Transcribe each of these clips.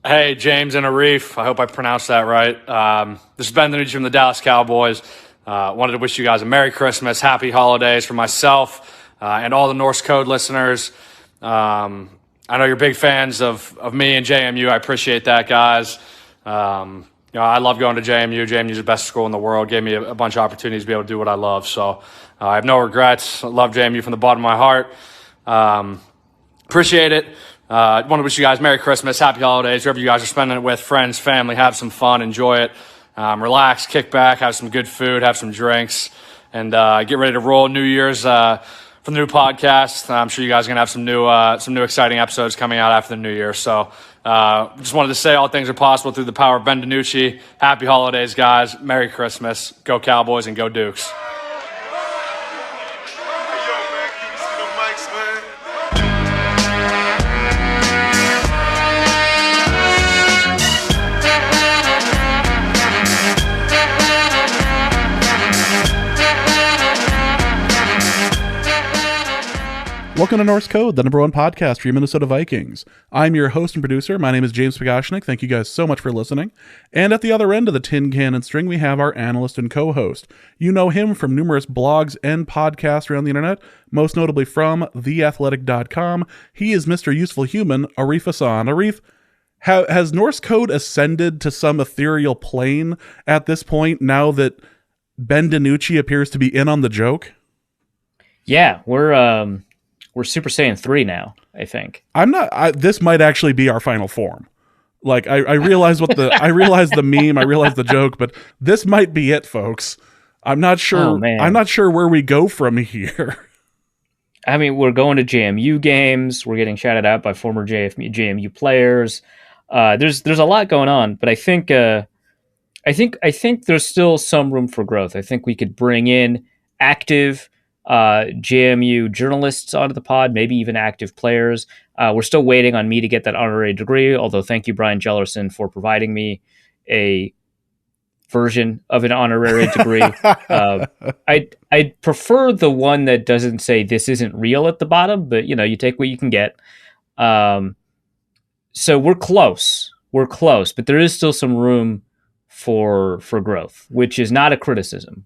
Hey, James and Arif. I hope I pronounced that right. This is Ben DiNucci from the Dallas Cowboys. Wanted to wish you guys a Merry Christmas, Happy Holidays from myself and all the Norse Code listeners. I know you're big fans of me and JMU. I appreciate that, guys. I love going to JMU. JMU is the best school in the world. Gave me a bunch of opportunities to be able to do what I love. So I have no regrets. I love JMU from the bottom of my heart. Appreciate it. I want to wish you guys Merry Christmas, Happy Holidays, whoever you guys are spending it with, friends, family. Have some fun, enjoy it. Relax, kick back, have some good food, have some drinks, and get ready to roll New Year's for the new podcast. I'm sure you guys are going to have some new exciting episodes coming out after the new year. So just wanted to say all things are possible through the power of Ben DiNucci. Happy Holidays, guys. Merry Christmas. Go Cowboys and go Dukes. Welcome to Norse Code, the #1 podcast for your Minnesota Vikings. I'm your host and producer. My name is James Pagashnik. Thank you guys so much for listening. And at the other end of the tin can and string, we have our analyst and co-host. You know him from numerous blogs and podcasts around the internet, most notably from theathletic.com. He is Mr. Useful Human, Arif Hassan. Arif, has Norse Code ascended to some ethereal plane at this point now that Ben DiNucci appears to be in on the joke? Yeah, we're Super Saiyan 3 now, I think. This might actually be our final form. Like, I realize I realize the meme, I realize the joke, but this might be it, folks. I'm not sure. Oh, man. I'm not sure where we go from here. I mean, we're going to JMU games. We're getting shouted out by former JMU players. There's a lot going on, but I think there's still some room for growth. I think we could bring in active JMU journalists onto the pod, maybe even active players. We're still waiting on me to get that honorary degree, although thank you, Brian Jellerson, for providing me a version of an honorary degree. I'd prefer the one that doesn't say this isn't real at the bottom, but you take what you can get. So we're close, but there is still some room for growth, which is not a criticism.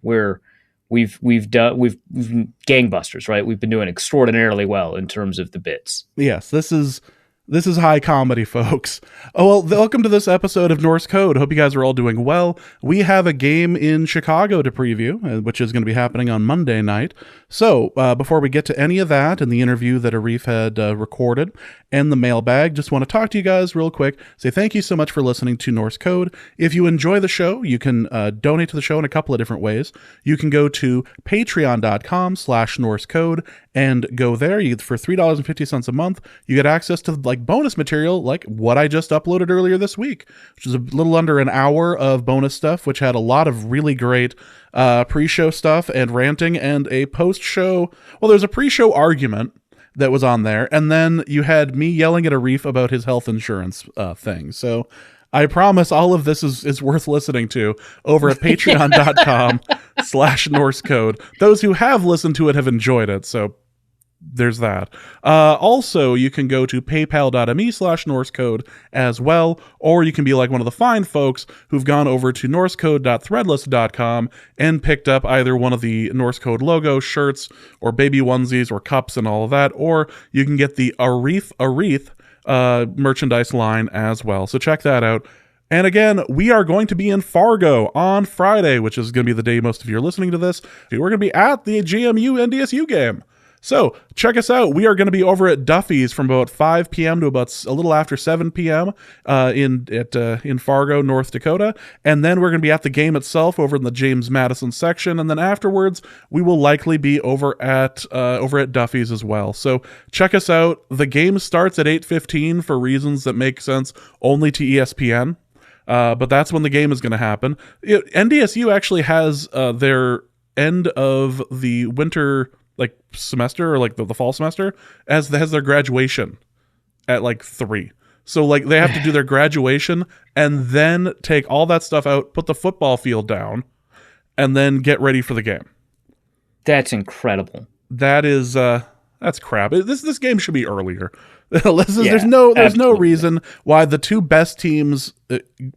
We've gangbusters, right? We've been doing extraordinarily well in terms of the bits. Yes, this is high comedy, folks. Oh, well, welcome to this episode of Norse Code. Hope you guys are all doing well. We have a game in Chicago to preview, which is going to be happening on Monday night. So before we get to any of that and the interview that Arif had recorded and the mailbag, just want to talk to you guys real quick. Say thank you so much for listening to Norse Code. If you enjoy the show, you can donate to the show in a couple of different ways. You can go to patreon.com/Norse Code and go there. For $3.50 a month, you get access to bonus material like what I just uploaded earlier this week, which is a little under an hour of bonus stuff, which had a lot of really great pre-show stuff and ranting, and a post-show, there's a pre-show argument that was on there, and then you had me yelling at Arif about his health insurance thing. So I promise all of this is worth listening to over at patreon.com/Norse Code. Those who have listened to it have enjoyed it, so there's that. Also, you can go to paypal.me/Norse Code as well, or you can be like one of the fine folks who've gone over to norsecode.threadless.com and picked up either one of the Norse Code logo shirts or baby onesies or cups and all of that, or you can get the Arif merchandise line as well. So check that out. And again, we are going to be in Fargo on Friday, which is going to be the day most of you are listening to this. We're going to be at the JMU NDSU game. So check us out. We are going to be over at Duffy's from about 5 p.m. to about a little after 7 p.m. in Fargo, North Dakota. And then we're going to be at the game itself over in the James Madison section. And then afterwards, we will likely be over at Duffy's as well. So check us out. The game starts at 8:15 for reasons that make sense only to ESPN. But that's when the game is going to happen. NDSU actually has their end of the winter semester, or the fall semester, has their graduation at 3. So they have to do their graduation and then take all that stuff out, put the football field down, and then get ready for the game. That's incredible. That is That's crap. This game should be earlier. There's Yeah, no absolutely. reason why the two best teams,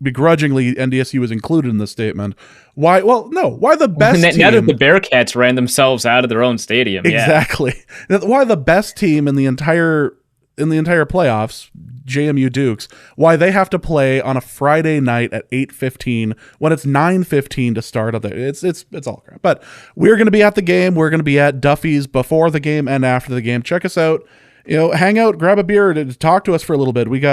begrudgingly NDSU is included in this statement. Why the best team? Now that the Bearcats ran themselves out of their own stadium. Exactly. Why the best team in the entire playoffs, JMU Dukes, why they have to play on a Friday night at 8:15 when it's 9:15 to start. It's all crap. But we're going to be at the game. We're going to be at Duffy's before the game and after the game. Check us out. Hang out, grab a beer, to talk to us for a little bit. We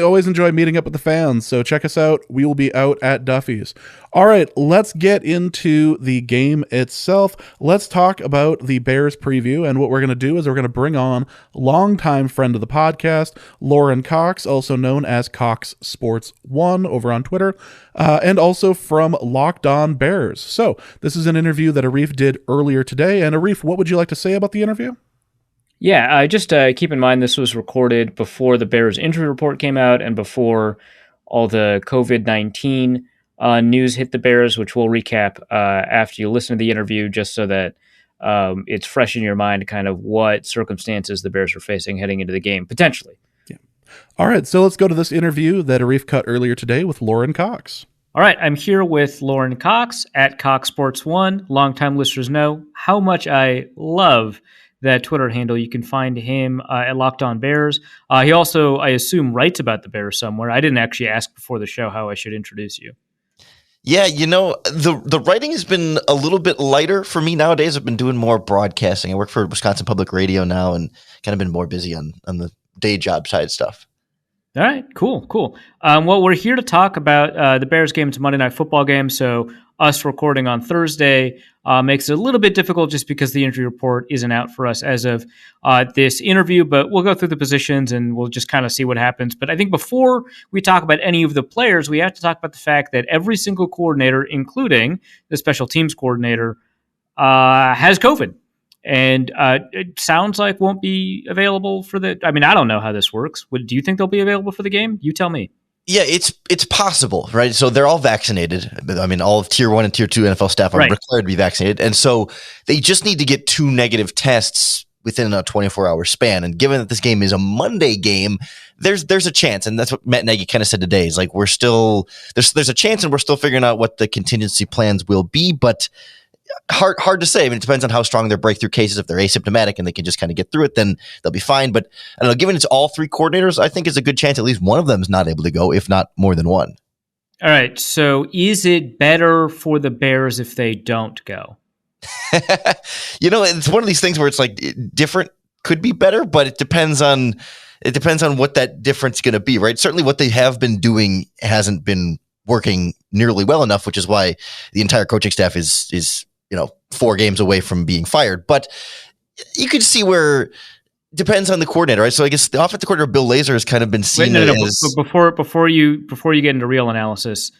always enjoy meeting up with the fans. So check us out. We will be out at Duffy's. All right, let's get into the game itself. Let's talk about the Bears preview. And what we're going to do is we're going to bring on longtime friend of the podcast, Lorin Cox, also known as Cox Sports 1 over on Twitter, and also from Locked On Bears. So this is an interview that Arif did earlier today. And Arif, what would you like to say about the interview? Yeah, just keep in mind this was recorded before the Bears injury report came out and before all the COVID-19 news hit the Bears, which we'll recap after you listen to the interview, just so that it's fresh in your mind kind of what circumstances the Bears are facing heading into the game, potentially. Yeah. All right, so let's go to this interview that Arif cut earlier today with Lorin Cox. All right, I'm here with Lorin Cox at Cox Sports 1. Longtime listeners know how much I love that Twitter handle. You can find him at Locked On Bears. He also, I assume, writes about the Bears somewhere. I didn't actually ask before the show how I should introduce you. Yeah, the writing has been a little bit lighter for me nowadays. I've been doing more broadcasting. I work for Wisconsin Public Radio now and kind of been more busy on the day job side stuff. All right, cool. Well, we're here to talk about the Bears game. It's a Monday Night Football game, so us recording on Thursday makes it a little bit difficult just because the injury report isn't out for us as of this interview, but we'll go through the positions and we'll just kind of see what happens. But I think before we talk about any of the players, we have to talk about the fact that every single coordinator, including the special teams coordinator, has COVID. And it sounds like won't be available for the – I mean, I don't know how this works. Do you think they'll be available for the game? You tell me. Yeah, it's possible, right? So they're all vaccinated. I mean, all of Tier 1 and Tier 2 NFL staff are required to be vaccinated. And so they just need to get 2 negative tests within a 24-hour span. And given that this game is a Monday game, there's a chance. And that's what Matt Nagy kind of said today. Is like, we're still – there's a chance and we're still figuring out what the contingency plans will be. But – hard to say. I mean, it depends on how strong their breakthrough cases. If they're asymptomatic and they can just kind of get through it, then they'll be fine. But I don't know, given it's all 3 coordinators, I think it's a good chance at least one of them is not able to go, if not more than one. All right. So is it better for the Bears if they don't go? It's one of these things where it's like different could be better, but it depends on what that difference is going to be, right? Certainly what they have been doing hasn't been working nearly well enough, which is why the entire coaching staff is 4 games away from being fired. But you could see where depends on the coordinator, right? So I guess the offensive coordinator Bill Lazor has kind of been seen as before you get into real analysis.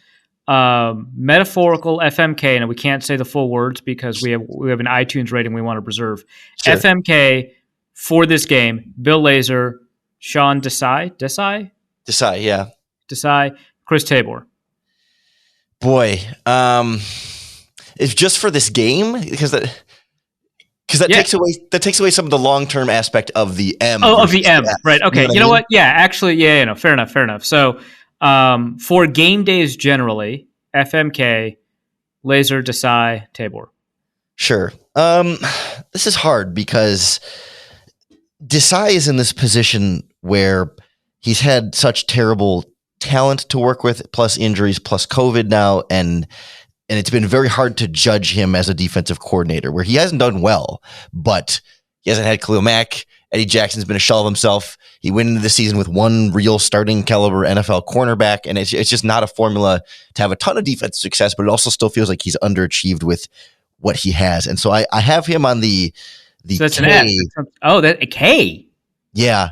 Metaphorical FMK, and we can't say the full words because we have an iTunes rating we want to preserve. Sure. FMK for this game: Bill Lazor, Sean Desai, yeah, Desai, Chris Tabor. Boy, it's just for this game because that takes away some of the long-term aspect of the M. Oh, of the M, right? Okay, you know what? Yeah, actually, fair enough. So, for game days generally, FMK, Lazor, Desai, Tabor. Sure. This is hard because Desai is in this position where he's had such terrible talent to work with, plus injuries, plus COVID now, and it's been very hard to judge him as a defensive coordinator, where he hasn't done well, but he hasn't had Khalil Mack. Eddie Jackson's been a shell of himself. He went into the season with one real starting caliber NFL cornerback, and it's just not a formula to have a ton of defensive success, but it also still feels like he's underachieved with what he has. And so I have him on the so that's K. an F. Oh, that a K. Yeah.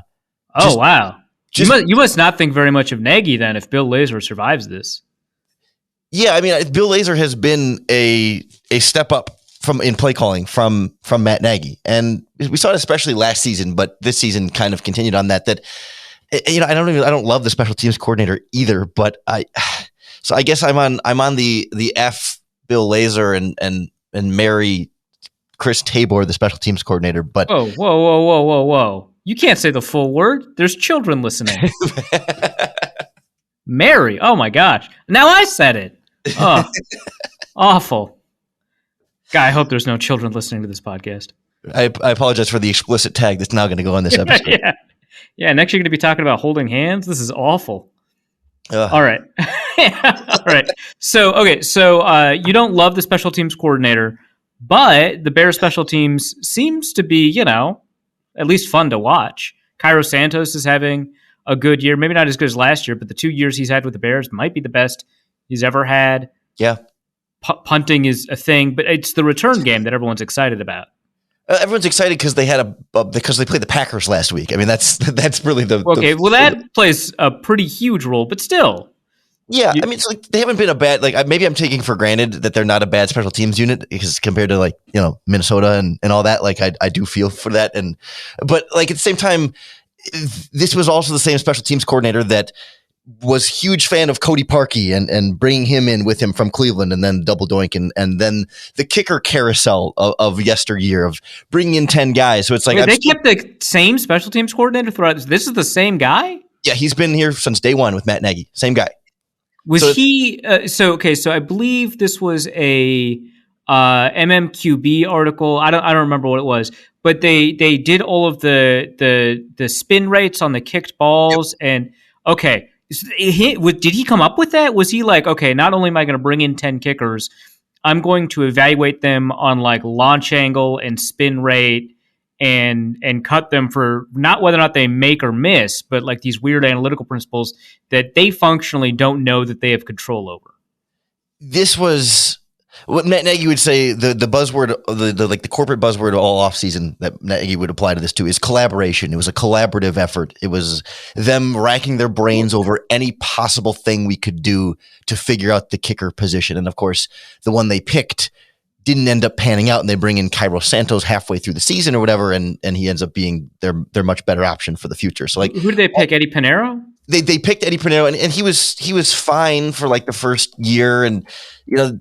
Oh, wow. You must not think very much of Nagy then if Bill Lazor survives this. Yeah, I mean, Bill Lazor has been a step up in play calling from Matt Nagy, and we saw it especially last season, but this season kind of continued on that. I don't love the special teams coordinator either, but I guess I'm on the F Bill Lazor and Mary Chris Tabor, the special teams coordinator. But Whoa. You can't say the full word. There's children listening. Mary. Oh, my gosh. Now I said it. Oh, awful. Guy, I hope there's no children listening to this podcast. I apologize for the explicit tag that's now going to go on this episode. Yeah, next you're going to be talking about holding hands. This is awful. All right. All right. So you don't love the special teams coordinator, but the Bears special teams seems to be, at least fun to watch. Cairo Santos is having a good year. Maybe not as good as last year, but the 2 years he's had with the Bears might be the best he's ever had. Yeah. Punting is a thing, but it's the return game that everyone's excited about. Everyone's excited because they had because they played the Packers last week. I mean, that's really the that plays a pretty huge role, but still. Yeah, I mean, it's like they haven't been a bad, maybe I'm taking for granted that they're not a bad special teams unit because compared to Minnesota and all that, I do feel for that. But at the same time, this was also the same special teams coordinator that was huge fan of Cody Parkey and bringing him in with him from Cleveland and then double doink and then the kicker carousel of yesteryear of bringing in 10 guys. So it's like they kept the same special teams coordinator throughout. This is the same guy? Yeah, he's been here since day one with Matt Nagy. Same guy. Was he so I believe this was a MMQB article. I don't remember what it was, but they did all of the spin rates on the kicked balls. Yep. And did he come up with that? Was he like, okay, not only am I going to bring in 10 kickers, I'm going to evaluate them on launch angle and spin rate and cut them for not whether or not they make or miss, but these weird analytical principles that they functionally don't know that they have control over. This was what Matt Nagy would say the buzzword, the corporate buzzword all offseason that Nagy would apply to this too is collaboration. It was a collaborative effort. It was them racking their brains over any possible thing we could do to figure out the kicker position. And of course, the one they picked didn't end up panning out, and they bring in Cairo Santos halfway through the season or whatever, and he ends up being their much better option for the future. So who did they pick? Eddie Pinheiro? They picked Eddie Pinheiro, and he was fine for the first year, and you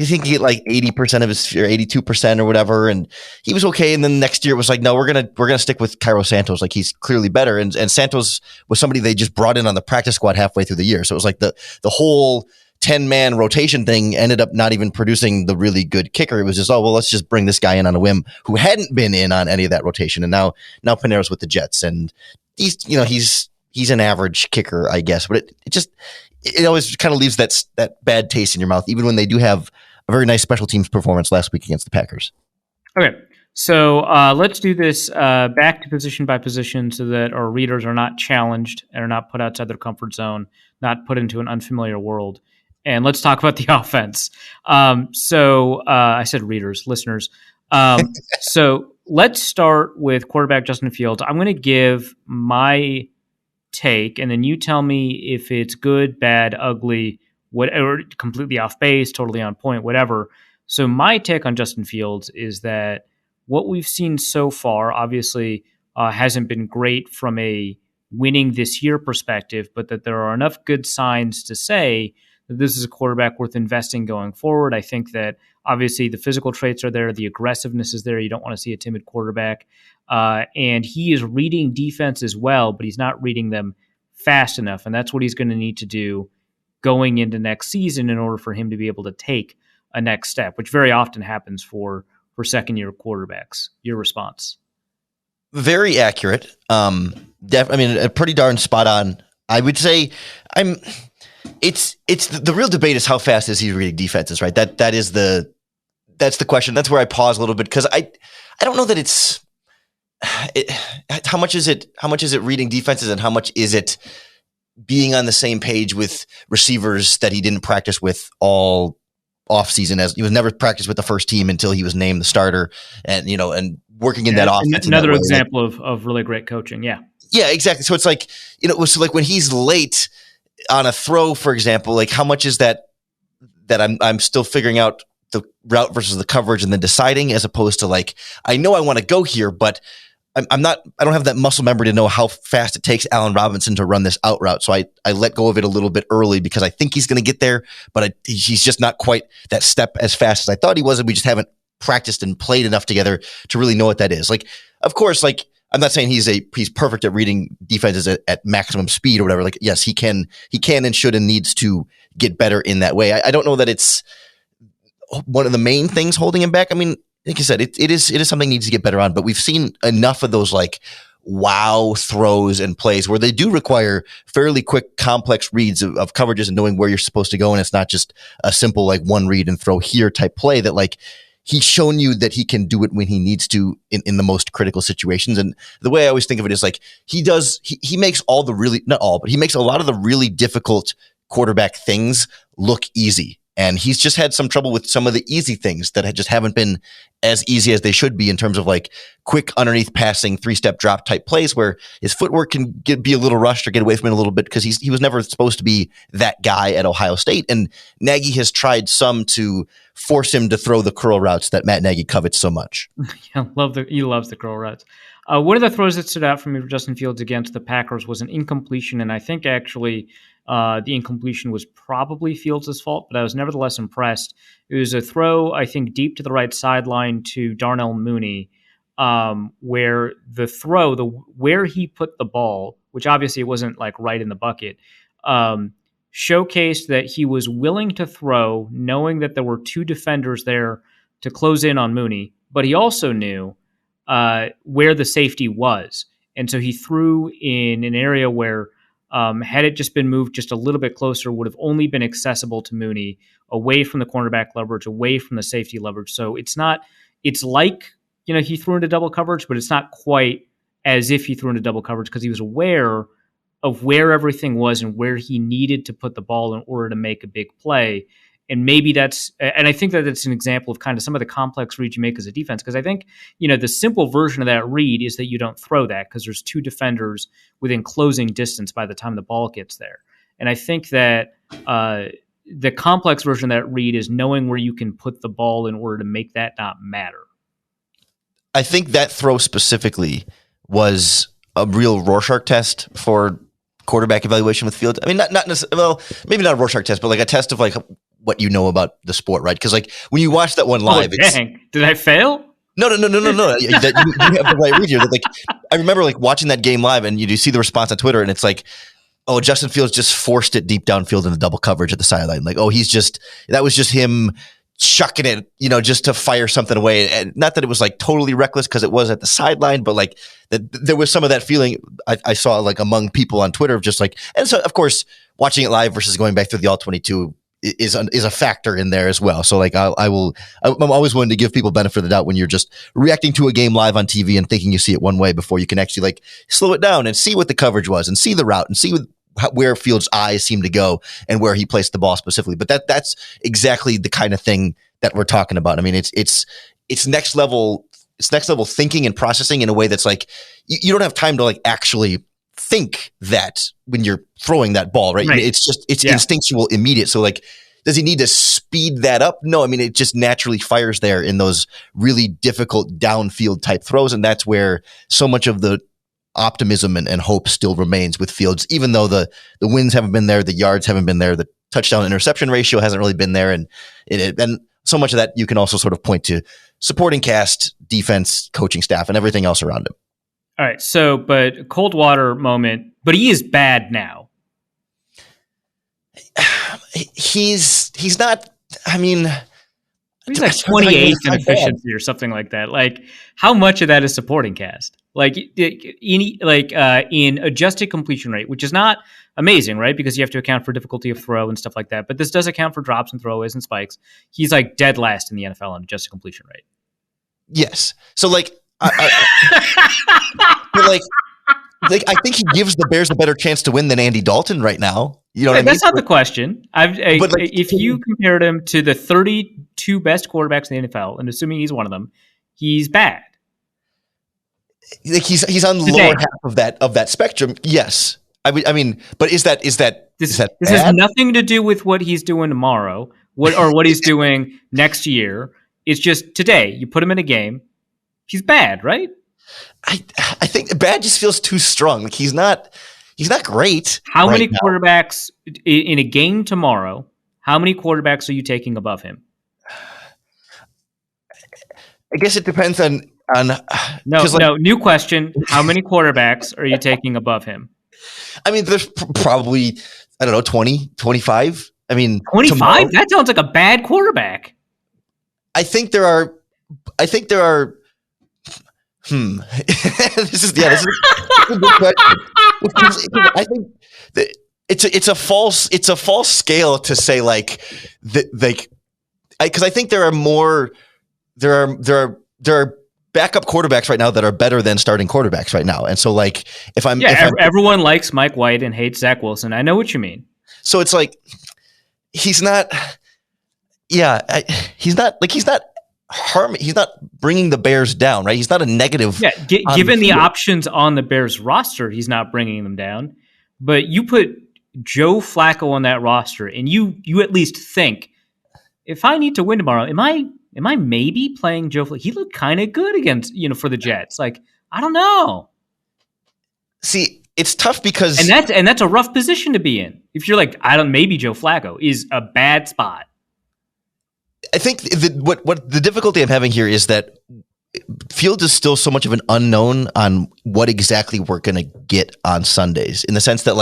think he get 80% of his or 82% or whatever, and he was okay. And then next year it was no, we're gonna stick with Cairo Santos. He's clearly better, and Santos was somebody they just brought in on the practice squad halfway through the year. So it was the whole 10-man rotation thing ended up not even producing the really good kicker. It was just, let's just bring this guy in on a whim who hadn't been in on any of that rotation. And now Pinheiro's with the Jets, and he's an average kicker, I guess, but it always kind of leaves that bad taste in your mouth, even when they do have a very nice special teams performance last week against the Packers. Okay. So let's do this back to position by position so that our readers are not challenged and are not put outside their comfort zone, not put into an unfamiliar world. And let's talk about the offense. I said readers, listeners. So let's start with quarterback Justin Fields. I'm going to give my take, and then you tell me if it's good, bad, ugly, whatever, completely off base, totally on point, whatever. So my take on Justin Fields is that what we've seen so far obviously hasn't been great from a winning this year perspective, but that there are enough good signs to say that this is a quarterback worth investing going forward. I think that obviously the physical traits are there, the aggressiveness is there. You don't want to see a timid quarterback. And he is reading defense as well, but he's not reading them fast enough. And that's what he's going to need to do going into next season in order for him to be able to take a next step, which very often happens for second-year quarterbacks. Your response? Very accurate. Pretty darn spot on. I would say it's the real debate is how fast is he reading defenses, right? That's the question. That's where I pause a little bit because I don't know that how much is it reading defenses and how much is it being on the same page with receivers that he didn't practice with all offseason, as he was never practiced with the first team until he was named the starter, and working in that offense. Another example of really great coaching. Yeah. Yeah, exactly. So it's when he's late on a throw, for example, how much is that I'm still figuring out the route versus the coverage and then deciding, as opposed to I know I want to go here, but I don't have that muscle memory to know how fast it takes Allen Robinson to run this out route. So I let go of it a little bit early because I think he's going to get there, but he's just not quite that step as fast as I thought he was. And we just haven't practiced and played enough together to really know what that is. Like, of course, like, I'm not saying he's perfect at reading defenses at maximum speed or whatever. Like, yes, he can and should and needs to get better in that way. I don't know that it's one of the main things holding him back. I mean, like I said, it is something he needs to get better on, but we've seen enough of those like wow throws and plays where they do require fairly quick, complex reads of coverages and knowing where you're supposed to go. And it's not just a simple like one read and throw here type play that like, he's shown you that he can do it when he needs to in the most critical situations. And the way I always think of it is like he makes all the really, not all, but he makes a lot of the really difficult quarterback things look easy. And he's just had some trouble with some of the easy things that just haven't been as easy as they should be in terms of like quick underneath passing, 3-step drop type plays where his footwork can be a little rushed or get away from it a little bit because he was never supposed to be that guy at Ohio State. And Nagy has tried some to force him to throw the curl routes that Matt Nagy covets so much. Yeah, he loves the curl routes. One of the throws that stood out for me for Justin Fields against the Packers was an incompletion, and I think actually the incompletion was probably Fields' fault, but I was nevertheless impressed. It was a throw, I think, deep to the right sideline to Darnell Mooney, where the throw, where he put the ball, which obviously it wasn't like right in the bucket, showcased that he was willing to throw, knowing that there were two defenders there to close in on Mooney, but he also knew where the safety was. And so he threw in an area where had it just been moved just a little bit closer, would have only been accessible to Mooney, away from the cornerback leverage, away from the safety leverage. So it's like, he threw into double coverage, but it's not quite as if he threw into double coverage because he was aware of where everything was and where he needed to put the ball in order to make a big play. And maybe and I think that it's an example of kind of some of the complex reads you make as a defense. Because I think, the simple version of that read is that you don't throw that because there's two defenders within closing distance by the time the ball gets there. And I think that the complex version of that read is knowing where you can put the ball in order to make that not matter. I think that throw specifically was a real Rorschach test for quarterback evaluation with Fields. I mean, not necessarily, well, maybe not a Rorschach test, but like a test of like what you know about the sport, right? Because like when you watch that one live, did I fail? No. You have the right read here. That, like, I remember like watching that game live, and you do see the response on Twitter, and it's like, oh, Justin Fields just forced it deep downfield in the double coverage at the sideline. Like, oh, that was just him chucking it, just to fire something away. And not that it was like totally reckless because it was at the sideline, but like there was some of that feeling I saw like among people on Twitter of just like, and so of course watching it live versus going back through the all 22 is a factor in there as well. So like I'm always willing to give people benefit of the doubt when you're just reacting to a game live on TV and thinking you see it one way before you can actually like slow it down and see what the coverage was and see the route and see where Fields' eyes seem to go and where he placed the ball specifically. But that's exactly the kind of thing that we're talking about. I mean, it's next level. It's next level thinking and processing in a way that's like you don't have time to like actually think that when you're throwing that ball, right? It's instinctual, immediate. So like, does he need to speed that up? No, I mean, it just naturally fires there in those really difficult downfield type throws. And that's where so much of the optimism and hope still remains with Fields, even though the wins haven't been there, the yards haven't been there, the touchdown interception ratio hasn't really been there. And so much of that you can also sort of point to supporting cast, defense, coaching staff, and everything else around him. All right. So, but cold water moment, but he is bad now. He's not, I mean, he's like 28th in efficiency or something like that. Like, how much of that is supporting cast? Like, in adjusted completion rate, which is not amazing, right? Because you have to account for difficulty of throw and stuff like that. But this does account for drops and throwaways and spikes. He's like dead last in the NFL on adjusted completion rate. Yes. So like, like I think he gives the Bears a better chance to win than Andy Dalton right now. You know what I mean? That's not the question. If you compared him to the 32 best quarterbacks in the NFL, and assuming he's one of them, he's bad. Like he's on the lower half of that spectrum. Yes. I mean, but is that this has nothing to do with what he's doing tomorrow, what he's doing next year. It's just today. You put him in a game, he's bad, right? I think bad just feels too strong. Like he's not great. How many quarterbacks in a game tomorrow? How many quarterbacks are you taking above him? I guess it depends on No. New question: how many quarterbacks are you taking above him? I mean, there's probably 20, 25. I mean, 25. That sounds like a bad quarterback. I think there are. This is a good question. I think that it's a false scale to say because I think there are backup quarterbacks right now that are better than starting quarterbacks right now. And so everyone likes Mike White and hates Zach Wilson. I know what you mean. So it's like he's not harming. He's not bringing the Bears down, right? He's not a negative. Yeah, given the options on the Bears roster, he's not bringing them down. But you put Joe Flacco on that roster, and you at least think, if I need to win tomorrow, am I maybe playing Joe Flacco? He looked kind of good against for the Jets. Like, I don't know. See, it's tough because and that's a rough position to be in. If you're like, maybe Joe Flacco is a bad spot. I think what the difficulty I'm having here is that Fields is still so much of an unknown on what exactly we're going to get on Sundays, in the sense that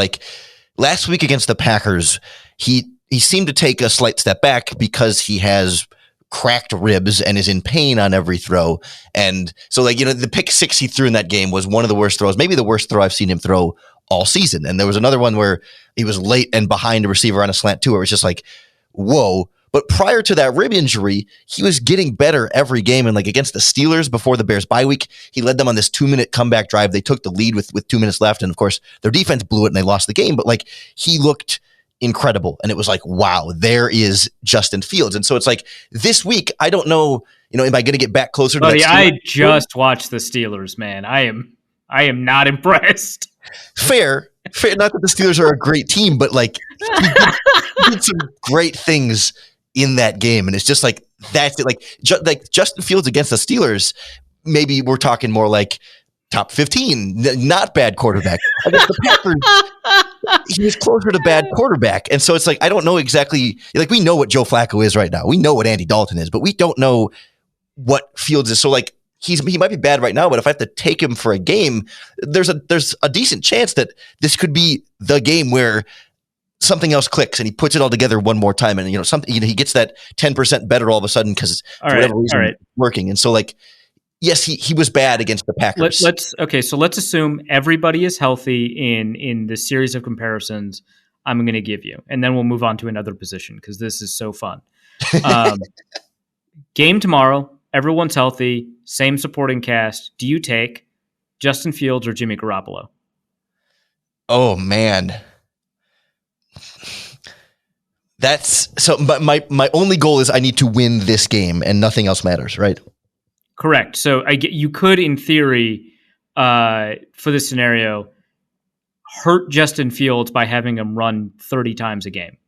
last week against the Packers, he seemed to take a slight step back because he has cracked ribs and is in pain on every throw. And so the pick six he threw in that game was one of the worst throws, maybe the worst throw I've seen him throw all season. And there was another one where he was late and behind a receiver on a slant too, where it was just like, whoa. But prior to that rib injury, he was getting better every game. And against the Steelers before the Bears bye week, he led them on this 2-minute comeback drive. They took the lead with 2 minutes left. And of course, their defense blew it and they lost the game. But he looked incredible. And it was wow, there is Justin Fields. And so it's this week, I don't know, am I going to get back closer to that? I just watched the Steelers, man. I am not impressed. Fair. Not that the Steelers are a great team, but he did some great things in that game. And it's just that's it. Justin Fields against the Steelers, maybe we're talking more top 15, not bad quarterback. Against the Packers, he was closer to bad quarterback. And so it's I don't know exactly, we know what Joe Flacco is right now. We know what Andy Dalton is, but we don't know what Fields is. So he might be bad right now, but if I have to take him for a game, there's a decent chance that this could be the game where something else clicks and he puts it all together one more time, and he gets that 10% better all of a sudden because for whatever reason it's working. And so yes, he was bad against the Packers. So let's assume everybody is healthy in the series of comparisons I'm going to give you, and then we'll move on to another position because this is so fun. Game tomorrow, everyone's healthy, same supporting cast. Do you take Justin Fields or Jimmy Garoppolo? Oh man. That's so. But my only goal is I need to win this game, and nothing else matters, right? Correct. So you could, in theory, for this scenario, hurt Justin Fields by having him run 30 times a game.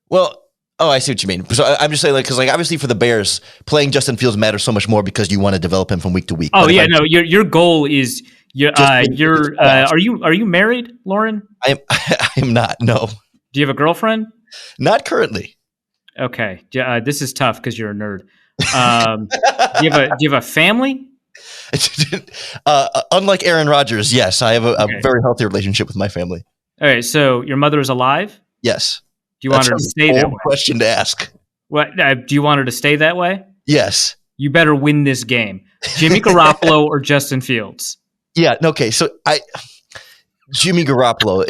Well, I see what you mean. So I'm just saying, because obviously for the Bears, playing Justin Fields matters so much more because you want to develop him from week to week. Oh yeah, no. Your goal is are you married, Lorin? I am not. No. Do you have a girlfriend? Not currently. Okay. This is tough because you're a nerd. Do you have a family? Unlike Aaron Rodgers, yes, I have a very healthy relationship with my family. All right. So your mother is alive? Yes. Do you want her to stay that way? Question to ask. What? Do you want her to stay that way? Yes. You better win this game. Jimmy Garoppolo or Justin Fields? Yeah. Okay. So Jimmy Garoppolo.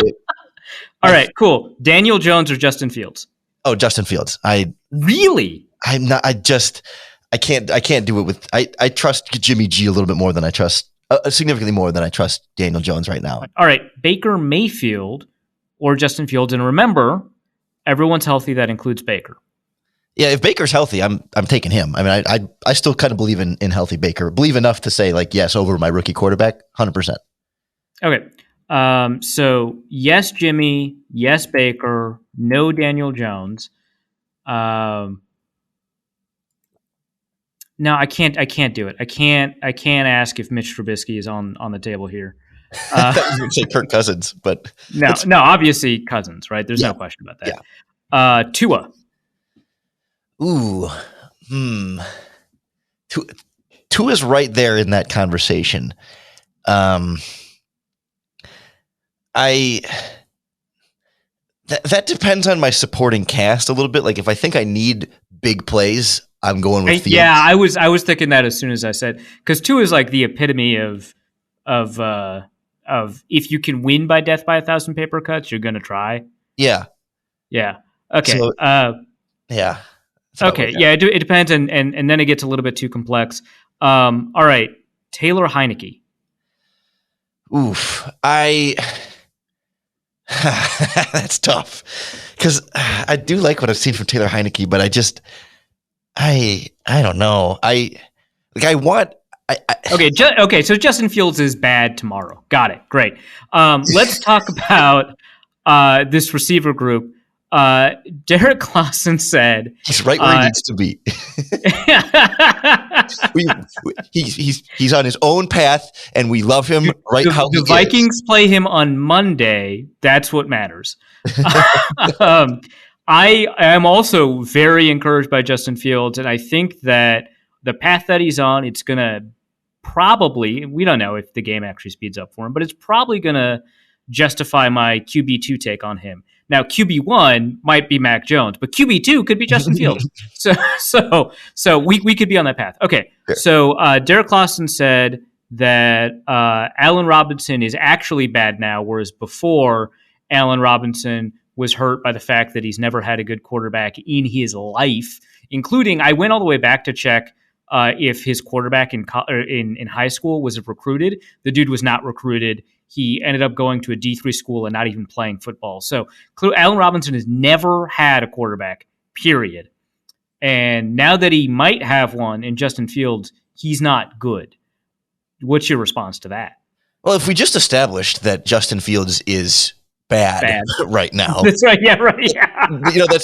All right. Cool. Daniel Jones or Justin Fields? Oh, Justin Fields. Really? I'm not. I can't do it with. I trust Jimmy G a little bit more than I trust, significantly more than I trust Daniel Jones right now. All right. Baker Mayfield or Justin Fields, and remember, everyone's healthy. That includes Baker. Yeah, if Baker's healthy, I'm taking him. I mean, I still kind of believe in healthy Baker. Believe enough to say yes over my rookie quarterback, 100%. Okay. So yes, Jimmy. Yes, Baker. No, Daniel Jones. No, I can't do it. I can't ask if Mitch Trubisky is on the table here. I would say Kirk Cousins, but no, obviously Cousins, right? There's no question about that. Yeah. Tua. Ooh, Two is right there in that conversation. That depends on my supporting cast a little bit. Like if I think I need big plays, I'm going with Fields. Yeah, I was thinking that as soon as I said, because Tua is like the epitome of if you can win by death by 1,000 paper cuts, you're gonna try. Yeah. Okay. So, yeah. Okay. Yeah. It depends, and then it gets a little bit too complex. All right, Taylor Heineke. Oof. That's tough because I do like what I've seen from Taylor Heineke, but I don't know. Okay. So Justin Fields is bad tomorrow. Got it. Great. Let's talk about this receiver group. Derek Clausen said he's right where he needs to be. He's on his own path, and we love him how he is. The Vikings play him on Monday. That's what matters. I am also very encouraged by Justin Fields, and I think that the path that he's on, it's going to probably, we don't know if the game actually speeds up for him, but it's probably going to justify my QB2 take on him. Now, QB1 might be Mac Jones, but QB2 could be Justin Fields. So we could be on that path. Okay, sure. So Derek Clausen said that Allen Robinson is actually bad now, whereas before Allen Robinson was hurt by the fact that he's never had a good quarterback in his life, including I went all the way back to check if his quarterback in high school was recruited. The dude was not recruited. He ended up going to a D3 school and not even playing football. So Allen Robinson has never had a quarterback, period. And now that he might have one in Justin Fields, he's not good. What's your response to that? Well, if we just established that Justin Fields is bad. right now. That's right. Yeah, right. Yeah. That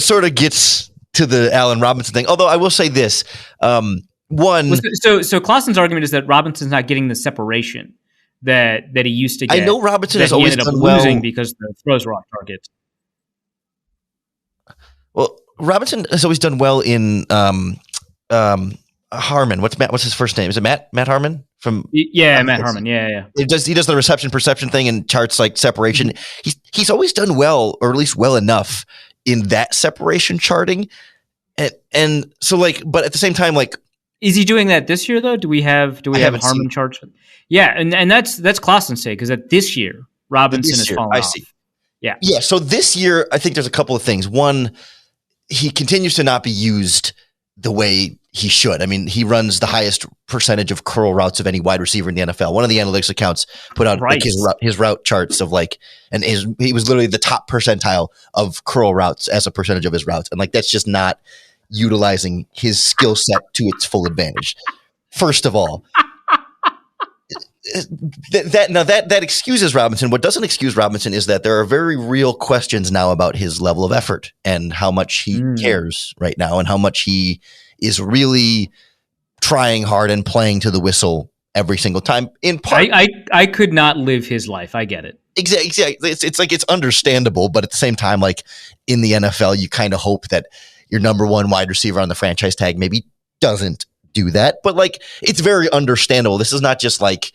sort of gets to the Allen Robinson thing. Although I will say this, So Clausen's argument is that Robinson's not getting the separation that he used to get. I know Robinson has always done well, losing because the throws were off targets. Well, Robinson has always done well in Harmon. What's his first name? Is it Matt Harmon from? Yeah, Matt Harmon. Yeah. He does the reception perception thing and charts like separation. He's always done well, or at least well enough in that separation charting, and so like, but at the same time, like, is he doing that this year though? Do we have Harmon charts? Yeah, and that's Clausen's say because that this year Robinson has fallen off. I see. Yeah. So this year, I think there's a couple of things. One, he continues to not be used the way he should. I mean, he runs the highest percentage of curl routes of any wide receiver in the NFL. One of the analytics accounts put out like his route charts of like, and he was literally the top percentile of curl routes as a percentage of his routes. And like, that's just not utilizing his skill set to its full advantage. First of all, that excuses Robinson. What doesn't excuse Robinson is that there are very real questions now about his level of effort and how much he cares right now and how much he is really trying hard and playing to the whistle every single time. In part, I could not live his life. I get it. Exactly. It's like, it's understandable, but at the same time, like in the NFL, you kind of hope that your number one wide receiver on the franchise tag maybe doesn't do that. But like, it's very understandable. This is not just like,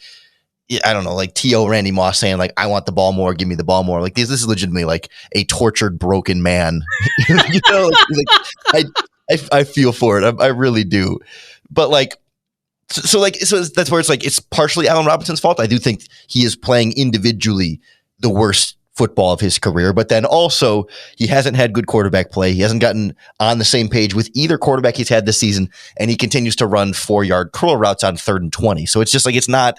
I don't know, like T.O. Randy Moss saying like, I want the ball more, give me the ball more. Like this is legitimately like a tortured, broken man. I feel for it. I really do. But like, so that's where it's like, it's partially Allen Robinson's fault. I do think he is playing individually the worst football of his career, but then also he hasn't had good quarterback play. He hasn't gotten on the same page with either quarterback he's had this season, and he continues to run 4-yard curl routes on 3rd and 20. So it's just like, it's not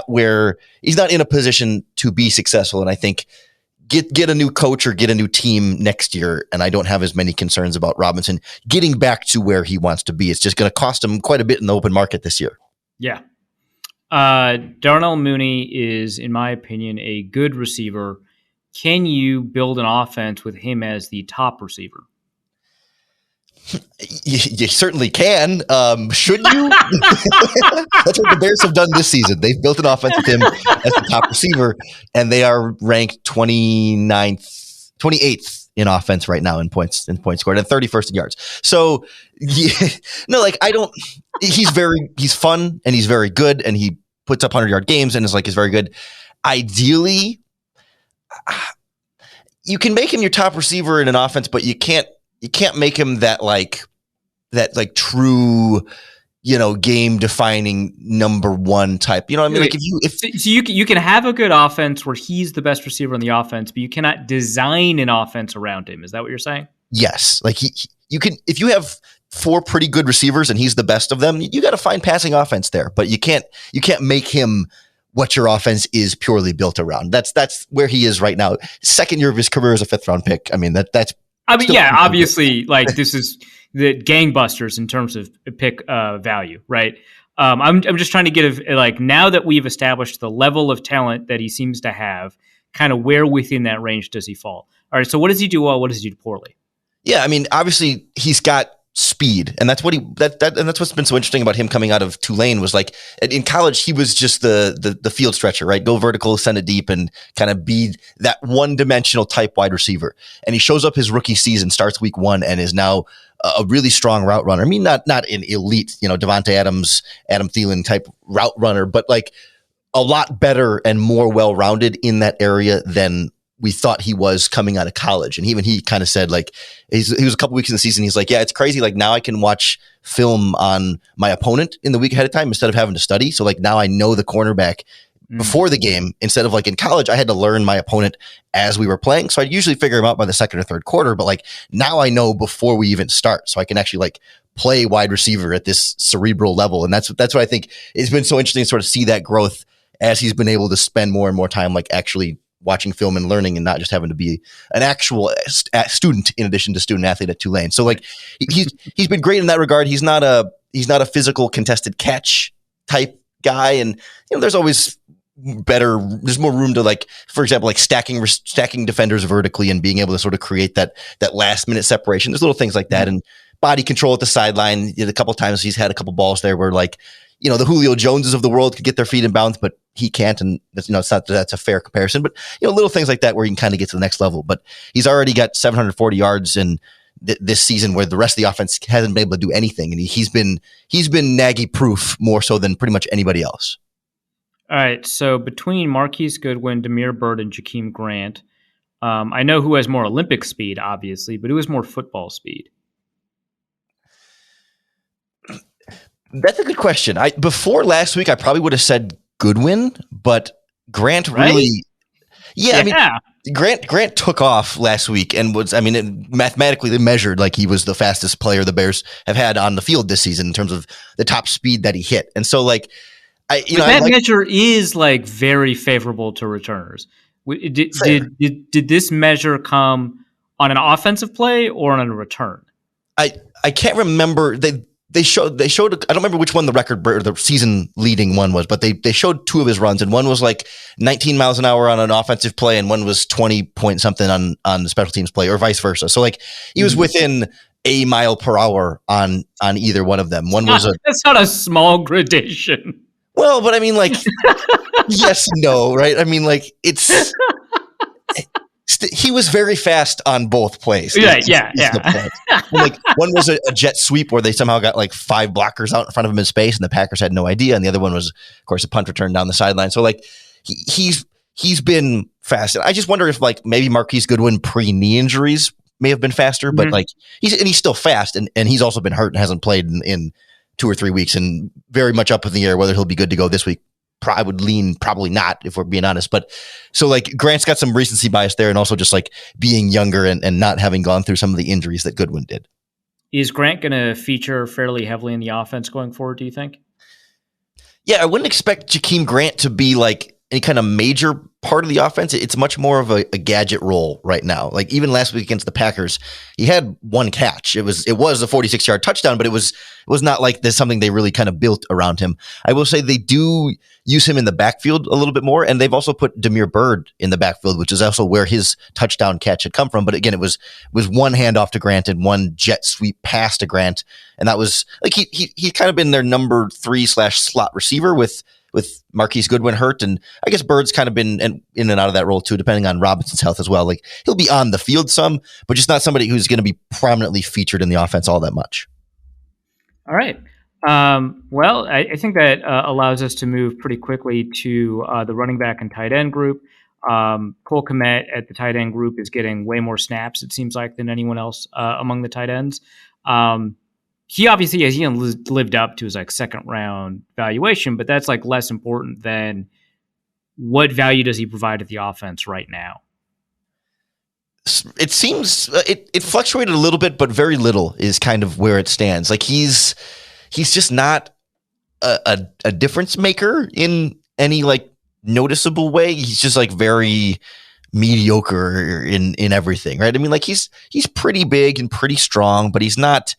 where he's not in a position to be successful. And I think get a new coach or get a new team next year, and I don't have as many concerns about Robinson getting back to where he wants to be. It's just going to cost him quite a bit in the open market this year. Yeah. Darnell Mooney is, in my opinion, a good receiver. Can you build an offense with him as the top receiver? You certainly can. Should you? That's what the Bears have done this season. They've built an offense with him as the top receiver, and they are ranked 28th in offense right now in points scored and 31st in yards. So no, like he's fun and he's very good and he puts up 100-yard games and is very good. Ideally, you can make him your top receiver in an offense, but you can't make him that true, game defining number one type. You know what I mean? Like so you can have a good offense where he's the best receiver on the offense, but you cannot design an offense around him. Is that what you're saying? Yes. Like you can, if you have 4 pretty good receivers and he's the best of them, you got to find passing offense there, but you can't make him what your offense is purely built around. That's where he is right now. Second year of his career as a 5th round pick. I mean, obviously, like this is the gangbusters in terms of pick value, right? I'm just trying to get now that we've established the level of talent that he seems to have, kind of where within that range does he fall? All right, so what does he do well? What does he do poorly? Yeah, I mean, obviously he's got speed, and that's what and that's what's been so interesting about him coming out of Tulane was like in college he was just the field stretcher, right? Go vertical, send it deep, and kind of be that one-dimensional type wide receiver. And he shows up his rookie season, starts week 1, and is now a really strong route runner. I mean, not an elite, Devontae Adams, Adam Thielen type route runner, but like a lot better and more well-rounded in that area than we thought he was coming out of college. And even he kind of said, like, he was a couple weeks in the season. He's like, yeah, it's crazy. Like now I can watch film on my opponent in the week ahead of time instead of having to study. So like now I know the cornerback before the game instead of like in college, I had to learn my opponent as we were playing. So I'd usually figure him out by the second or third quarter, but like now I know before we even start. So I can actually like play wide receiver at this cerebral level. And that's what I think it's been so interesting to sort of see that growth as he's been able to spend more and more time like actually watching film and learning and not just having to be an actual student in addition to student athlete at Tulane. So like he's been great in that regard. He's not a physical contested catch type guy. And there's always there's more room to like, for example, like stacking defenders vertically and being able to sort of create that last minute separation. There's little things like that. And body control at the sideline. A couple of times he's had a couple balls there where like, the Julio Joneses of the world could get their feet in bounds, but he can't. And that's, it's not that's a fair comparison, but little things like that where you can kind of get to the next level. But he's already got 740 yards in this season where the rest of the offense hasn't been able to do anything. And he's been Nagy proof more so than pretty much anybody else. All right. So between Marquise Goodwin, Damian Barrett, and Jakeem Grant, I know who has more Olympic speed, obviously, but who has more football speed? That's a good question. Before last week, I probably would have said Goodwin, but Grant really, yeah. I mean, Grant took off last week and was, mathematically they measured like he was the fastest player the Bears have had on the field this season in terms of the top speed that he hit. And so like, that measure is like very favorable to returners. Did this measure come on an offensive play or on a return? I can't remember. They showed I don't remember which one the record or the season leading one was, but they showed 2 of his runs, and one was like 19 miles an hour on an offensive play and one was 20 point something on the special teams play or vice versa. So like he was within a mile per hour on either one of them. That's not a small gradation. Well, but I mean like yes, no, right? I mean like he was very fast on both plays. Yeah. Like one was a jet sweep where they somehow got like 5 blockers out in front of him in space, and the Packers had no idea. And the other one was, of course, a punt return down the sideline. So like he's been fast. And I just wonder if like maybe Marquise Goodwin pre-knee injuries may have been faster, but like he's still fast, and he's also been hurt and hasn't played in 2 or 3 weeks, and very much up in the air whether he'll be good to go this week. I would lean probably not, if we're being honest. But so like Grant's got some recency bias there, and also just like being younger and not having gone through some of the injuries that Goodwin did. Is Grant going to feature fairly heavily in the offense going forward, do you think? Yeah, I wouldn't expect Jakeem Grant to be like any kind of major part of the offense. It's much more of a gadget role right now. Like even last week against the Packers, he had 1 catch. It was a 46-yard touchdown, but it was not like there's something they really kind of built around him. I will say they do use him in the backfield a little bit more, and they've also put Damian Barrett in the backfield, which is also where his touchdown catch had come from. But again, it was 1 handoff to Grant and 1 jet sweep pass to Grant, and that was like he kind of been their number 3/slot receiver with with Marquise Goodwin hurt. And I guess Bird's kind of been in and out of that role too, depending on Robinson's health as well. Like he'll be on the field some, but just not somebody who's going to be prominently featured in the offense all that much. All right. Well, I think that allows us to move pretty quickly to the running back and tight end group. Cole Kmet at the tight end group is getting way more snaps, it seems like, than anyone else among the tight ends. He obviously has lived up to his like second round valuation, but that's like less important than what value does he provide to the offense right now? It seems it fluctuated a little bit, but very little is kind of where it stands. Like he's just not a difference maker in any like noticeable way. He's just like very mediocre in everything, right? I mean, like he's pretty big and pretty strong, but he's not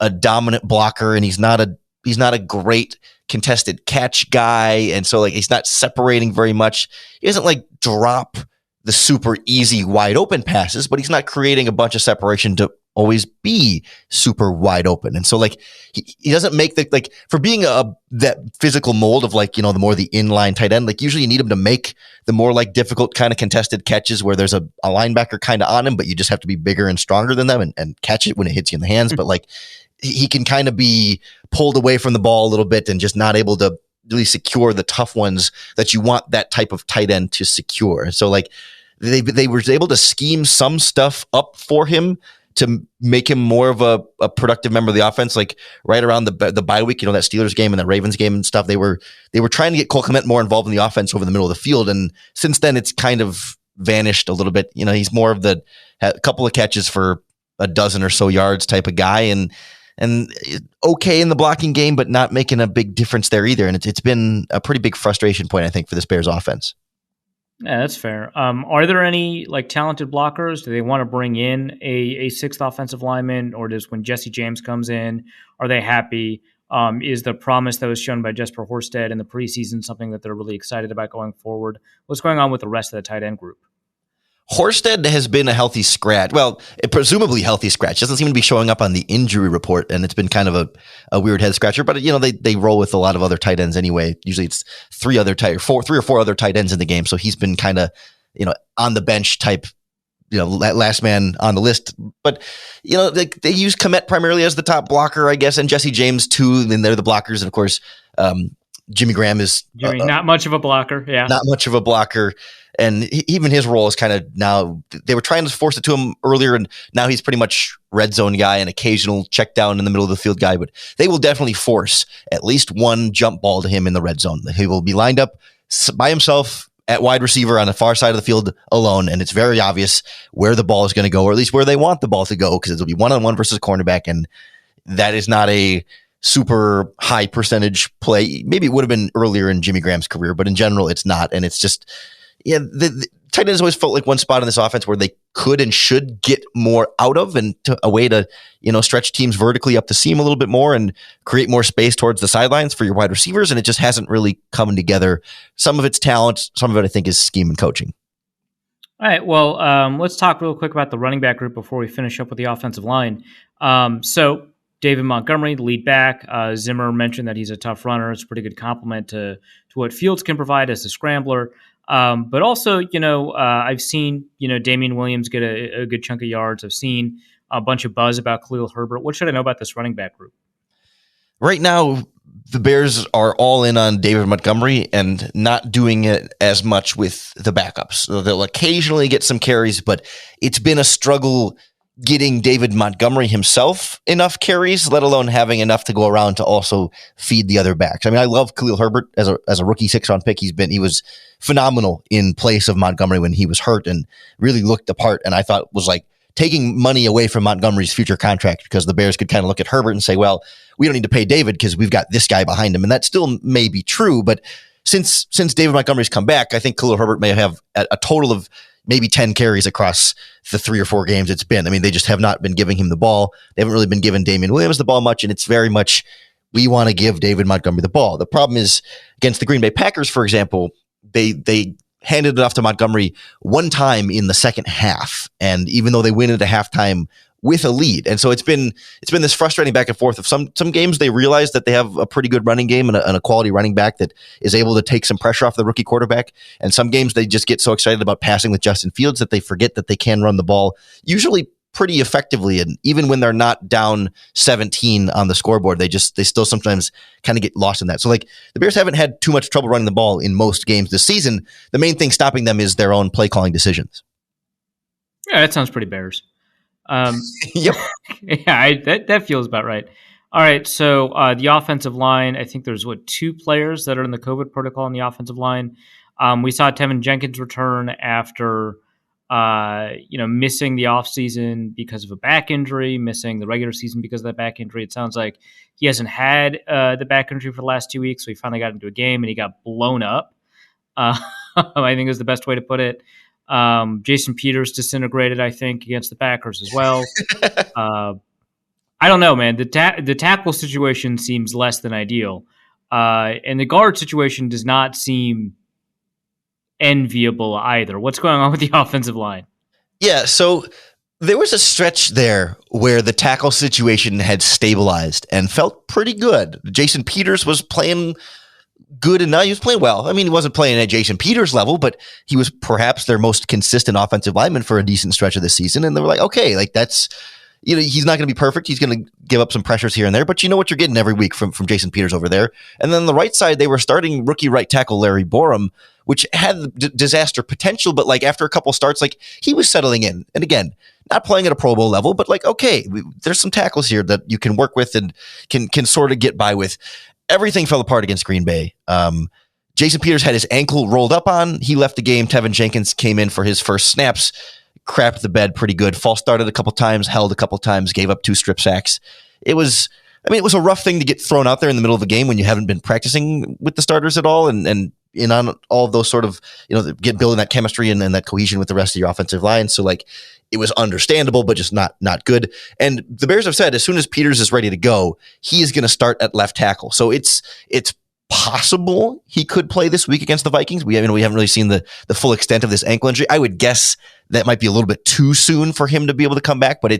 a dominant blocker, and he's not a great contested catch guy, and so like he's not separating very much. He doesn't like drop the super easy wide open passes, but he's not creating a bunch of separation to always be super wide open. And so like he doesn't make the like for being that physical mold of like, you know, the more the inline tight end, like usually you need him to make the more like difficult kind of contested catches where there's a linebacker kind of on him, but you just have to be bigger and stronger than them and catch it when it hits you in the hands. But like he can kind of be pulled away from the ball a little bit and just not able to really secure the tough ones that you want that type of tight end to secure. So like they were able to scheme some stuff up for him to make him more of a productive member of the offense. Like right around the bye week, you know, that Steelers game and that Ravens game and stuff, they were trying to get Cole Kmet more involved in the offense over the middle of the field. And since then it's kind of vanished a little bit. You know, he's more of a couple of catches for a dozen or so yards type of guy, and okay in the blocking game, but not making a big difference there either. And it's been a pretty big frustration point, I think, for this Bears offense. Yeah, that's fair. Are there any like talented blockers? Do they want to bring in a sixth offensive lineman, or does when Jesse James comes in, are they happy? Is the promise that was shown by Jesper Horsted in the preseason something that they're really excited about going forward? What's going on with the rest of the tight end group? Horsted has been a healthy scratch. Well, presumably healthy scratch. Doesn't seem to be showing up on the injury report, and it's been kind of a weird head scratcher. But you know, they roll with a lot of other tight ends anyway. Usually, it's three or four other tight ends in the game. So he's been kind of, you know, on the bench type, you know, last man on the list. But you know, they use Kmet primarily as the top blocker, I guess, and Jesse James too. And they're the blockers, and of course, Jimmy Graham is not much of a blocker. Yeah, not much of a blocker. And even his role is kind of now they were trying to force it to him earlier, and now he's pretty much red zone guy and occasional check down in the middle of the field guy. But they will definitely force at least one jump ball to him in the red zone. He will be lined up by himself at wide receiver on the far side of the field alone, and it's very obvious where the ball is going to go, or at least where they want the ball to go, because it'll be one-on-one versus cornerback, and that is not a super high percentage play. Maybe it would have been earlier in Jimmy Graham's career, but in general, it's not, and it's just. Yeah, the tight ends always felt like one spot in this offense where they could and should get more out of, and a way to, you know, stretch teams vertically up the seam a little bit more and create more space towards the sidelines for your wide receivers. And it just hasn't really come together. Some of it's talent, some of it I think is scheme and coaching. All right, well, let's talk real quick about the running back group before we finish up with the offensive line. So David Montgomery, the lead back. Zimmer mentioned that he's a tough runner. It's a pretty good compliment to what Fields can provide as a scrambler. But also, you know, I've seen, you know, Damian Williams get a good chunk of yards. I've seen a bunch of buzz about Khalil Herbert. What should I know about this running back group? Right now, the Bears are all in on David Montgomery and not doing it as much with the backups. So they'll occasionally get some carries, but it's been a struggle getting David Montgomery himself enough carries, let alone having enough to go around to also feed the other backs. I mean, I love Khalil Herbert as a rookie 6th-round pick. He was phenomenal in place of Montgomery when he was hurt and really looked the part. And I thought was like taking money away from Montgomery's future contract, because the Bears could kind of look at Herbert and say, well, we don't need to pay David because we've got this guy behind him. And that still may be true. But since David Montgomery's come back, I think Khalil Herbert may have a total of maybe 10 carries across the 3 or 4 games it's been. I mean, they just have not been giving him the ball. They haven't really been giving Damian Williams the ball much, and it's very much, we want to give David Montgomery the ball. The problem is, against the Green Bay Packers, for example, they handed it off to Montgomery one time in the second half, and even though they win at a halftime with a lead. And so it's been this frustrating back and forth of some games they realize that they have a pretty good running game and a quality running back that is able to take some pressure off the rookie quarterback. And some games they just get so excited about passing with Justin Fields that they forget that they can run the ball usually pretty effectively. And even when they're not down 17 on the scoreboard, they still sometimes kind of get lost in that. So like the Bears haven't had too much trouble running the ball in most games this season. The main thing stopping them is their own play calling decisions. Yeah, that sounds pretty Bears. Yep. Yeah, that feels about right. All right, so the offensive line, I think there's, 2 players that are in the COVID protocol on the offensive line. We saw Tevin Jenkins return after missing the offseason because of a back injury, missing the regular season because of that back injury. It sounds like he hasn't had the back injury for the last 2 weeks, so he finally got into a game and he got blown up. I think is the best way to put it. Jason Peters disintegrated, I think, against the Packers as well. I don't know, man. The tackle situation seems less than ideal. And the guard situation does not seem enviable either. What's going on with the offensive line? Yeah, so there was a stretch there where the tackle situation had stabilized and felt pretty good. Jason Peters was playing good enough. He was playing well. I mean, he wasn't playing at Jason Peters level, but he was perhaps their most consistent offensive lineman for a decent stretch of the season. And they were like, okay, like that's, he's not going to be perfect. He's going to give up some pressures here and there, but you know what you're getting every week from Jason Peters over there. And then on the right side, they were starting rookie right tackle Larry Borum, which had disaster potential, but like after a couple starts, like he was settling in. And again, not playing at a Pro Bowl level, but like, okay, there's some tackles here that you can work with and can sort of get by with. Everything fell apart against Green Bay. Jason Peters had his ankle rolled up on. He left the game. Tevin Jenkins came in for his first snaps, crapped the bed pretty good. False started a couple times, held a couple times, gave up 2 strip sacks. It was a rough thing to get thrown out there in the middle of a game when you haven't been practicing with the starters at all and in on all of those sort of, get building that chemistry and that cohesion with the rest of your offensive line. So like it was understandable, but just not good. And the Bears have said as soon as Peters is ready to go, he is going to start at left tackle. So it's possible he could play this week against the Vikings. We haven't really seen the full extent of this ankle injury. I would guess that might be a little bit too soon for him to be able to come back, but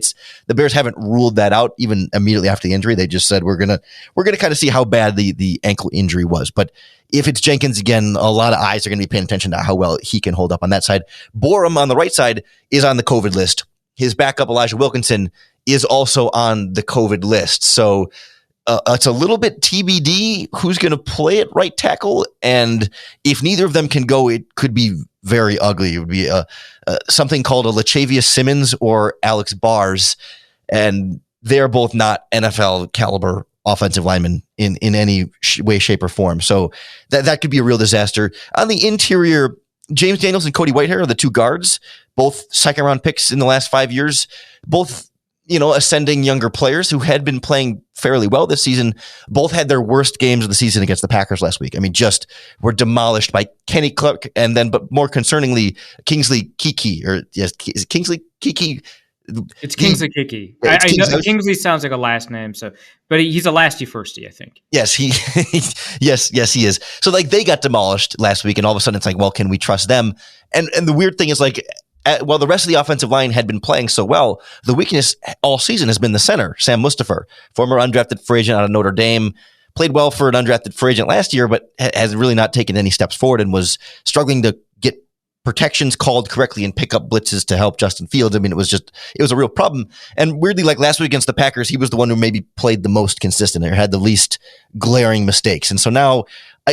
the Bears haven't ruled that out even immediately after the injury. They just said we're gonna kind of see how bad the ankle injury was. But if it's Jenkins again, a lot of eyes are going to be paying attention to how well he can hold up on that side. Borum on the right side is on the COVID list. His backup Elijah Wilkinson is also on the COVID list. So it's a little bit TBD who's going to play at right tackle. And if neither of them can go, it could be very ugly. It would be something called a Lachavius Simmons or Alex Bars. And they're both not NFL caliber offensive linemen in any way, shape, or form. So that could be a real disaster. On the interior, James Daniels and Cody Whitehair are the 2 guards, both second-round picks in the last 5 years, both ascending younger players who had been playing fairly well this season. Both had their worst games of the season against the Packers last week. I mean, just were demolished by Kenny Clark and then, but more concerningly, Kingsley Kiki, or yes, is it Kingsley Kiki? It's Kingsley Kiki. I know Kingsley sounds like a last name, but he's a lasty firsty, I think. Yes, yes, he is. So like they got demolished last week, and all of a sudden it's like, well, can we trust them? And the weird thing is like, while the rest of the offensive line had been playing so well, the weakness all season has been the center, Sam Mustipher, former undrafted free agent out of Notre Dame, played well for an undrafted free agent last year, but has really not taken any steps forward and was struggling to get protections called correctly and pick up blitzes to help Justin Fields. I mean, it was a real problem. And weirdly, like last week against the Packers, he was the one who maybe played the most consistent or had the least glaring mistakes. And so now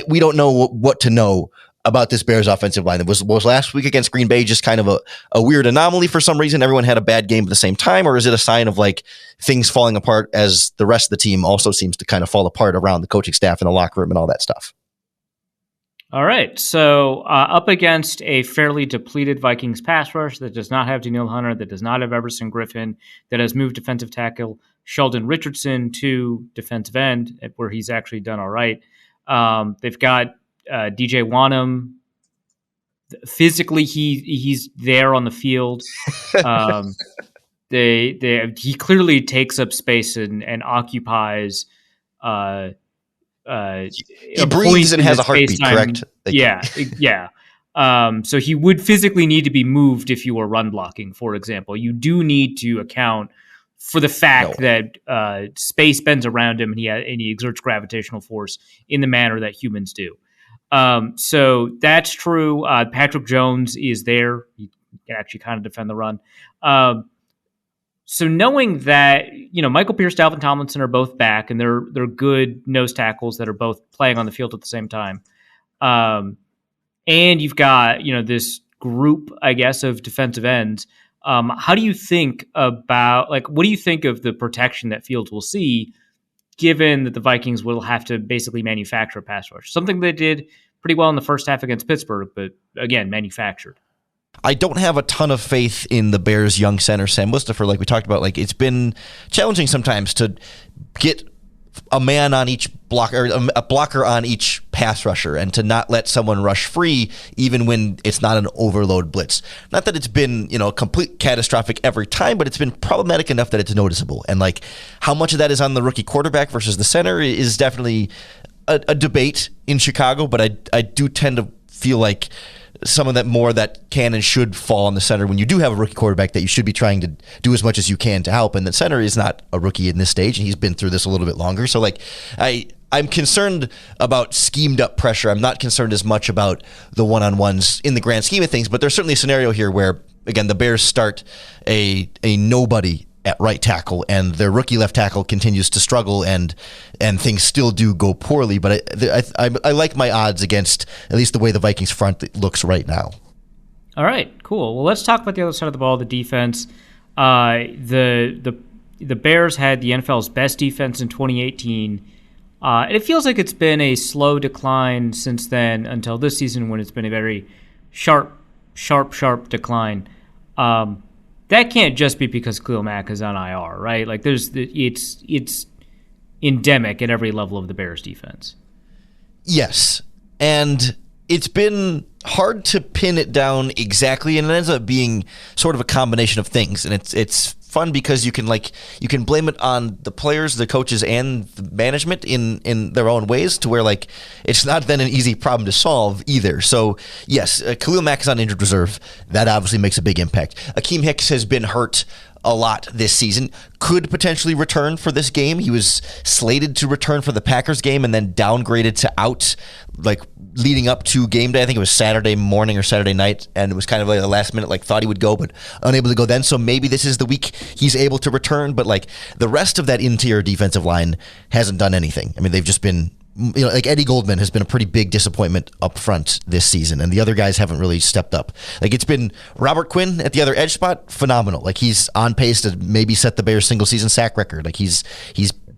we don't know what to know about this Bears offensive line. It was last week against Green Bay just kind of a weird anomaly for some reason? Everyone had a bad game at the same time, or is it a sign of like things falling apart as the rest of the team also seems to kind of fall apart around the coaching staff and the locker room and all that stuff? All right, so up against a fairly depleted Vikings pass rush that does not have Daniil Hunter, that does not have Everson Griffin, that has moved defensive tackle Sheldon Richardson to defensive end, where he's actually done all right. They've got DJ Wanham. Physically, he's there on the field. He clearly takes up space and occupies. He breathes and has a heartbeat, correct? Yeah. So he would physically need to be moved if you were run blocking, for example. You do need to account for the fact that space bends around him and he exerts gravitational force in the manner that humans do. So that's true. Patrick Jones is there. He can actually kind of defend the run. So knowing that, Michael Pierce, Dalvin Tomlinson are both back, and they're good nose tackles that are both playing on the field at the same time. And you've got, this group, I guess, of defensive ends. How do you think about, what do you think of the protection that Fields will see, given that the Vikings will have to basically manufacture a pass rush? Something they did pretty well in the first half against Pittsburgh, but again, manufactured. I don't have a ton of faith in the Bears' young center, Sam Mustipher, like we talked about. Like, it's been challenging sometimes to get a man on each blocker, or a blocker on each pass rusher, and to not let someone rush free even when it's not an overload blitz. Not that it's been, complete catastrophic every time, but it's been problematic enough that it's noticeable. And like, how much of that is on the rookie quarterback versus the center is definitely a debate in Chicago, but I do tend to feel like some of that more that can and should fall on the center when you do have a rookie quarterback that you should be trying to do as much as you can to help. And the center is not a rookie in this stage, and he's been through this a little bit longer. So like, I'm concerned about schemed up pressure. I'm not concerned as much about the one-on-ones in the grand scheme of things, but there's certainly a scenario here where, again, the Bears start a nobody at right tackle, and their rookie left tackle continues to struggle, and things still do go poorly. But I like my odds against at least the way the Vikings front looks right now. All right, cool. Well, let's talk about the other side of the ball, the defense. The Bears had the NFL's best defense in 2018. And it feels like it's been a slow decline since then until this season, when it's been a very sharp decline. That can't just be because Khalil Mack is on IR, right? Like, it's endemic at every level of the Bears defense. Yes, and it's been hard to pin it down exactly, and it ends up being sort of a combination of things. And it's fun because you can blame it on the players, the coaches, and the management in their own ways, to where like it's not then an easy problem to solve either. So yes, Khalil Mack is on injured reserve. That obviously makes a big impact. Akeem Hicks has been hurt a lot this season, could potentially return for this game. He was slated to return for the Packers game and then downgraded to out, like leading up to game day. I think it was Saturday morning or Saturday night, and it was kind of like a last minute, like thought he would go, but unable to go then. So maybe this is the week he's able to return, but like the rest of that interior defensive line hasn't done anything. I mean, they've just been, like Eddie Goldman has been a pretty big disappointment up front this season, and the other guys haven't really stepped up. Like, it's been Robert Quinn at the other edge spot, phenomenal. Like, he's on pace to maybe set the Bears single season sack record. Like, he's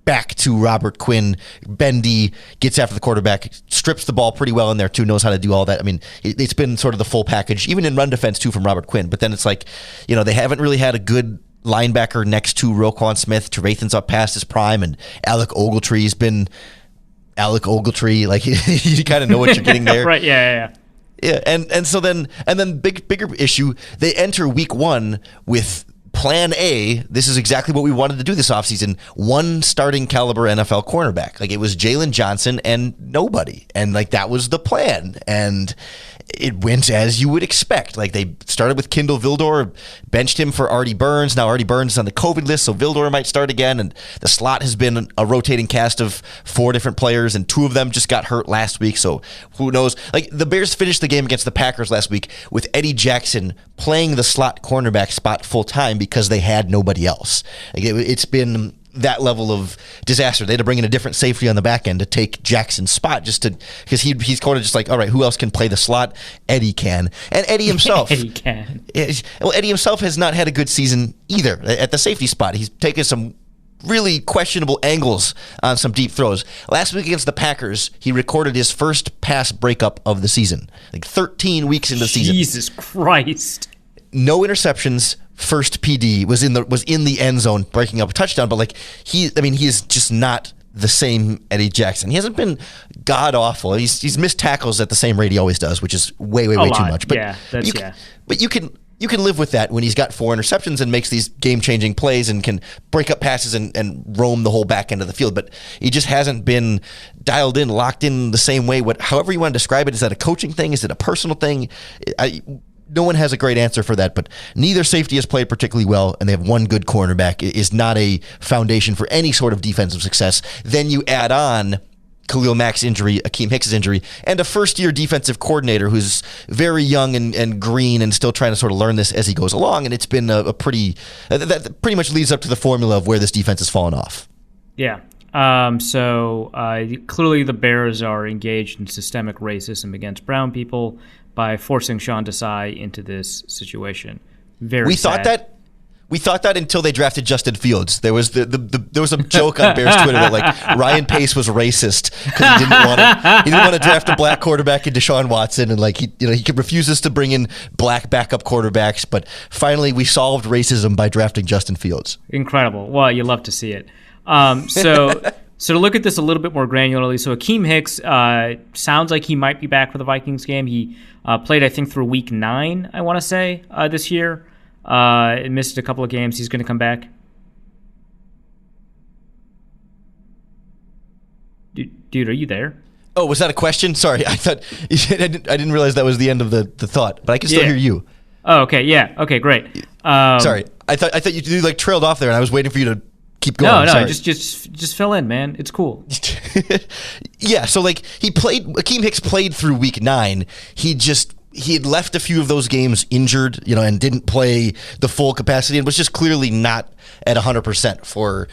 back to Robert Quinn. Bendy gets after the quarterback, strips the ball pretty well in there too, knows how to do all that. I mean, it's been sort of the full package, even in run defense too, from Robert Quinn. But then it's like, they haven't really had a good linebacker next to Roquan Smith. Trevathan's up past his prime, and Alec Ogletree's been Alec Ogletree. Like, you kind of know what you're getting there. Right, yeah. Yeah, and so then bigger issue, they enter week one with plan A. This is exactly what we wanted to do this offseason. One starting caliber NFL cornerback. Like, it was Jalen Johnson and nobody. And like, that was the plan. And it went as you would expect. Like, they started with Kindle Vildor, benched him for Artie Burns. Now Artie Burns is on the COVID list, so Vildor might start again. And the slot has been a rotating cast of 4 different players, and 2 of them just got hurt last week. So who knows? Like, the Bears finished the game against the Packers last week with Eddie Jackson playing the slot cornerback spot full time because they had nobody else. Like, it's been that level of disaster. They had to bring in a different safety on the back end to take Jackson's spot, just to, because he's kind of just like, all right, who else can play the slot? Eddie can. And Eddie himself. Eddie himself has not had a good season either at the safety spot. He's taken some really questionable angles on some deep throws. Last week against the Packers, he recorded his first pass breakup of the season. Like 13 weeks into the season. Jesus Christ. No interceptions. First PD was in the end zone, breaking up a touchdown. But like, he is just not the same Eddie Jackson. He hasn't been god awful. He's missed tackles at the same rate he always does, which is way too much. But yeah, but you can live with that when he's got 4 interceptions and makes these game-changing plays and can break up passes and roam the whole back end of the field. But he just hasn't been dialed in, locked in the same way. However you want to describe it, is that a coaching thing? Is it a personal thing? no one has a great answer for that, but neither safety has played particularly well, and they have one good cornerback. It is not a foundation for any sort of defensive success. Then you add on Khalil Mack's injury, Akeem Hicks' injury, and a first-year defensive coordinator who's very young and green and still trying to sort of learn this as he goes along, and it's been that pretty much leads up to the formula of where this defense has fallen off. Yeah. So clearly the Bears are engaged in systemic racism against brown people by forcing Sean Desai into this situation. Very sad. We thought that until they drafted Justin Fields. There was there was a joke on Bears Twitter that like Ryan Pace was racist because he didn't want to draft a black quarterback in Deshaun Watson, and like he refuses to bring in black backup quarterbacks. But finally, we solved racism by drafting Justin Fields. Incredible. Well, you love to see it. So to look at this a little bit more granularly, so Akeem Hicks sounds like he might be back for the Vikings game. He played, I think, through week 9, I want to say, this year. Missed a couple of games. He's going to come back. Dude, are you there? Oh, was that a question? Sorry, I thought I didn't realize that was the end of the thought, but I can still hear you. Oh, okay, yeah, okay, great. Sorry, I thought you like trailed off there, and I was waiting for you to keep going. No, just fill in, man. It's cool. Yeah, so like Akeem Hicks played through week 9. He had left a few of those games injured, and didn't play the full capacity, and was just clearly not at 100% for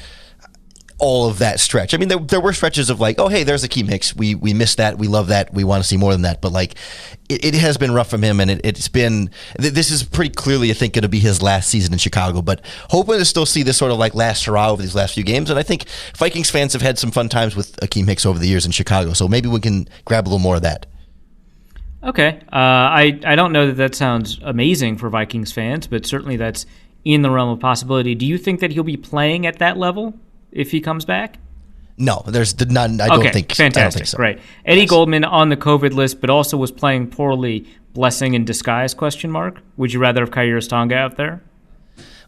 all of that stretch. I mean, there were stretches of like, oh, hey, there's Akeem Hicks. We missed that. We love that. We want to see more than that. But like, it has been rough from him, and it's been. This is pretty clearly, I think, going to be his last season in Chicago. But hoping to still see this sort of like last hurrah over these last few games. And I think Vikings fans have had some fun times with Akeem Hicks over the years in Chicago. So maybe we can grab a little more of that. Okay. I don't know that sounds amazing for Vikings fans, but certainly that's in the realm of possibility. Do you think that he'll be playing at that level if he comes back? No, there's none. I don't think. Fantastic. I don't think so. Great. Eddie Goldman on the COVID list, but also was playing poorly. Blessing in disguise? ? Would you rather have Khyiris Tonga out there?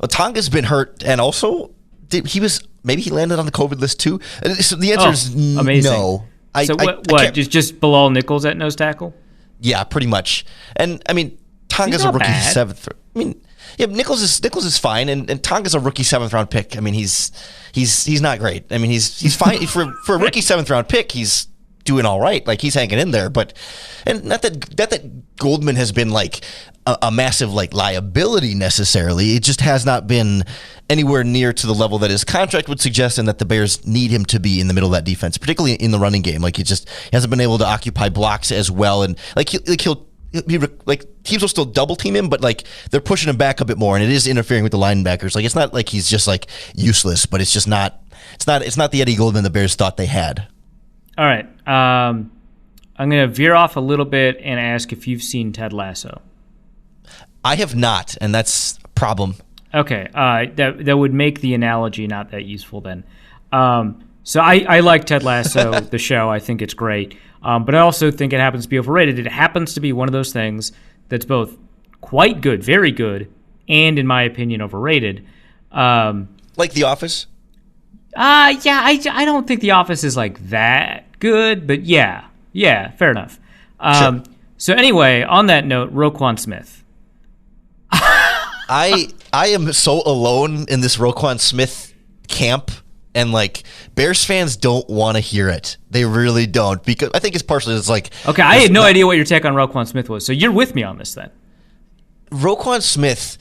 Well, Tonga's been hurt, and also maybe he landed on the COVID list too. So the answer is amazing. No. So what? Just Bilal Nichols at nose tackle? Yeah, pretty much. And I mean, Tonga's a rookie bad. 7th. I mean, yeah, Nichols is fine, and Tonga's a rookie 7th round pick. I mean, he's not great. I mean, he's fine for a rookie 7th round pick. He's doing all right. Like, he's hanging in there. But and not that Goldman has been like a massive like liability necessarily. It just has not been anywhere near to the level that his contract would suggest, and that the Bears need him to be in the middle of that defense, particularly in the running game. Like, he hasn't been able to occupy blocks as well, and he'll teams will still double team him, but like they're pushing him back a bit more, and it is interfering with the linebackers. Like, it's not like he's just like useless, but it's just not. It's not the Eddie Goldman the Bears thought they had. All right, I'm going to veer off a little bit and ask if you've seen Ted Lasso. I have not, and that's a problem. Okay, that would make the analogy not that useful then. So I like Ted Lasso, the show. I think it's great. But I also think it happens to be overrated. It happens to be one of those things that's both quite good, very good, and, in my opinion, overrated. Like The Office? Yeah, I don't think The Office is like that good, but yeah, fair enough. Sure. So anyway, on that note, Roquan Smith. I am so alone in this Roquan Smith camp, and like Bears fans don't want to hear it. They really don't, because I think it's partially it's like, okay, I had no idea what your take on Roquan Smith was. So you're with me on this then. Roquan Smith,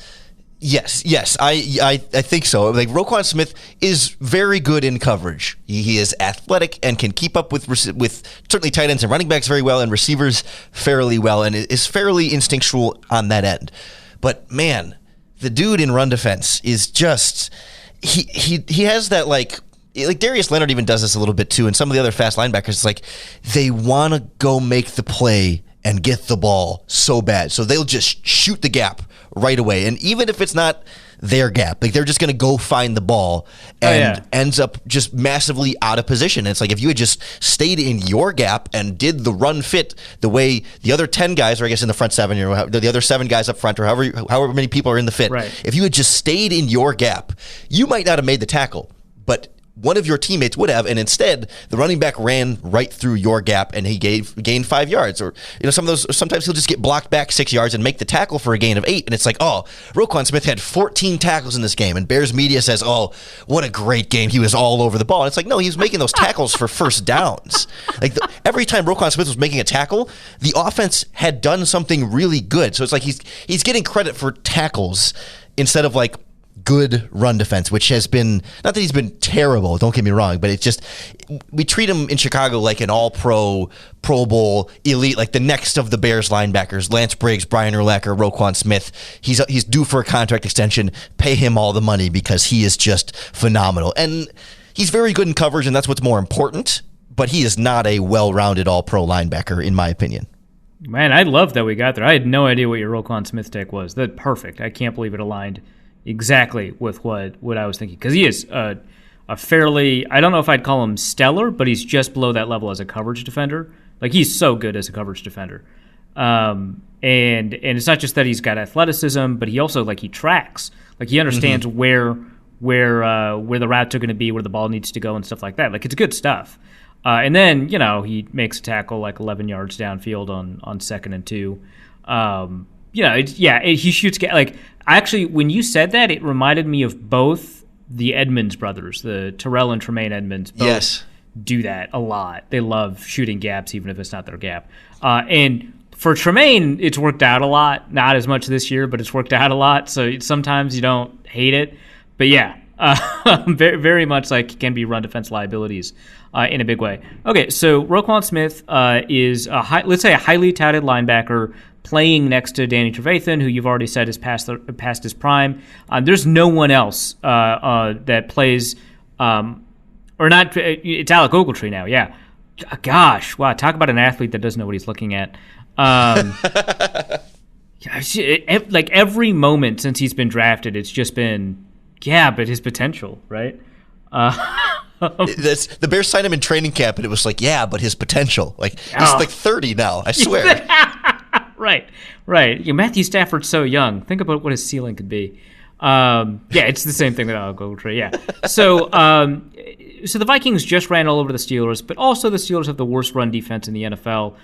yes, I think so. Like, Roquan Smith is very good in coverage. He is athletic and can keep up with certainly tight ends and running backs very well, and receivers fairly well, and is fairly instinctual on that end. But man, the dude in run defense is just he has that like Darius Leonard even does this a little bit too, and some of the other fast linebackers. It's like they want to go make the play and get the ball so bad, so they'll just shoot the gap right away. And even if it's not their gap, like, they're just going to go find the ball, and ends up just massively out of position. And it's like, if you had just stayed in your gap and did the run fit the way the other 10 guys, or I guess in the front 7, or the other 7 guys up front, or however many people are in the fit, right, if you had just stayed in your gap, you might not have made the tackle, but one of your teammates would have, and instead the running back ran right through your gap and he gained 5 yards. Or sometimes he'll just get blocked back 6 yards and make the tackle for a gain of 8. And it's like, oh, Roquan Smith had 14 tackles in this game, and Bears media says, oh, what a great game. He was all over the ball. And it's like, no, he was making those tackles for first downs. Like every time Roquan Smith was making a tackle, the offense had done something really good. So it's like he's getting credit for tackles instead of like good run defense, which has been, not that he's been terrible, don't get me wrong, but it's just, we treat him in Chicago like an all-pro, Pro Bowl, elite, like the next of the Bears linebackers, Lance Briggs, Brian Urlacher, Roquan Smith. He's due for a contract extension. Pay him all the money because he is just phenomenal. And he's very good in coverage, and that's what's more important, but he is not a well-rounded all-pro linebacker, in my opinion. Man, I love that we got there. I had no idea what your Roquan Smith take was. That's perfect. I can't believe it aligned exactly with what I was thinking, because he is a fairly, I don't know if I'd call him stellar, but he's just below that level as a coverage defender. Like, he's so good as a coverage defender, and it's not just that he's got athleticism, but he also, like, he tracks, like he understands where the routes are going to be, where the ball needs to go, and stuff like that. Like, it's good stuff. And then, he makes a tackle like 11 yards downfield on 2nd and 2. He shoots, like, actually, when you said that, it reminded me of both the Edmonds brothers, the Terrell and Tremaine Edmonds. Both do that a lot. They love shooting gaps, even if it's not their gap. And for Tremaine, it's worked out a lot. Not as much this year, but it's worked out a lot. So sometimes you don't hate it. But yeah, very, very much like can be run defense liabilities in a big way. Okay, so Roquan Smith is let's say a highly touted linebacker playing next to Danny Trevathan, who you've already said is past his prime. There's no one else that plays, or not. It's Alec Ogletree now. Yeah, gosh, wow! Talk about an athlete that doesn't know what he's looking at. Like every moment since he's been drafted, it's just been, but his potential, right? The Bears signed him in training camp, and it was like, but his potential. Like, he's like 30 now, I swear. Right. Matthew Stafford's so young. Think about what his ceiling could be. It's the same thing that I'll go through. Yeah. So the Vikings just ran all over the Steelers, but also the Steelers have the worst run defense in the NFL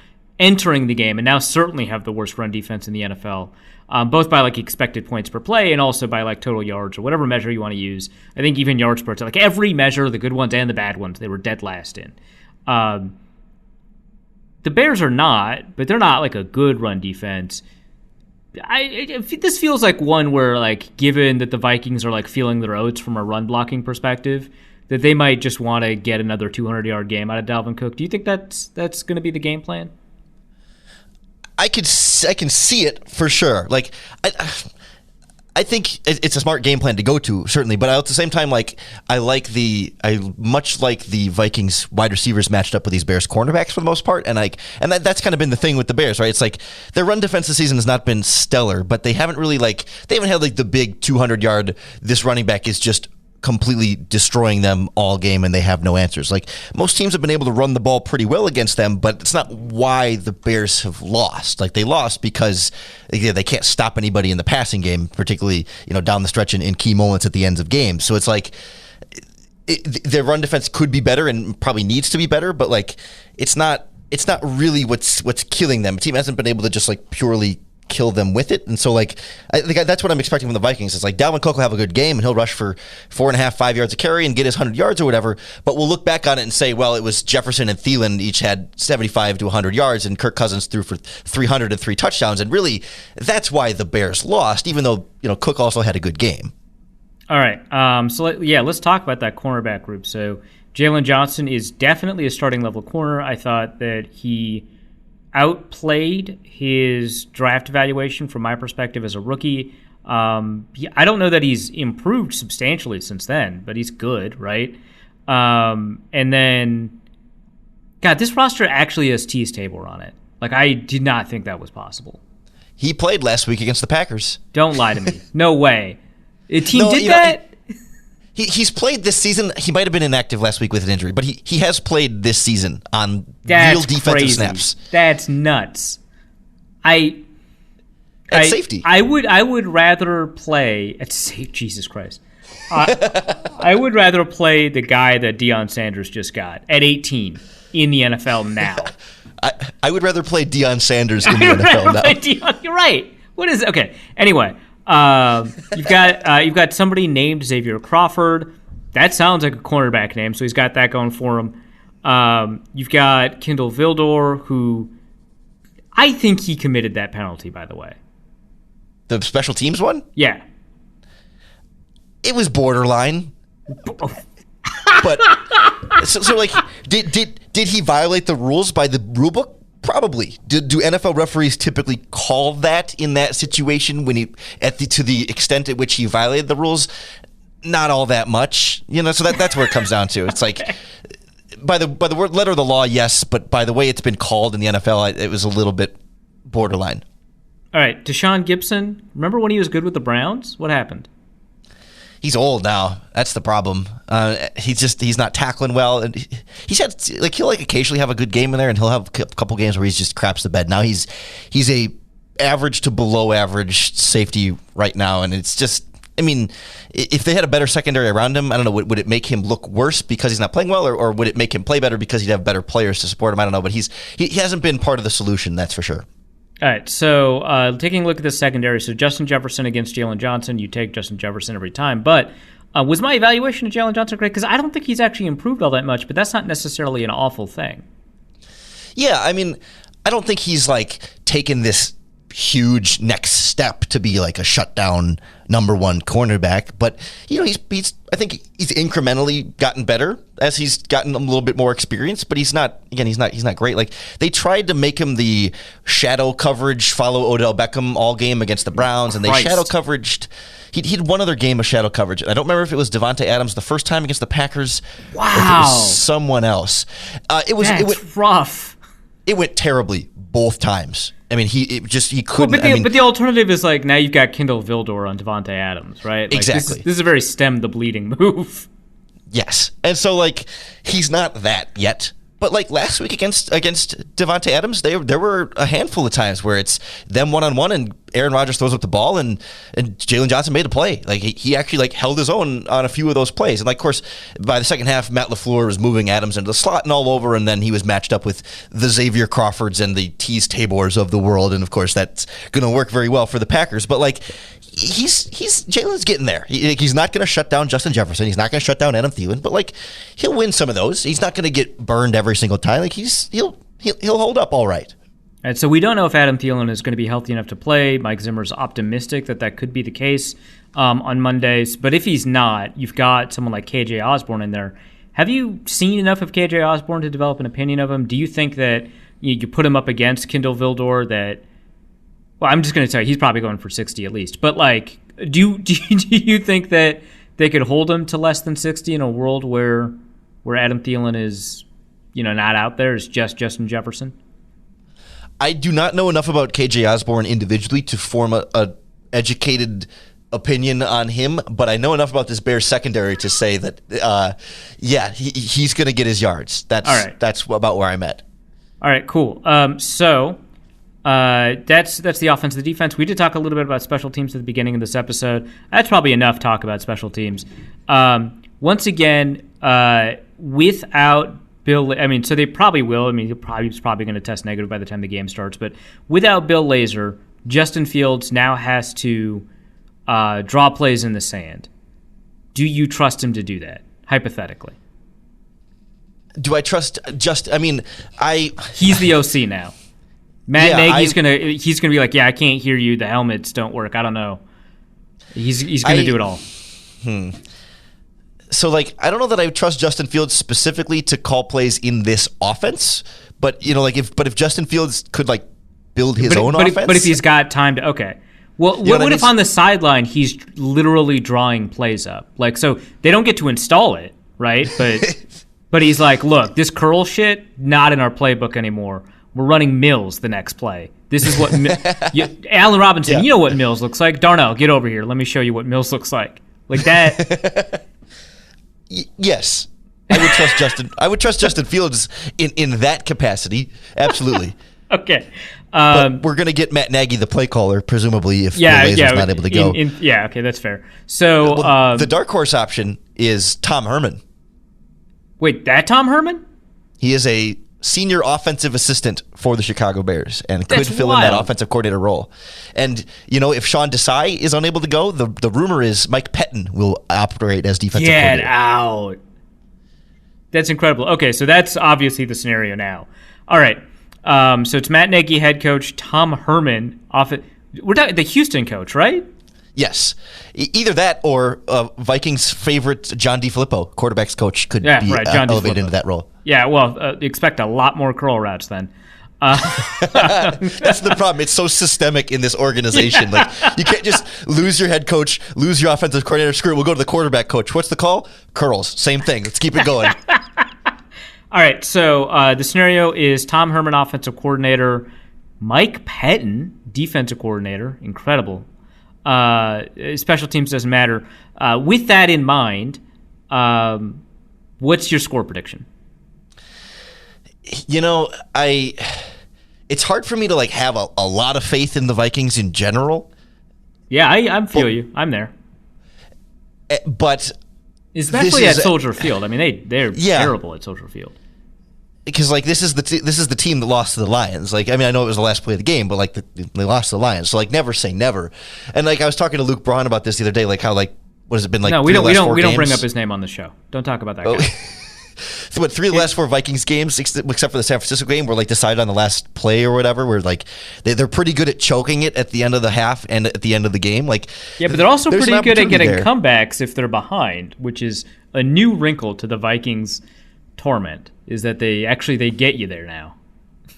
entering the game, and now certainly have the worst run defense in the NFL, both by like expected points per play and also by like total yards or whatever measure you want to use. I think even yards per, like every measure, the good ones and the bad ones, they were dead last in. The Bears are not, but they're not like a good run defense. This feels like one where, like, given that the Vikings are like feeling their oats from a run blocking perspective, that they might just want to get another 200-yard game out of Dalvin Cook. Do you think that's going to be the game plan? I can see it for sure. Like, I think it's a smart game plan to go to, certainly, but at the same time, like, I much like the Vikings wide receivers matched up with these Bears cornerbacks for the most part, and that's kind of been the thing with the Bears, right? It's like their run defense this season has not been stellar, but they haven't really they haven't had like the big 200-yard, this running back is just completely destroying them all game and they have no answers. Like, most teams have been able to run the ball pretty well against them, but it's not why the Bears have lost. Like, they lost because they can't stop anybody in the passing game, particularly, down the stretch in key moments at the ends of games. So it's like their run defense could be better and probably needs to be better, but like it's not really what's killing them. The team hasn't been able to just like purely kill them with it. And so, like, I think that's what I'm expecting from the Vikings. It's like Dalvin Cook will have a good game and he'll rush for 4.5, 5 yards a carry and get his 100 yards or whatever. But we'll look back on it and say, well, it was Jefferson and Thielen each had 75 to 100 yards and Kirk Cousins threw for 303 touchdowns. And really, that's why the Bears lost, even though, Cook also had a good game. All right. Let's talk about that cornerback group. So Jalen Johnson is definitely a starting level corner. I thought that he outplayed his draft evaluation from my perspective as a rookie. I don't know that he's improved substantially since then, but he's good, right? And then, God, this roster actually has Tease Tabor on it. Like, I did not think that was possible. He played last week against the Packers. Don't lie to me. No way. A team did that? He's played this season. He might have been inactive last week with an injury, but he has played this season on real defensive snaps. That's nuts. Safety. I would rather play at safety. Jesus Christ. I would rather play the guy that Deion Sanders just got at 18 in the NFL now. I would rather play Deion Sanders in the NFL now. You're right. What is okay? Anyway, you've got somebody named Xavier Crawford. That sounds like a cornerback name, so he's got that going for him. You've got Kindle Vildor, who I think he committed that penalty, by the way. The special teams one? Yeah. It was borderline. But so like, did he violate the rules by the rule book? Probably. Do NFL referees typically call that in that situation when to the extent at which he violated the rules? Not all that much, So that's where it comes down to. It's like by the word letter of the law, yes, but by the way it's been called in the NFL, it was a little bit borderline. All right, Deshaun Gibson. Remember when he was good with the Browns? What happened? He's old now. That's the problem. He's not tackling well, and he's had he'll occasionally have a good game in there, and he'll have a couple games where he's just craps the bed. Now he's a average to below average safety right now, and it's just. I mean, if they had a better secondary around him, I don't know. Would it make him look worse because he's not playing well, or would it make him play better because he'd have better players to support him? I don't know, but he hasn't been part of the solution. That's for sure. All right, so taking a look at the secondary, so Justin Jefferson against Jalen Johnson, you take Justin Jefferson every time. But was my evaluation of Jalen Johnson great? Because I don't think he's actually improved all that much, but that's not necessarily an awful thing. Yeah, I mean, I don't think he's taken this huge next step to be a shutdown number one cornerback, but he's I think he's incrementally gotten better as he's gotten a little bit more experience, but he's not great. They tried to make him the shadow coverage follow Odell Beckham all game against the Browns, and they shadow coveraged. He had one other game of shadow coverage. I don't remember if it was Devontae Adams the first time against the Packers, or if it was someone else. It went rough. It went terribly both times. I mean, he couldn't. But the alternative is now you've got Kindle Vildor on Devontae Adams, right? Exactly. This is a very stem the bleeding move. Yes, and so he's not that yet. But last week against Devontae Adams, there were a handful of times where it's them one-on-one and Aaron Rodgers throws up the ball and Jalen Johnson made a play. He actually held his own on a few of those plays. And of course, by the second half, Matt LaFleur was moving Adams into the slot and all over, and then he was matched up with the Xavier Crawfords and the Tease Tabors of the world. And of course, that's going to work very well for the Packers. But Jalen's getting there. He's not going to shut down Justin Jefferson. He's not going to shut down Adam Thielen. But he'll win some of those. He's not going to get burned every single time. He'll hold up all right. All right, so we don't know if Adam Thielen is going to be healthy enough to play. Mike Zimmer's optimistic that could be the case on Mondays. But if he's not, you've got someone like KJ Osborne in there. Have you seen enough of KJ Osborne to develop an opinion of him? Do you think that you put him up against Kindle Vildor that? Well, I'm just going to tell you, he's probably going for 60 at least. But do you think that they could hold him to less than 60 in a world where Adam Thielen is, not out there? It's just Justin Jefferson. I do not know enough about KJ Osborne individually to form a educated opinion on him, but I know enough about this Bears secondary to say that, he's going to get his yards. That's all right. That's about where I'm at. All right, cool. So that's the offense. The defense. We did talk a little bit about special teams at the beginning of this episode. That's probably enough talk about special teams. Once again, without Bill, so they probably will. He's probably going to test negative by the time the game starts. But without Bill Lazor, Justin Fields now has to draw plays in the sand. Do you trust him to do that, hypothetically? Do I trust He's the OC now. Matt Nagy's gonna be like, I can't hear you. The helmets don't work. I don't know. He's gonna do it all. So, I don't know that I trust Justin Fields specifically to call plays in this offense, but if Justin Fields could build his own offense, but if he's got time to, okay. Well, what if on the sideline he's literally drawing plays up? So they don't get to install it, right? But he's like, look, this curl shit not in our playbook anymore. We're running Mills the next play. This is what Allen Robinson. Yeah. You know what Mills looks like. Darnell, get over here. Let me show you what Mills looks like. That. Yes, I would trust Justin. I would trust Justin Fields in that capacity. Absolutely. Okay. But we're going to get Matt Nagy, the play caller, presumably, if Lazer's not able to go. Okay, that's fair. So the dark horse option is Tom Herman. Wait, that Tom Herman? He is a senior offensive assistant for the Chicago Bears and could fill wild. in that offensive coordinator role. And, if Sean Desai is unable to go, the rumor is Mike Pettin will operate as defensive coordinator. Get out. That's incredible. Okay, so that's obviously the scenario now. All right. So it's Matt Nagy, head coach, Tom Herman, we're talking the Houston coach, right? Yes. Either that or Vikings' favorite John DeFilippo, quarterback's coach, could be elevated into that role. Yeah, well, expect a lot more curl routes then. That's the problem. It's so systemic in this organization. Like, you can't just lose your head coach, lose your offensive coordinator. Screw it. We'll go to the quarterback coach. What's the call? Curls. Same thing. Let's keep it going. All right. So the scenario is Tom Herman, offensive coordinator, Mike Pettin, defensive coordinator. Incredible. Special teams doesn't matter. With that in mind, what's your score prediction? It's hard for me to have a lot of faith in the Vikings in general. Yeah, I feel you. I'm there. But especially at Soldier Field. I mean, they're terrible at Soldier Field. Because this is the team that lost to the Lions. I know it was the last play of the game, but they lost to the Lions. So never say never. And I was talking to Luke Braun about this the other day. How what has it been like? No, we don't bring up his name on the show. Don't talk about that guy. So 3 of the last 4 Vikings games, except for the San Francisco game, were decided on the last play or whatever. Where they're pretty good at choking it at the end of the half and at the end of the game. But they're also pretty good at getting comebacks if they're behind, which is a new wrinkle to the Vikings' torment. Is that they get you there now?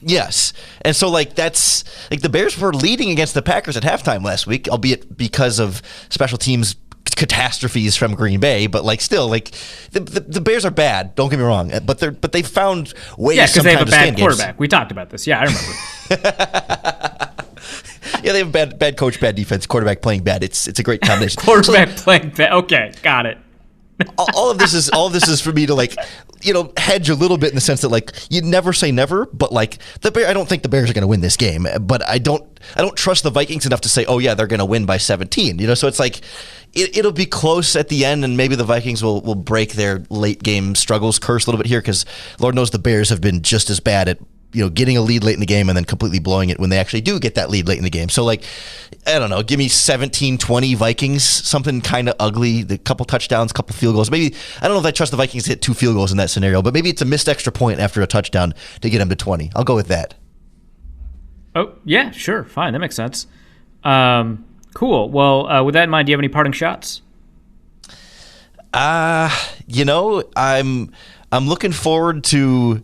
Yes, and so that's the Bears were leading against the Packers at halftime last week, albeit because of special teams catastrophes from Green Bay, but still the Bears are bad. Don't get me wrong, but they found ways. Yeah, because they have a bad quarterback. Games. We talked about this. Yeah, I remember. Yeah, they have a bad coach, bad defense, quarterback playing bad. It's a great combination. Quarterback playing bad. Okay, got it. all of this is for me to hedge a little bit in the sense that you never say never, but the Bears, I don't think the Bears are going to win this game, but I don't trust the Vikings enough to say, oh yeah, they're going to win by 17. So it's it'll be close at the end, and maybe the Vikings will break their late game struggles curse a little bit here, because Lord knows the Bears have been just as bad at getting a lead late in the game and then completely blowing it when they actually do get that lead late in the game. So I don't know, give me 17-20 Vikings, something kind of ugly, a couple touchdowns, couple field goals. Maybe, I don't know if I trust the Vikings to hit 2 field goals in that scenario, but maybe it's a missed extra point after a touchdown to get them to 20. I'll go with that. Oh, yeah, sure. Fine. That makes sense. Cool. Well, with that in mind, do you have any parting shots? I'm looking forward to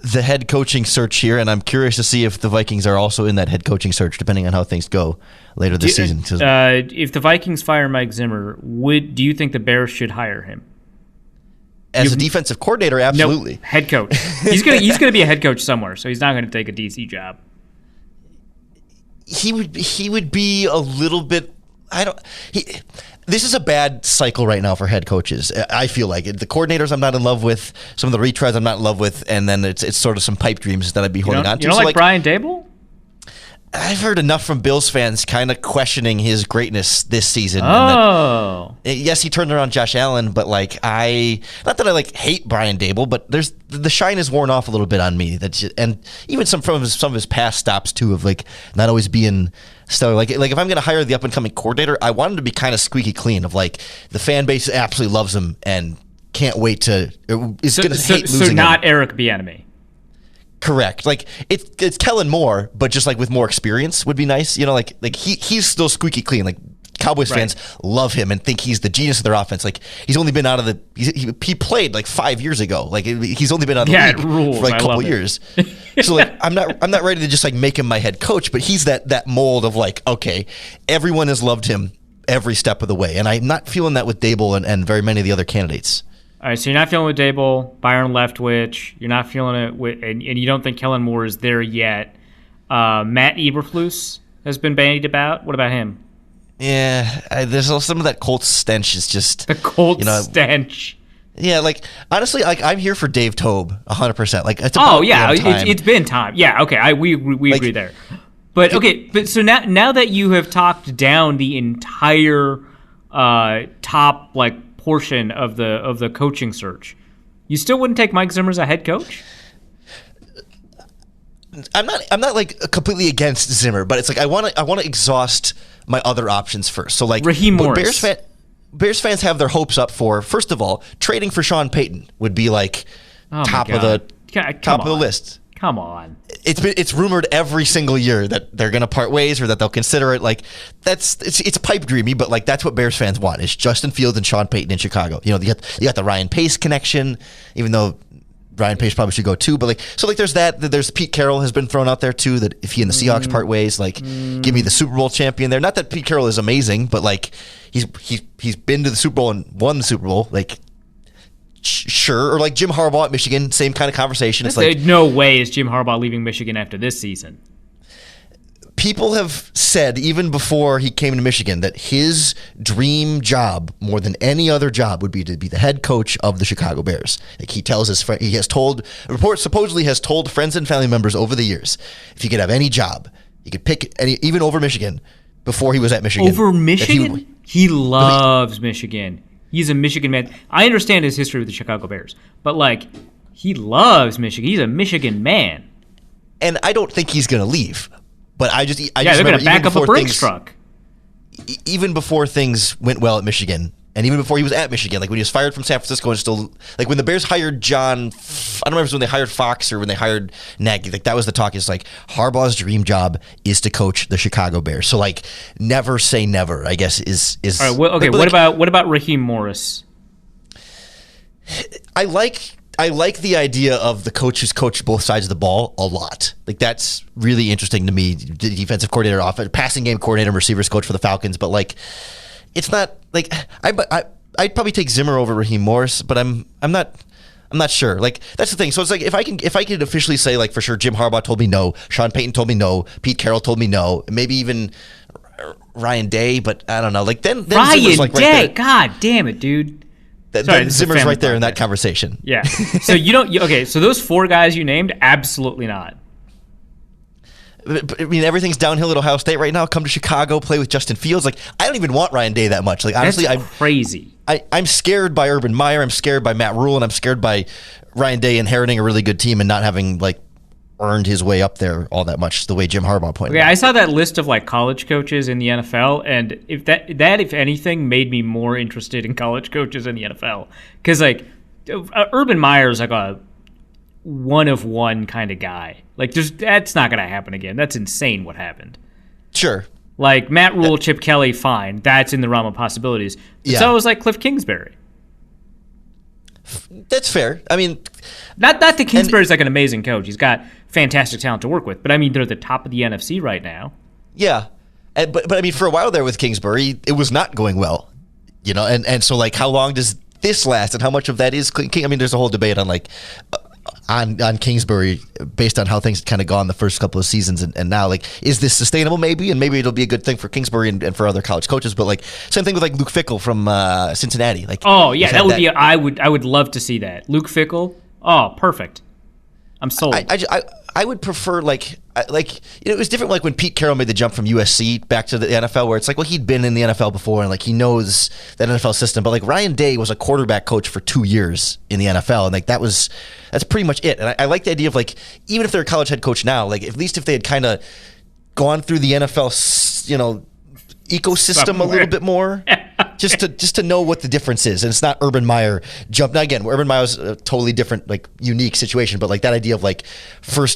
the head coaching search here, and I'm curious to see if the Vikings are also in that head coaching search, depending on how things go later this season. If the Vikings fire Mike Zimmer, do you think the Bears should hire him? As a defensive coordinator, absolutely. Nope, head coach. He's gonna be a head coach somewhere, so he's not going to take a DC job. He would be a little bit. This is a bad cycle right now for head coaches. I feel like the coordinators I'm not in love with, some of the retries I'm not in love with, and then it's sort of some pipe dreams that I'd be holding on to. You don't like Brian Daboll? I've heard enough from Bills fans kind of questioning his greatness this season. Oh. Yes, he turned around Josh Allen, but not that I hate Brian Daboll, but the shine is worn off a little bit on me. And even some of his past stops too of not always being stellar. If I'm going to hire the up and coming coordinator, I want him to be kind of squeaky clean. Of the fan base absolutely loves him and can't wait to is going to hate losing. So not him. Eric Bieniemy. Correct. It's Kellen Moore, but just with more experience would be nice. He's still squeaky clean. Cowboys fans love him and think he's the genius of their offense. He's only been out of the he played 5 years ago. He's only been out of the league for a couple years. So I'm not ready to just make him my head coach, but he's that mold of okay, everyone has loved him every step of the way, and I'm not feeling that with Daboll and very many of the other candidates. All right, so you're not feeling with Daboll, Byron Leftwich. You're not feeling it with, and you don't think Kellen Moore is there yet. Matt Eberflus has been bandied about. What about him? Yeah, there's some of that Colts stench is just the Colts stench. Yeah, like honestly, like I'm here for Dave Tobe 100%. Like it's it's been time. Yeah, okay, we agree there. But but so now that you have talked down the entire top like portion of the coaching search, you still wouldn't take Mike Zimmer as a head coach? I'm not like completely against Zimmer, but it's like I want to exhaust my other options first. So like Raheem Morris. Bears fans have their hopes up for, first of all, trading for Sean Payton would be like top of the list. Come on. It's rumored every single year that they're going to part ways or that they'll consider it. Like it's pipe dreamy, but like that's what Bears fans want is Justin Fields and Sean Payton in Chicago. You know, you got the Ryan Pace connection, even though Ryan Pace probably should go too, but like so like there's that. There's Pete Carroll has been thrown out there too. That if he and the Seahawks part ways, like give me the Super Bowl champion there. Not that Pete Carroll is amazing, but like he's been to the Super Bowl and won the Super Bowl. Like sure, or like Jim Harbaugh at Michigan, same kind of conversation. It's like no way is Jim Harbaugh leaving Michigan after this season. People have said even before he came to Michigan that his dream job, more than any other job, would be to be the head coach of the Chicago Bears. Like he tells his friend, supposedly has told friends and family members over the years, if he could have any job, he could pick any, even over Michigan. Before he was at Michigan, over Michigan, he loves Michigan. He's a Michigan man. I understand his history with the Chicago Bears, but like he loves Michigan. He's a Michigan man, and I don't think he's going to leave. But I just they're going to back up a Brinks truck. Even before things went well at Michigan, and even before he was at Michigan, like when he was fired from San Francisco and still, like when the Bears hired I don't remember if it was when they hired Fox or when they hired Nagy, like that was the talk. Is like Harbaugh's dream job is to coach the Chicago Bears. So like never say never, I guess is. All right, well, okay. But what about Raheem Morris? I like the idea of the coach who's coached both sides of the ball a lot. Like that's really interesting to me. The defensive coordinator, passing game coordinator, receivers coach for the Falcons, but like it's not like I'd probably take Zimmer over Raheem Morris, but I'm not sure. Like that's the thing. So it's like if I could officially say like for sure Jim Harbaugh told me no, Sean Payton told me no, Pete Carroll told me no, maybe even Ryan Day, but I don't know. Like then Ryan Zimmer's like Day, right there. God damn it, dude. Then Zimmer's right there in that conversation. Yeah. So okay. So those four guys you named, absolutely not. I mean, everything's downhill at Ohio State right now. Come to Chicago, play with Justin Fields. Like, I don't even want Ryan Day that much. Like, honestly, That's crazy. I'm scared by Urban Meyer. I'm scared by Matt Rule, and I'm scared by Ryan Day inheriting a really good team and not having like earned his way up there all that much the way Jim Harbaugh pointed out. I saw that list of like college coaches in the NFL, and if that if anything made me more interested in college coaches in the NFL, because like Urban Meyer is like a one of one kind of guy. Like that's not going to happen again. That's insane what happened. Sure. Like Matt Rule, Chip Kelly, fine. That's in the realm of possibilities. But so was like Cliff Kingsbury. That's fair. I mean, not that Kingsbury's like an amazing coach. He's got fantastic talent to work with. But I mean, they're the top of the NFC right now. Yeah, but I mean, for a while there with Kingsbury, it was not going well. You know, and so like, how long does this last, and how much of that is King? I mean, there's a whole debate on like on Kingsbury based on how things kind of gone the first couple of seasons, and now like, is this sustainable? Maybe, and maybe it'll be a good thing for Kingsbury and for other college coaches. But like, same thing with like Luke Fickell from Cincinnati. Like, oh yeah, that would be. I would love to see that. Luke Fickell. Oh, perfect. I'm sold. I would prefer like it was different like when Pete Carroll made the jump from USC back to the NFL, where it's like, well, he'd been in the NFL before and like he knows that NFL system. But like Ryan Day was a quarterback coach for 2 years in the NFL, and like that's pretty much it. And I like the idea of like, even if they're a college head coach now, like at least if they had kind of gone through the NFL, you know, ecosystem a little bit more. just to know what the difference is, and it's not Urban Meyer jump. Now again, Urban Meyer's a totally different, like unique situation, but like that idea of like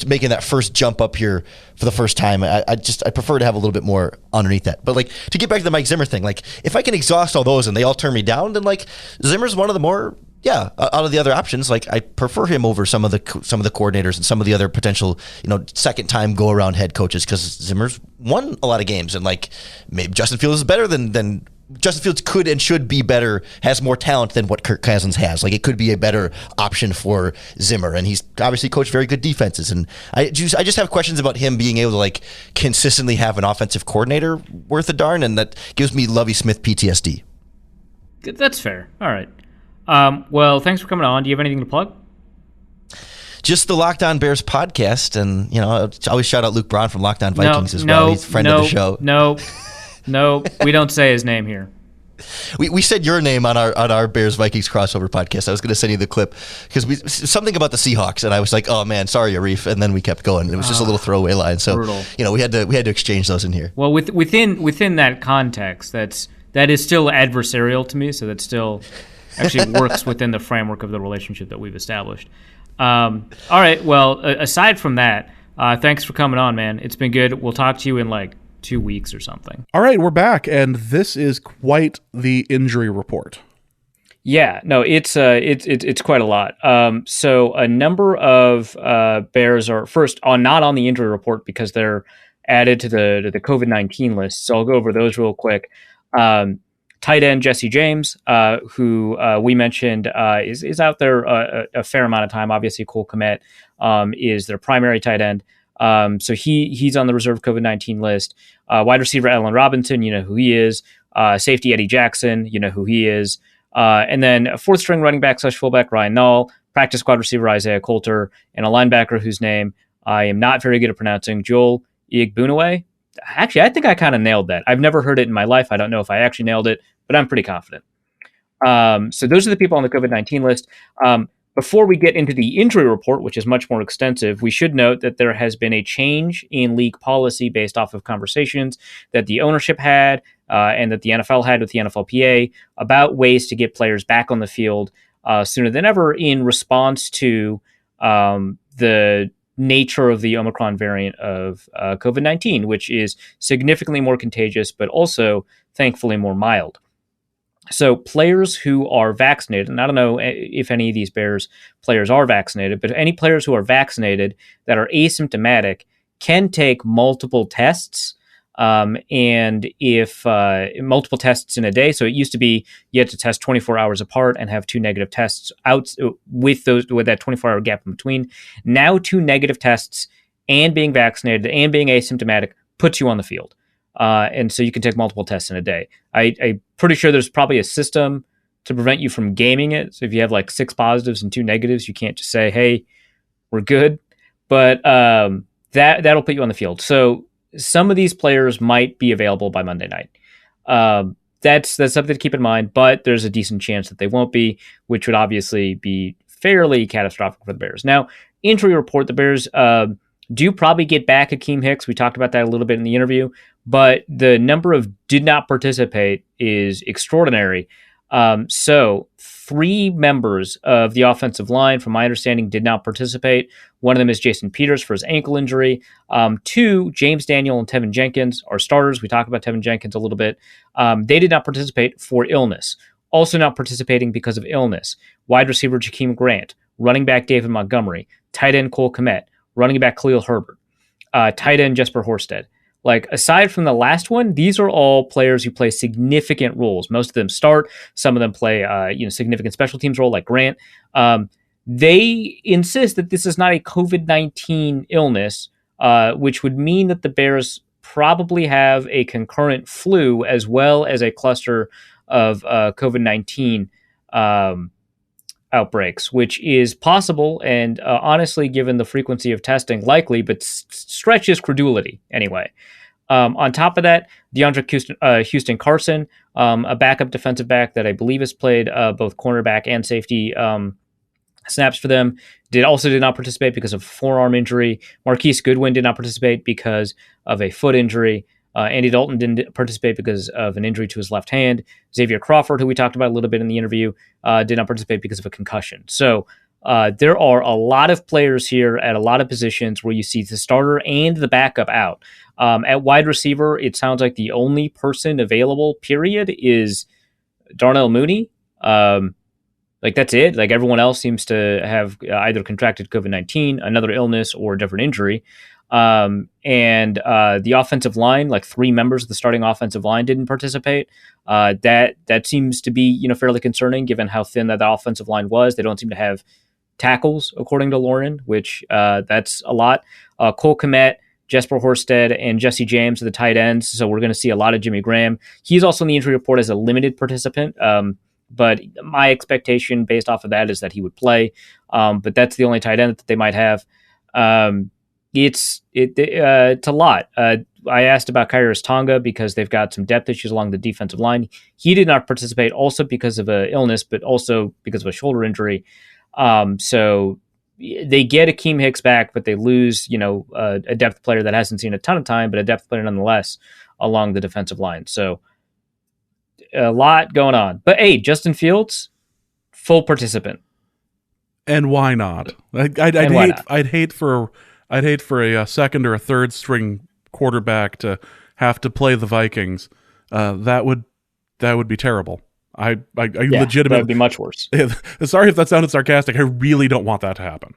making that first jump up here for the first time, I prefer to have a little bit more underneath that. But like to get back to the Mike Zimmer thing, like if I can exhaust all those and they all turn me down, then like Zimmer's one of the more out of the other options. Like I prefer him over some of the coordinators and some of the other potential, you know, second time go around head coaches, because Zimmer's won a lot of games, and like maybe Justin Fields is better than Justin Fields could and should be better, has more talent than what Kirk Cousins has. Like it could be a better option for Zimmer, and he's obviously coached very good defenses. And I just have questions about him being able to like consistently have an offensive coordinator worth a darn, and that gives me Lovie Smith PTSD. That's fair. All right. Well, thanks for coming on. Do you have anything to plug? Just the Locked On Bears podcast, and I always shout out Luke Braun from Locked On Vikings as well. He's a friend of the show. No, we don't say his name here. We said your name on our Bears Vikings crossover podcast. I was going to send you the clip because something about the Seahawks, and I was like, "Oh man, sorry, Arif," and then we kept going. It was just a little throwaway line, so brutal. We had to exchange those in here. Well, within that context, that is still adversarial to me, so that still actually works within the framework of the relationship that we've established. All right. Well, aside from that, thanks for coming on, man. It's been good. We'll talk to you in like 2 weeks or something. All right, we're back, and this is quite the injury report. Yeah, no, it's quite a lot. So a number of Bears are not on the injury report because they're added to the COVID-19 list. So I'll go over those real quick. Tight end Jesse James, who we mentioned is out there a fair amount of time. Obviously, Cole Kmet is their primary tight end. So he's on the reserve COVID-19 list. Wide receiver Allen Robinson, you know who he is. Safety Eddie Jackson, you know who he is. And then a fourth string running back / fullback Ryan Nall, practice squad receiver Isaiah Coulter, and a linebacker whose name I am not very good at pronouncing, Joel Igbunaway. Actually, I think I kind of nailed that. I've never heard it in my life. I don't know if I actually nailed it, but I'm pretty confident. So those are the people on the COVID-19 list. Before we get into the injury report, which is much more extensive, we should note that there has been a change in league policy based off of conversations that the ownership had and that the NFL had with the NFLPA about ways to get players back on the field sooner than ever in response to the nature of the Omicron variant of COVID-19, which is significantly more contagious, but also, thankfully, more mild. So players who are vaccinated, and I don't know if any of these Bears players are vaccinated, but any players who are vaccinated that are asymptomatic can take multiple tests. And if multiple tests in a day, so it used to be you had to test 24 hours apart and have 2 negative tests out with that 24-hour gap in between. Now 2 negative tests and being vaccinated and being asymptomatic puts you on the field. And so you can take multiple tests in a day. I'm pretty sure there's probably a system to prevent you from gaming it. So if you have like 6 positives and 2 negatives, you can't just say, hey, we're good. But that'll put you on the field. So some of these players might be available by Monday night. That's something to keep in mind, but there's a decent chance that they won't be, which would obviously be fairly catastrophic for the Bears. Now, injury report, the Bears do probably get back Akeem Hicks. We talked about that a little bit in the interview, but the number of did not participate is extraordinary. So 3 members of the offensive line, from my understanding, did not participate. One of them is Jason Peters for his ankle injury. 2, James Daniel and Tevin Jenkins are starters. We talked about Tevin Jenkins a little bit. They did not participate for illness. Also not participating because of illness, wide receiver Jakeem Grant, running back David Montgomery, tight end Cole Kmet, running back Khalil Herbert, tight end Jesper Horsted. Like, aside from the last one, these are all players who play significant roles. Most of them start. Some of them play, significant special teams role, like Grant. They insist that this is not a COVID-19 illness, which would mean that the Bears probably have a concurrent flu as well as a cluster of COVID-19 outbreaks, which is possible and honestly, given the frequency of testing, likely, but stretches credulity anyway. On top of that, DeAndre Houston Carson, a backup defensive back that I believe has played both cornerback and safety snaps for them, did not participate because of forearm injury. Marquise Goodwin did not participate because of a foot injury. Andy Dalton didn't participate because of an injury to his left hand. Xavier Crawford, who we talked about a little bit in the interview, did not participate because of a concussion. So there are a lot of players here at a lot of positions where you see the starter and the backup out. At wide receiver, it sounds like the only person available, period, is Darnell Mooney. That's it. Like, everyone else seems to have either contracted COVID-19, another illness, or a different injury. And the offensive line, like 3 members of the starting offensive line didn't participate. That seems to be, fairly concerning given how thin that the offensive line was. They don't seem to have tackles, according to Lorin, which that's a lot. Cole Kmet, Jesper Horsted, and Jesse James are the tight ends. So we're going to see a lot of Jimmy Graham. He's also in the injury report as a limited participant, but my expectation based off of that is that he would play. But that's the only tight end that they might have. It's a lot. I asked about Kairos Tonga because they've got some depth issues along the defensive line. He did not participate also because of an illness, but also because of a shoulder injury. So they get Akeem Hicks back, but they lose, a depth player that hasn't seen a ton of time, but a depth player nonetheless along the defensive line. So a lot going on. But hey, Justin Fields, full participant. And why not? I'd hate for a second or a third string quarterback to have to play the Vikings. That would be terrible. I legitimately, that would be much worse. Sorry if that sounded sarcastic. I really don't want that to happen.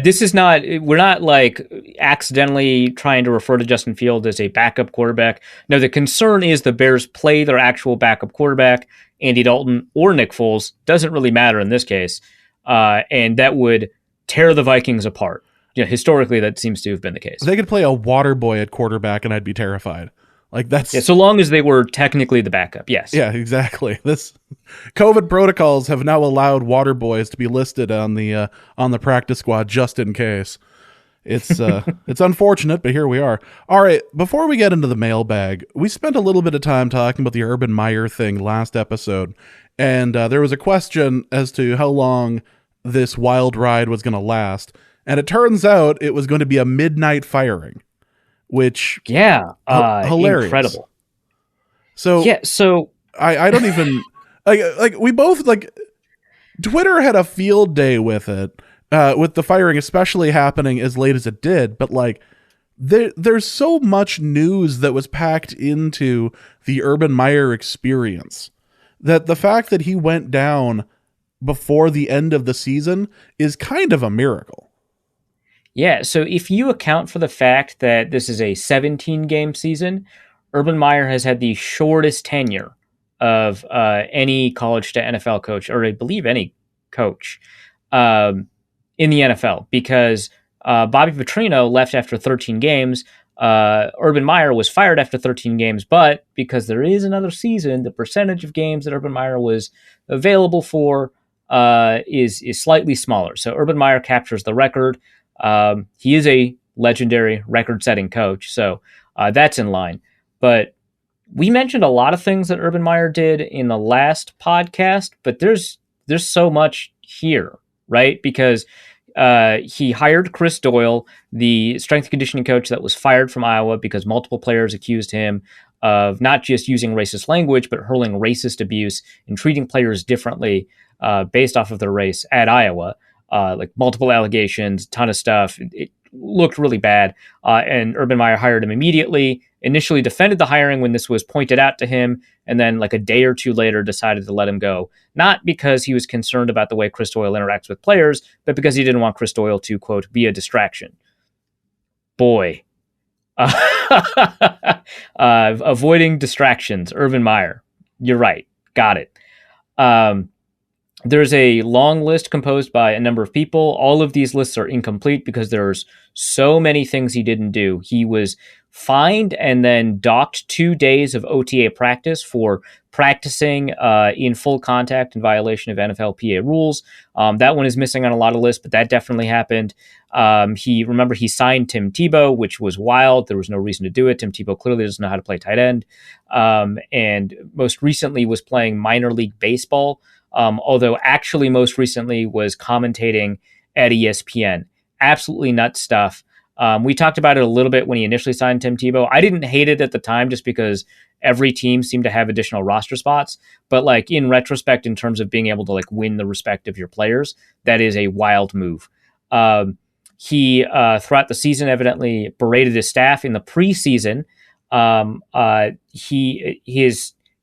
This is not. We're not like accidentally trying to refer to Justin Fields as a backup quarterback. No, the concern is the Bears play their actual backup quarterback, Andy Dalton or Nick Foles. Doesn't really matter in this case, and that would tear the Vikings apart. Historically, that seems to have been the case. They could play a water boy at quarterback, and I'd be terrified. Like that's so long as they were technically the backup. Yes. Yeah, exactly. This COVID protocols have now allowed water boys to be listed on the practice squad just in case. It's it's unfortunate, but here we are. All right, before we get into the mailbag, we spent a little bit of time talking about the Urban Meyer thing last episode, and there was a question as to how long this wild ride was going to last, and it turns out it was going to be a midnight firing. Which hilarious, incredible. So I don't even like we both like Twitter had a field day with it, with the firing especially happening as late as it did. But like there's so much news that was packed into the Urban Meyer experience that the fact that he went down before the end of the season is kind of a miracle. Yeah, so if you account for the fact that this is a 17-game season, Urban Meyer has had the shortest tenure of any college to NFL coach, or I believe any coach in the NFL, because Bobby Petrino left after 13 games. Urban Meyer was fired after 13 games, but because there is another season, the percentage of games that Urban Meyer was available for is slightly smaller. So Urban Meyer captures the record. He is a legendary record-setting coach, so that's in line. But we mentioned a lot of things that Urban Meyer did in the last podcast, but there's so much here, right? Because he hired Chris Doyle, the strength and conditioning coach that was fired from Iowa because multiple players accused him of not just using racist language, but hurling racist abuse and treating players differently based off of their race at Iowa. Like multiple allegations, ton of stuff. It looked really bad. And Urban Meyer hired him immediately, initially defended the hiring when this was pointed out to him, and then like a day or two later decided to let him go. Not because he was concerned about the way Chris Doyle interacts with players, but because he didn't want Chris Doyle to, quote, be a distraction. Boy. Avoiding distractions, Urban Meyer. You're right. Got it. There's a long list composed by a number of people. All of these lists are incomplete because there's so many things he didn't do. He was fined and then docked 2 days of OTA practice for practicing in full contact in violation of NFLPA rules. That one is missing on a lot of lists, but that definitely happened. He signed Tim Tebow, which was wild. There was no reason to do it. Tim Tebow clearly doesn't know how to play tight end. And most recently was playing minor league baseball. Although actually most recently was commentating at ESPN. Absolutely nuts stuff. We talked about it a little bit when he initially signed Tim Tebow. I didn't hate it at the time just because every team seemed to have additional roster spots. But like in retrospect, in terms of being able to like win the respect of your players, that is a wild move. He throughout the season evidently berated his staff in the preseason.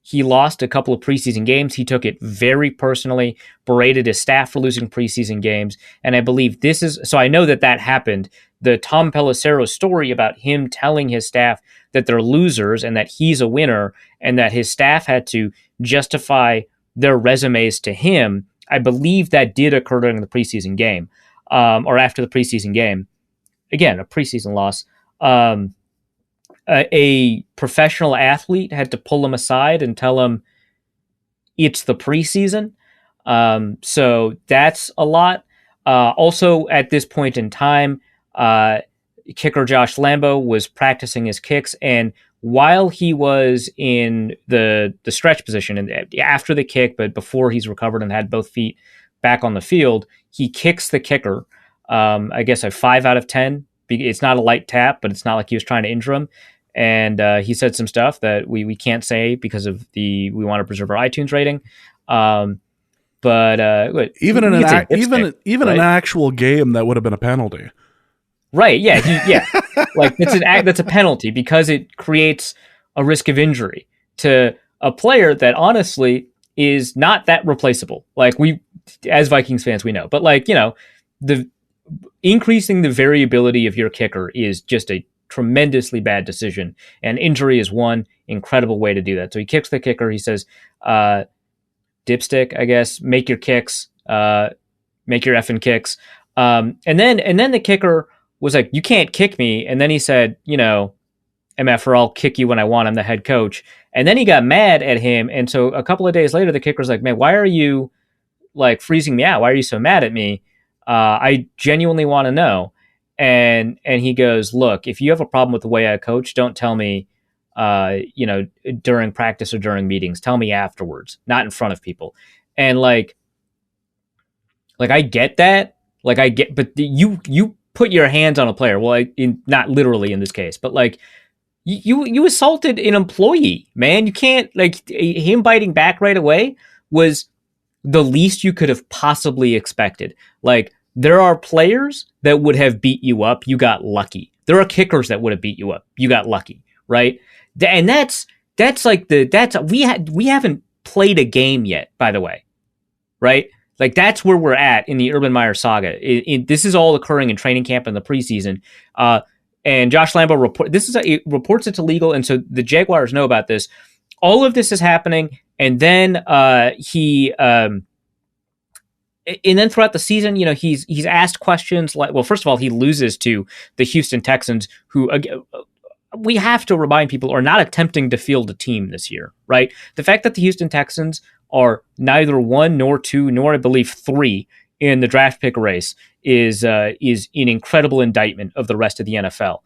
He lost a couple of preseason games. He took it very personally, berated his staff for losing preseason games. And I believe I know that happened. The Tom Pelissero story about him telling his staff that they're losers and that he's a winner and that his staff had to justify their resumes to him, I believe that did occur during the preseason game, or after the preseason game. Again, a preseason loss. A professional athlete had to pull him aside and tell him, it's the preseason. So that's a lot. Also, at this point in time, kicker Josh Lambo was practicing his kicks, and while he was in the stretch position and after the kick, but before he's recovered and had both feet back on the field, he kicks the kicker. I guess a 5 out of 10. It's not a light tap, but it's not like he was trying to injure him. And he said some stuff that we can't say because of we want to preserve our iTunes rating. But even in right? an actual game, that would have been a penalty. Right? Yeah, like that's a penalty because it creates a risk of injury to a player that honestly is not that replaceable. Like we, as Vikings fans, we know, but like the increasing the variability of your kicker is just a tremendously bad decision, and injury is one incredible way to do that. So he kicks the kicker. He says, "Dipstick, I guess, make your kicks, make your effing kicks." And then the kicker was like, "You can't kick me." And then he said, "MF, or I'll kick you when I want. I'm the head coach." And then he got mad at him. And so a couple of days later, the kicker's like, "Man, why are you like freezing me out? Why are you so mad at me? I genuinely want to know." And he goes, "Look, if you have a problem with the way I coach, don't tell me, during practice or during meetings. Tell me afterwards, not in front of people." And like I get that. But you put your hands on a player. Well, not literally in this case, but like you assaulted an employee, man. You can't him biting back right away was the least you could have possibly expected. Like, there are players that would have beat you up. You got lucky. There are kickers that would have beat you up. You got lucky, right? And we haven't played a game yet, by the way, right? Like, that's where we're at in the Urban Meyer saga. This is all occurring in training camp in the preseason. And Josh Lambo reports it to legal, and so the Jaguars know about this. All of this is happening, and then and then throughout the season, he's asked questions like, well, first of all, he loses to the Houston Texans, who, we have to remind people, are not attempting to field a team this year, right? The fact that the Houston Texans are neither 1 nor 2 nor I believe 3 in the draft pick race is an incredible indictment of the rest of the NFL.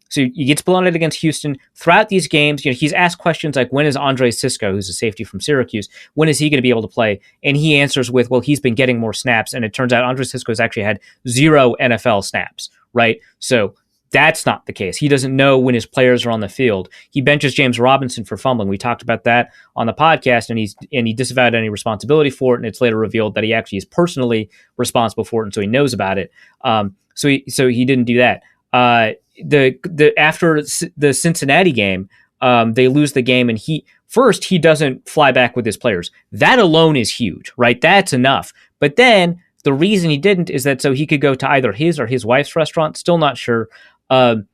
So he gets blown out against Houston. Throughout these games, he's asked questions like, when is Andre Sisco, who's a safety from Syracuse, when is he going to be able to play? And he answers with, well, he's been getting more snaps. And it turns out Andre Sisco has actually had 0 NFL snaps, right? So that's not the case. He doesn't know when his players are on the field. He benches James Robinson for fumbling. We talked about that on the podcast, and he disavowed any responsibility for it. And it's later revealed that he actually is personally responsible for it, and so he knows about it. So he didn't do that. After the Cincinnati game, they lose the game, and he doesn't fly back with his players. That alone is huge, right? That's enough. But then the reason he didn't is that so he could go to either his or his wife's restaurant. Still not sure. And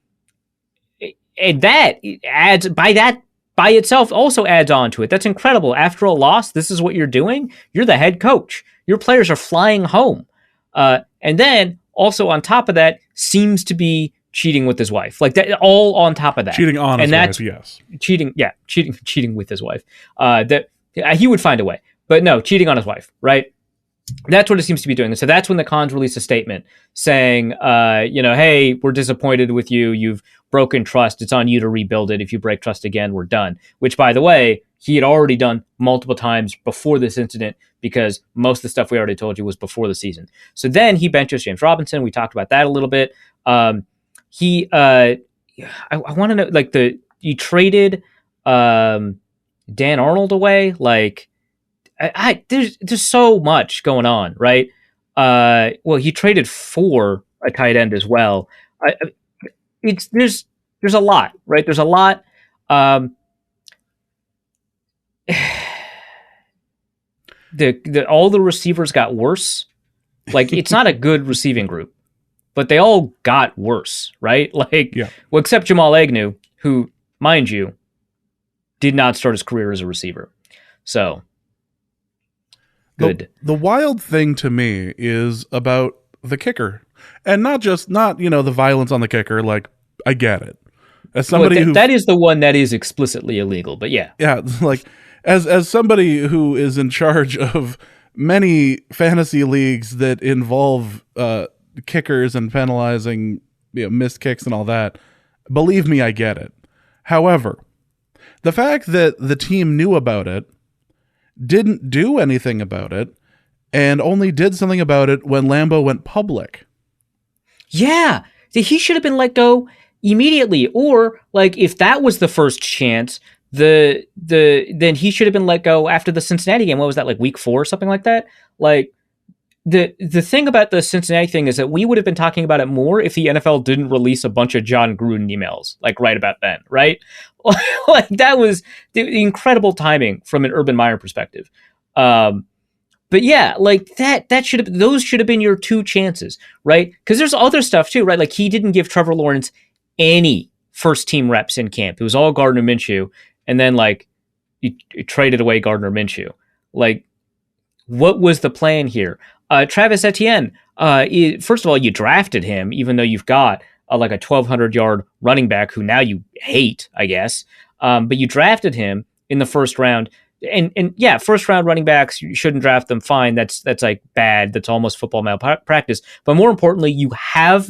that adds by itself also adds on to it. That's incredible. After a loss, this is what you're doing. You're the head coach. Your players are flying home. And then also on top of that seems to be cheating with his wife. Like that, all on top of that. Cheating on his wife, yes. Cheating with his wife. He would find a way. But no, cheating on his wife, right? That's what it seems to be doing. So that's when the Cons released a statement saying, hey, we're disappointed with you. You've broken trust. It's on you to rebuild it. If you break trust again, we're done. Which, by the way, he had already done multiple times before this incident, because most of the stuff we already told you was before the season. So then he benches James Robinson. We talked about that a little bit. I want to know, you traded Dan Arnold away. Like, there's so much going on, right? Well, he traded for a tight end as well. There's a lot, right? There's a lot. All the receivers got worse. Like, it's not a good receiving group, but they all got worse, right? Like, yeah. Well, except Jamal Agnew, who, mind you, did not start his career as a receiver. So, good. The wild thing to me is about the kicker, and not the violence on the kicker. Like, I get it. As somebody that is the one that is explicitly illegal, but yeah. Yeah, like, as somebody who is in charge of many fantasy leagues that involve kickers and penalizing missed kicks and all that, believe me, I get it. However, the fact that the team knew about it, didn't do anything about it, and only did something about it when Lambeau went public. Yeah, he should have been let go immediately, or like if that was the first chance, then he should have been let go after the Cincinnati game. What was that, like week 4 or something like that? Like the thing about the Cincinnati thing is that we would have been talking about it more if the NFL didn't release a bunch of John Gruden emails like right about then, right? Like that was the incredible timing from an Urban Meyer perspective. But yeah, like those should have been your 2 chances, right? Because there's other stuff too, right? Like he didn't give Trevor Lawrence any first team reps in camp. It was all Gardner Minshew, and then like you traded away Gardner Minshew. Like, what was the plan here? Travis Etienne, first of all, you drafted him, even though you've got like a 1,200 yard running back who now you hate, I guess. But you drafted him in the first round. And yeah, first round running backs, you shouldn't draft them. Fine. That's like bad. That's almost football malpractice. But more importantly, you have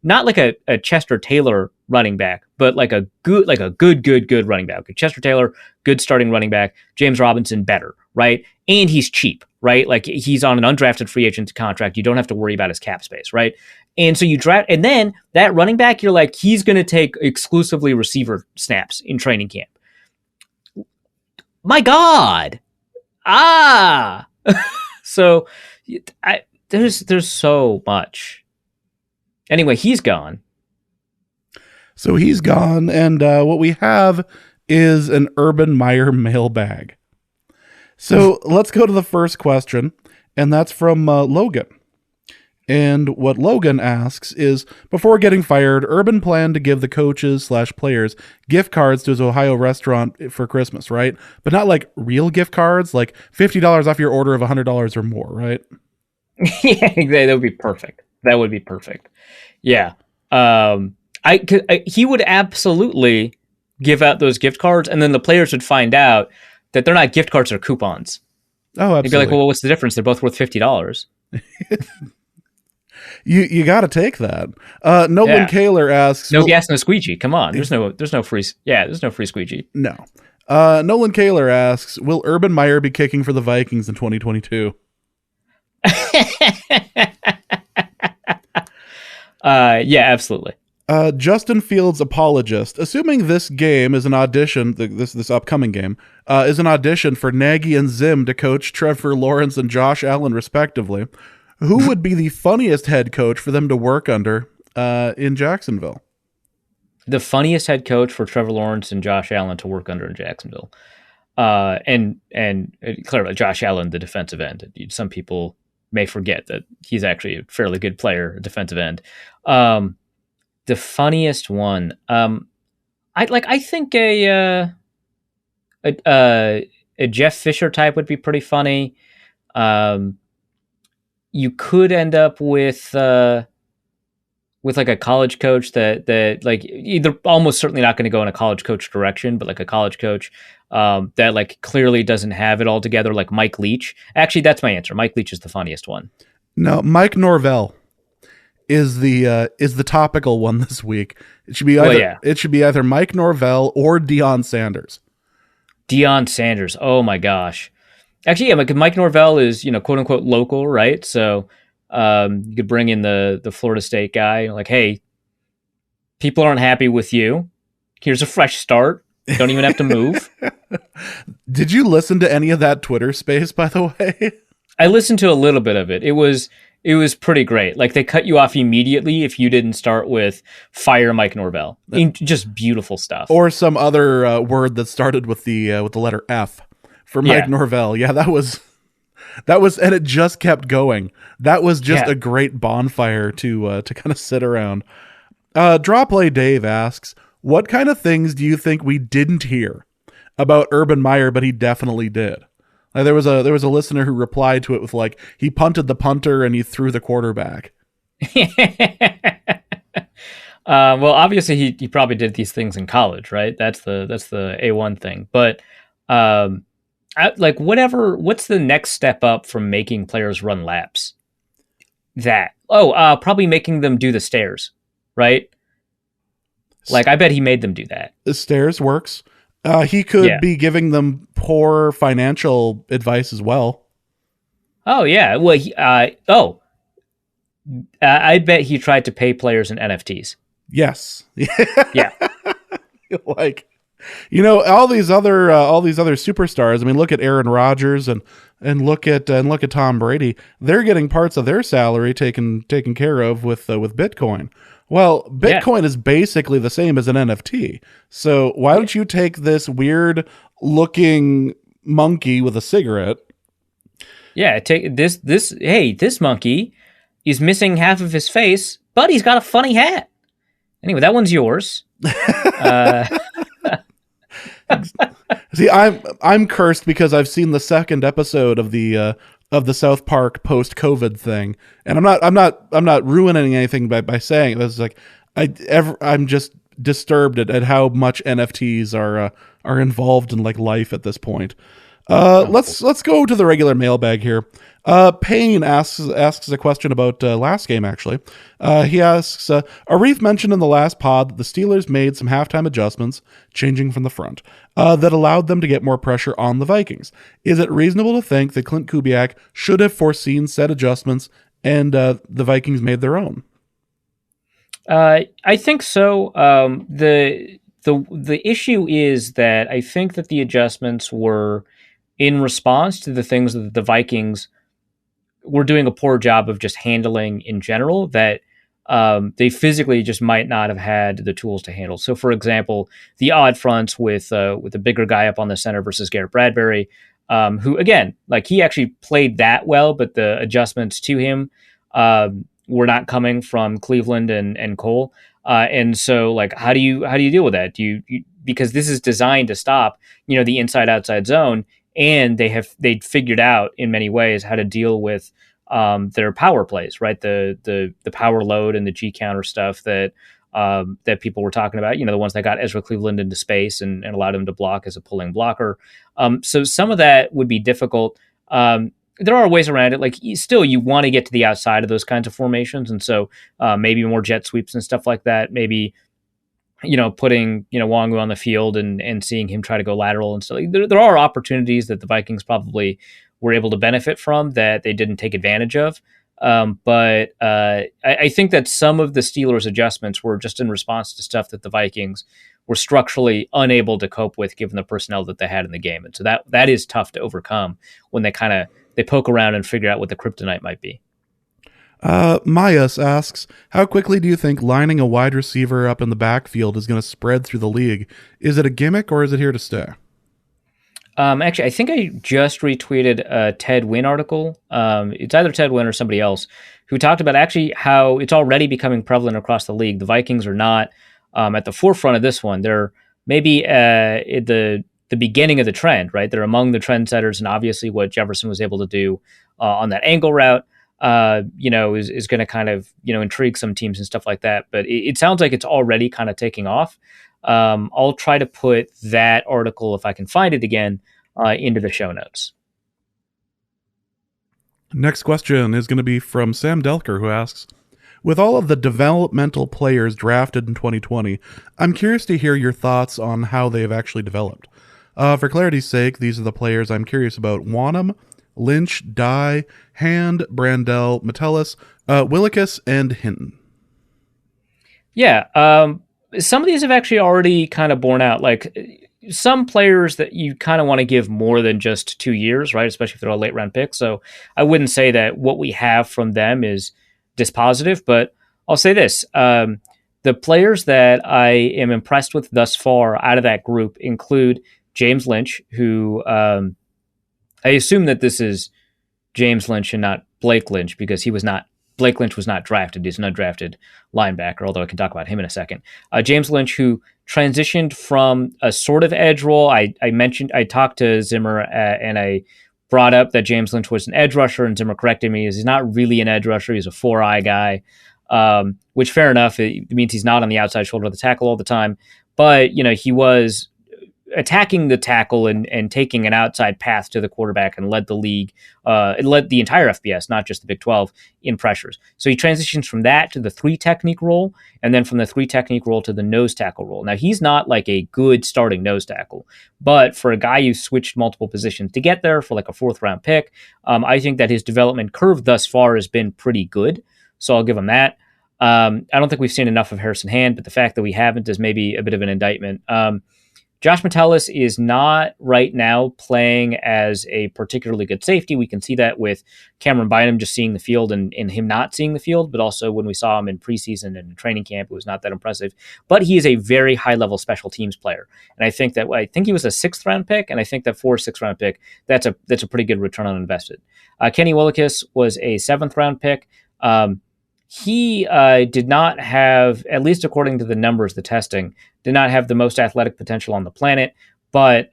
not like a Chester Taylor running back, but like a good running back. Okay, Chester Taylor, good starting running back. James Robinson, better, right? And he's cheap, right? Like he's on an undrafted free agent contract. You don't have to worry about his cap space, right? And so you draft, and then that running back, you're like, he's going to take exclusively receiver snaps in training camp. My God. So there's so much. Anyway, he's gone. So he's gone, and what we have is an Urban Meyer mailbag. So let's go to the first question, and that's from Logan. And what Logan asks is, before getting fired, Urban planned to give the coaches/players gift cards to his Ohio restaurant for Christmas, right? But not like real gift cards, like $50 off your order of $100 or more, right? Yeah, that would be perfect. That would be perfect. Yeah. He would absolutely give out those gift cards, and then the players would find out that they're not gift cards, they're coupons. Oh, absolutely. They'd be like, well, what's the difference? They're both worth $50. You got to take that. Nolan Kaler asks, no gas, no squeegee. Come on, there's no free. Yeah, there's no free squeegee. No. Nolan Kaler asks, will Urban Meyer be kicking for the Vikings in 2022? Yeah, absolutely. Justin Fields apologist, assuming this game is an audition, this upcoming game is an audition for Nagy and Zim to coach Trevor Lawrence and Josh Allen respectively. Who would be the funniest head coach for them to work under in Jacksonville? The funniest head coach for Trevor Lawrence and Josh Allen to work under in Jacksonville. And clearly Josh Allen, the defensive end. Some people may forget that he's actually a fairly good player, a defensive end. The funniest one, I think a Jeff Fisher type would be pretty funny. You could end up with like a college coach that like either almost certainly not going to go in a college coach direction, but like a college coach that like clearly doesn't have it all together, like Mike Leach. Actually, that's my answer. Mike Leach is the funniest one. No, Mike Norvell is the topical one this week. It should be either Mike Norvell or Deion Sanders. Deion Sanders. Oh my gosh. Actually, yeah, Mike Norvell is, quote unquote local, right? So you could bring in the Florida State guy, like, hey, people aren't happy with you. Here's a fresh start. Don't even have to move. Did you listen to any of that Twitter space, by the way? I listened to a little bit of it. It was pretty great. Like they cut you off immediately if you didn't start with fire Mike Norvell. Just beautiful stuff. Or some other word that started with the letter F. For Mike Norvell. Yeah, that was, and it just kept going. That was just a great bonfire to kind of sit around. Drawplay Dave asks, what kind of things do you think we didn't hear about Urban Meyer, but he definitely did? There was a listener who replied to it with like, he punted the punter and he threw the quarterback. Well, obviously he probably did these things in college, right? That's the A1 thing. But like whatever. What's the next step up from making players run laps? Probably making them do the stairs, right? Like, I bet he made them do that. The stairs works. He could be giving them poor financial advice as well. Oh yeah. Well, I bet he tried to pay players in NFTs. Yes. Yeah. Like, all these other superstars. I mean, look at Aaron Rodgers and look at Tom Brady. They're getting parts of their salary taken care of with Bitcoin. Well, Bitcoin is basically the same as an NFT. So why don't you take this weird looking monkey with a cigarette? Yeah, take this. Hey, this monkey is missing half of his face, but he's got a funny hat. Anyway, that one's yours. See, I'm cursed because I've seen the second episode of the South Park post-COVID thing, and I'm not ruining anything by saying it. It's like I'm just disturbed at how much NFTs are involved in like life at this point. Let's go to the regular mailbag here. Payne asks a question about last game, actually. He asks, Arif mentioned in the last pod that the Steelers made some halftime adjustments, changing from the front, that allowed them to get more pressure on the Vikings. Is it reasonable to think that Clint Kubiak should have foreseen said adjustments and the Vikings made their own? I think so. The issue is that I think that the adjustments were in response to the things that the Vikings were doing a poor job of just handling in general, that they physically just might not have had the tools to handle. So, for example, the odd fronts with a bigger guy up on the center versus Garrett Bradbury, who, again, like he actually played that well, but the adjustments to him were not coming from Cleveland and Cole. And so, like, how do you deal with that? Do you because this is designed to stop, the inside outside zone, and they'd figured out in many ways how to deal with their power plays, right? The power load and the G counter stuff that people were talking about, the ones that got Ezra Cleveland into space and allowed him to block as a pulling blocker. So some of that would be difficult. There are ways around it. Like, still, you want to get to the outside of those kinds of formations. And so maybe more jet sweeps and stuff like that. Maybe, putting, Wangu on the field and seeing him try to go lateral and stuff. There are opportunities that the Vikings probably were able to benefit from that they didn't take advantage of. But I think that some of the Steelers' adjustments were just in response to stuff that the Vikings were structurally unable to cope with given the personnel that they had in the game. And so that is tough to overcome when they poke around and figure out what the kryptonite might be. Mayas asks, how quickly do you think lining a wide receiver up in the backfield is going to spread through the league? Is it a gimmick or is it here to stay? Actually, I think I just retweeted a Ted Wynn article. It's either Ted Wynn or somebody else who talked about actually how it's already becoming prevalent across the league. The Vikings are not at the forefront of this one. They're maybe at the beginning of the trend, right? They're among the trendsetters, and obviously what Jefferson was able to do on that angle route, is going to kind of, intrigue some teams and stuff like that. But it sounds like it's already kind of taking off. I'll try to put that article, if I can find it again, into the show notes. Next question is going to be from Sam Delker, who asks, with all of the developmental players drafted in 2020, I'm curious to hear your thoughts on how they have actually developed. For clarity's sake, these are the players I'm curious about. Wanham, Lynch, Dye, Hand, Brandell, Metellus, Willikis, and Hinton. Yeah. Some of these have actually already kind of borne out. Like, some players that you kind of want to give more than just 2 years, right? Especially if they're a late round pick. So I wouldn't say that what we have from them is dispositive, but I'll say this. The players that I am impressed with thus far out of that group include James Lynch, who I assume that this is James Lynch and not Blake Lynch, because Blake Lynch was not drafted. He's an undrafted linebacker, although I can talk about him in a second. James Lynch, who transitioned from a sort of edge role. I talked to Zimmer and I brought up that James Lynch was an edge rusher, and Zimmer corrected me. He's not really an edge rusher. He's a 4-eye guy, which fair enough. It means he's not on the outside shoulder of the tackle all the time. But, he was attacking the tackle and taking an outside path to the quarterback and led the league, led the entire FBS, not just the Big 12, in pressures. So he transitions from that to the 3 technique role, and then from the 3 technique role to the nose tackle role. Now, he's not like a good starting nose tackle, but for a guy who switched multiple positions to get there for like a 4th round pick, I think that his development curve thus far has been pretty good. So I'll give him that. I don't think we've seen enough of Harrison Hand, but the fact that we haven't is maybe a bit of an indictment. Josh Metellus is not right now playing as a particularly good safety. We can see that with Cameron Bynum just seeing the field and him not seeing the field, but also when we saw him in preseason and training camp, it was not that impressive. But he is a very high-level special teams player. And I think he was a 6th round pick, and I think that for a 6th round pick, that's a pretty good return on invested. Kenny Willekes was a 7th round pick. He did not have, at least according to the numbers, the testing, did not have the most athletic potential on the planet, but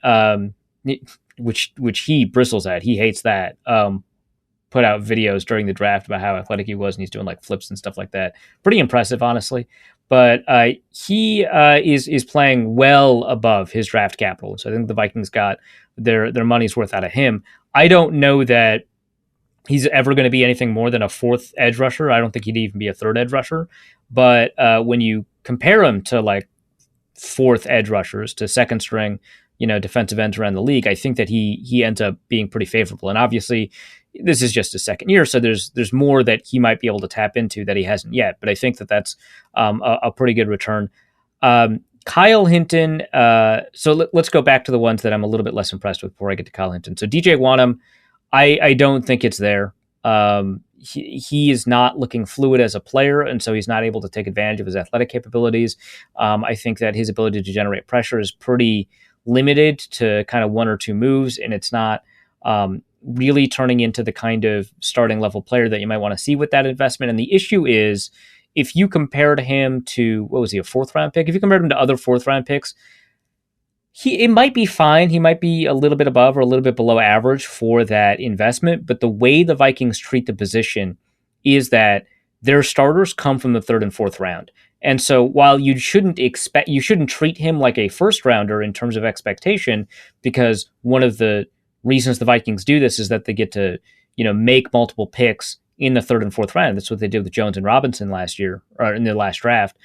which he bristles at. He hates that. Put out videos during the draft about how athletic he was, and he's doing like flips and stuff like that. Pretty impressive, honestly. But he is playing well above his draft capital. So I think the Vikings got their money's worth out of him. I don't know that he's ever going to be anything more than a 4th edge rusher. I don't think he'd even be a 3rd edge rusher. But when you compare him to like 4th edge rushers, to 2nd string, defensive ends around the league, I think that he ends up being pretty favorable. And obviously, this is just his 2nd year, so there's more that he might be able to tap into that he hasn't yet. But I think that that's a pretty good return. Kyle Hinton. So let's go back to the ones that I'm a little bit less impressed with before I get to Kyle Hinton. So DJ Wanham, I don't think it's there. He is not looking fluid as a player, and so he's not able to take advantage of his athletic capabilities. I think that his ability to generate pressure is pretty limited to kind of 1 or 2 moves, and it's not really turning into the kind of starting level player that you might want to see with that investment. And the issue is, if you compared him to, what was he, a 4th round pick? If you compared him to other 4th round picks, it might be fine. He might be a little bit above or a little bit below average for that investment. But the way the Vikings treat the position is that their starters come from the 3rd and 4th round. And so while you shouldn't treat him like a 1st rounder in terms of expectation, because one of the reasons the Vikings do this is that they get to, make multiple picks in the 3rd and 4th round. That's what they did with Jones and Robinson last year, or in their last draft.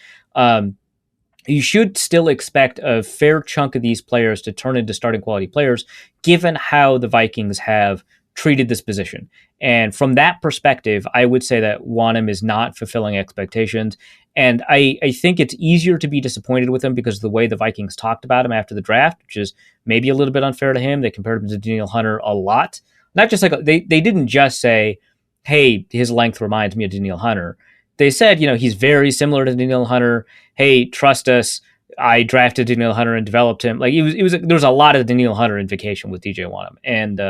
You should still expect a fair chunk of these players to turn into starting quality players, given how the Vikings have treated this position. And from that perspective, I would say that Wanham is not fulfilling expectations. And I think it's easier to be disappointed with him because of the way the Vikings talked about him after the draft, which is maybe a little bit unfair to him. They compared him to Danielle Hunter a lot. Not just like, they didn't just say, hey, his length reminds me of Danielle Hunter. They said, he's very similar to Danielle Hunter. Hey, trust us. I drafted Danielle Hunter and developed him. Like there was a lot of Danielle Hunter invocation with DJ Wanham. And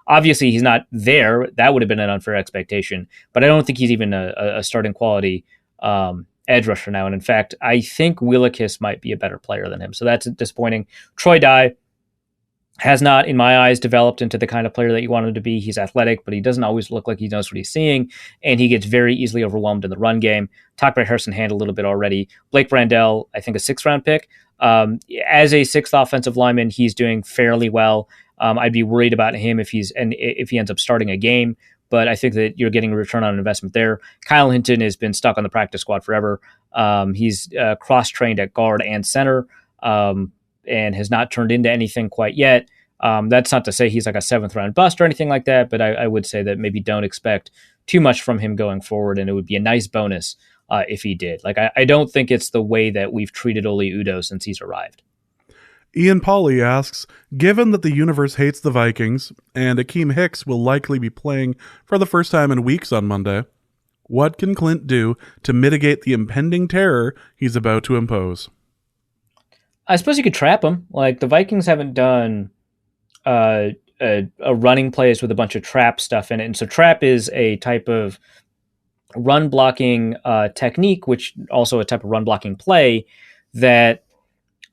obviously he's not there. That would have been an unfair expectation, but I don't think he's even a starting quality edge rusher now. And in fact, I think Willekes might be a better player than him. So that's disappointing. Troy Dye has not, in my eyes, developed into the kind of player that you want him to be. He's athletic, but he doesn't always look like he knows what he's seeing, and he gets very easily overwhelmed in the run game. Talked about Harrison Hand a little bit already. Blake Brandel, I think a 6th round pick. As a 6th offensive lineman, he's doing fairly well. I'd be worried about him if he ends up starting a game, but I think that you're getting a return on investment there. Kyle Hinton has been stuck on the practice squad forever. He's cross-trained at guard and center, and has not turned into anything quite yet. That's not to say he's like a 7th round bust or anything like that, but I would say that maybe don't expect too much from him going forward, and it would be a nice bonus if he did. Like I don't think it's the way that we've treated Oli Udoh since he's arrived. Ian Pauley asks, given that the universe hates the Vikings and Akeem Hicks will likely be playing for the first time in weeks on Monday, what can Clint do to mitigate the impending terror he's about to impose? I suppose you could trap him. Like the Vikings haven't done a running plays with a bunch of trap stuff in it. And so trap is a type of run blocking technique, which also a type of run blocking play that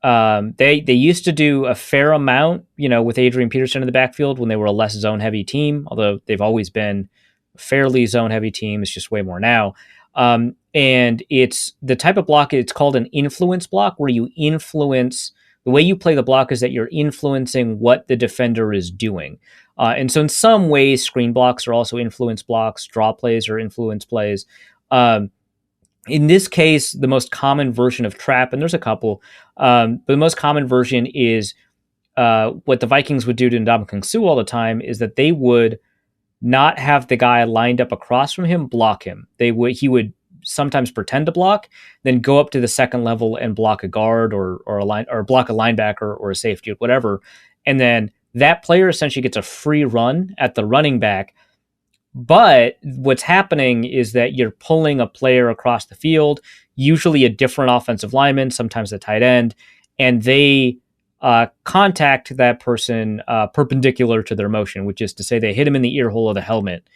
they used to do a fair amount, with Adrian Peterson in the backfield when they were a less zone heavy team, although they've always been a fairly zone heavy team. It's just way more now. And it's the type of block, it's called an influence block, where you influence The way you play the block is that you're influencing what the defender is doing. And so in some ways, screen blocks are also influence blocks. Draw plays are influence plays. In this case, the most common version of trap, and there's a couple, but the most common version is what the Vikings would do to Ndamukong Suh all the time is that they would not have the guy lined up across from him block him. He would sometimes pretend to block, then go up to the second level and block a guard or block a linebacker or a safety or whatever, and then that player essentially gets a free run at the running back. But what's happening is that you're pulling a player across the field, usually a different offensive lineman, sometimes a tight end, and they contact that person perpendicular to their motion, which is to say they hit him in the ear hole of the helmet.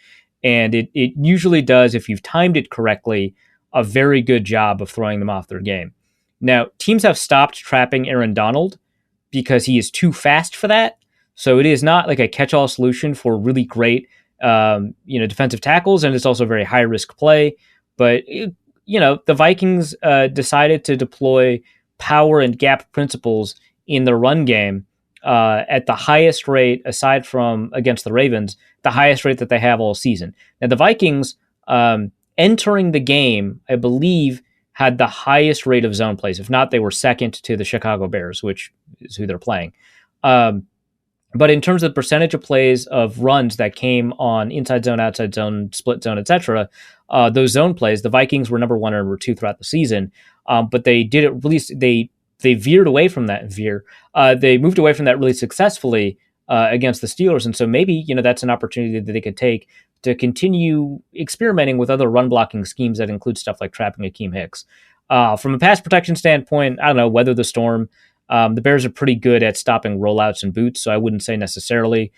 And it usually does, if you've timed it correctly, a very good job of throwing them off their game. Now, teams have stopped trapping Aaron Donald because he is too fast for that. So it is not like a catch-all solution for really great defensive tackles, and it's also a very high-risk play. But, the Vikings decided to deploy power and gap principles in the run game at the highest rate, aside from against the Ravens, the highest rate that they have all season. Now, the Vikings, entering the game, I believe, had the highest rate of zone plays. If not, they were second to the Chicago Bears, which is who they're playing. But in terms of the percentage of plays of runs that came on inside zone, outside zone, split zone, etc., those zone plays, the Vikings were number 1 or number 2 throughout the season. But they did it really. They veered away from that. They moved away from that really successfully against the Steelers, and so maybe that's an opportunity that they could take to continue experimenting with other run blocking schemes that include stuff like trapping Akeem Hicks. From a pass protection standpoint, I don't know, weather the storm. The Bears are pretty good at stopping rollouts and boots, so I wouldn't say necessarily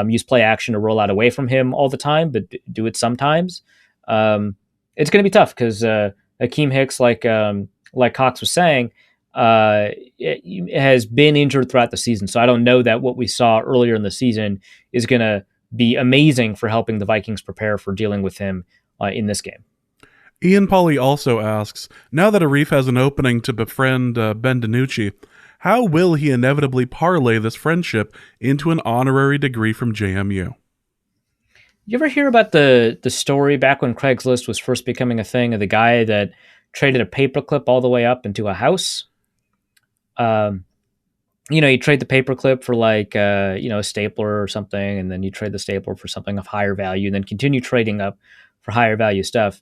use play action to roll out away from him all the time, but do it sometimes. It's going to be tough because Akeem Hicks, like Cox was saying, has been injured throughout the season. So I don't know that what we saw earlier in the season is going to be amazing for helping the Vikings prepare for dealing with him in this game. Ian Pauly also asks, now that Arif has an opening to befriend Ben DiNucci, how will he inevitably parlay this friendship into an honorary degree from JMU? You ever hear about the story back when Craigslist was first becoming a thing of the guy that traded a paperclip all the way up into a house? You trade the paperclip for a stapler or something, and then you trade the stapler for something of higher value, and then continue trading up for higher value stuff.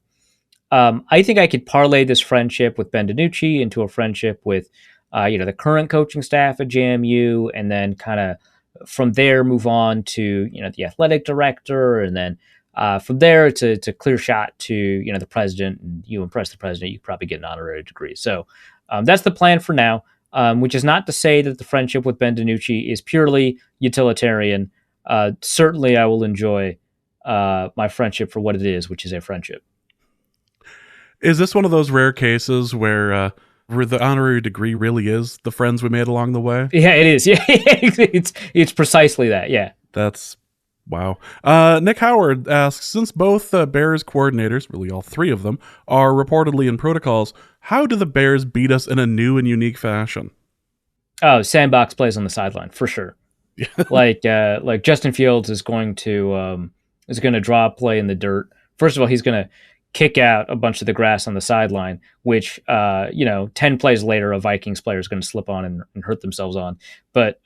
I think I could parlay this friendship with Ben DiNucci into a friendship with, the current coaching staff at JMU, and then kind of from there move on to, the athletic director, and then from there it's a clear shot to, the president, and you impress the president, you probably get an honorary degree. So that's the plan for now, which is not to say that the friendship with Ben DiNucci is purely utilitarian. Certainly I will enjoy my friendship for what it is, which is a friendship. Is this one of those rare cases where the honorary degree really is the friends we made along the way? Yeah, it is. Yeah, it's precisely that. Yeah. That's wow. Nick Howard asks, since both Bears coordinators, really all three of them, are reportedly in protocols, how do the Bears beat us in a new and unique fashion? Oh, sandbox plays on the sideline for sure. like Justin Fields is going to draw a play in the dirt. First of all, he's going to kick out a bunch of the grass on the sideline, which 10 plays later, a Vikings player is going to slip on and hurt themselves on. But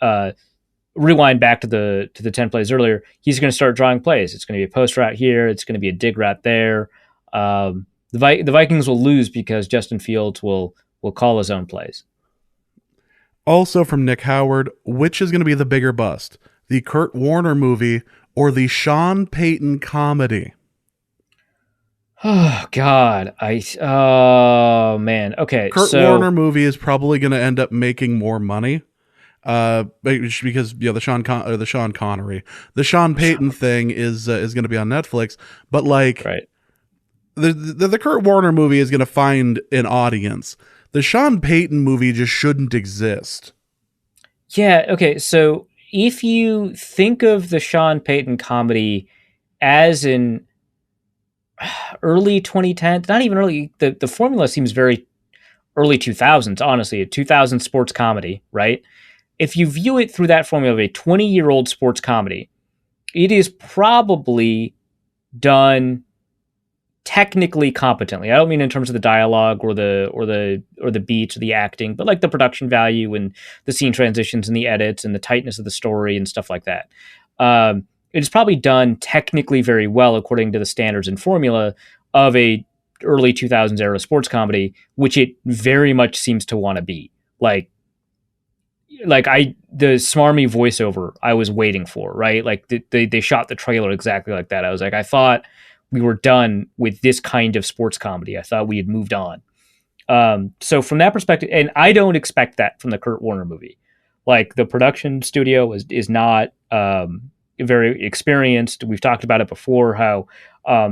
rewind back to the 10 plays earlier, he's going to start drawing plays. It's going to be a post route here. It's going to be a dig route there. The Vikings will lose because Justin Fields will call his own plays. Also from Nick Howard, which is going to be the bigger bust, the Kurt Warner movie or the Sean Payton comedy? Oh God! Oh man. Okay. Kurt Warner movie is probably going to end up making more money, because the Sean Connery, the Sean Payton thing is going to be on Netflix, but right. The Kurt Warner movie is going to find an audience. The Sean Payton movie just shouldn't exist. Yeah. Okay. So if you think of the Sean Payton comedy as in early 2010s, not even early, the formula seems very early 2000s, honestly, a 2000 sports comedy, right? If you view it through that formula of a 20-year-old sports comedy, it is probably done technically competently. I don't mean in terms of the dialogue or the beats or the acting, but like the production value and the scene transitions and the edits and the tightness of the story and stuff like that. It is probably done technically very well according to the standards and formula of a early 2000s era sports comedy, which it very much seems to want to be. The smarmy voiceover I was waiting for, right? Like they shot the trailer exactly like that. I was like, I thought we were done with this kind of sports comedy. I thought we had moved on. So from that perspective, and I don't expect that from the Kurt Warner movie. Like the production studio is not very experienced. We've talked about it before, how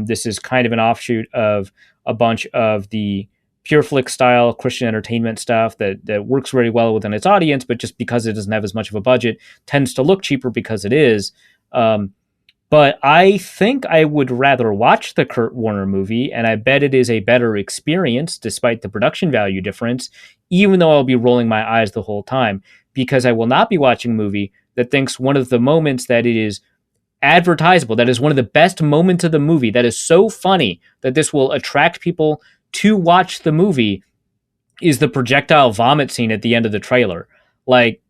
this is kind of an offshoot of a bunch of the pure flick style Christian entertainment stuff that works very well within its audience, but just because it doesn't have as much of a budget, tends to look cheaper because it is. But I think I would rather watch the Kurt Warner movie, and I bet it is a better experience despite the production value difference, even though I'll be rolling my eyes the whole time, because I will not be watching a movie that thinks one of the moments that it is advertisable, that is one of the best moments of the movie, that is so funny that this will attract people to watch the movie, is the projectile vomit scene at the end of the trailer. Like,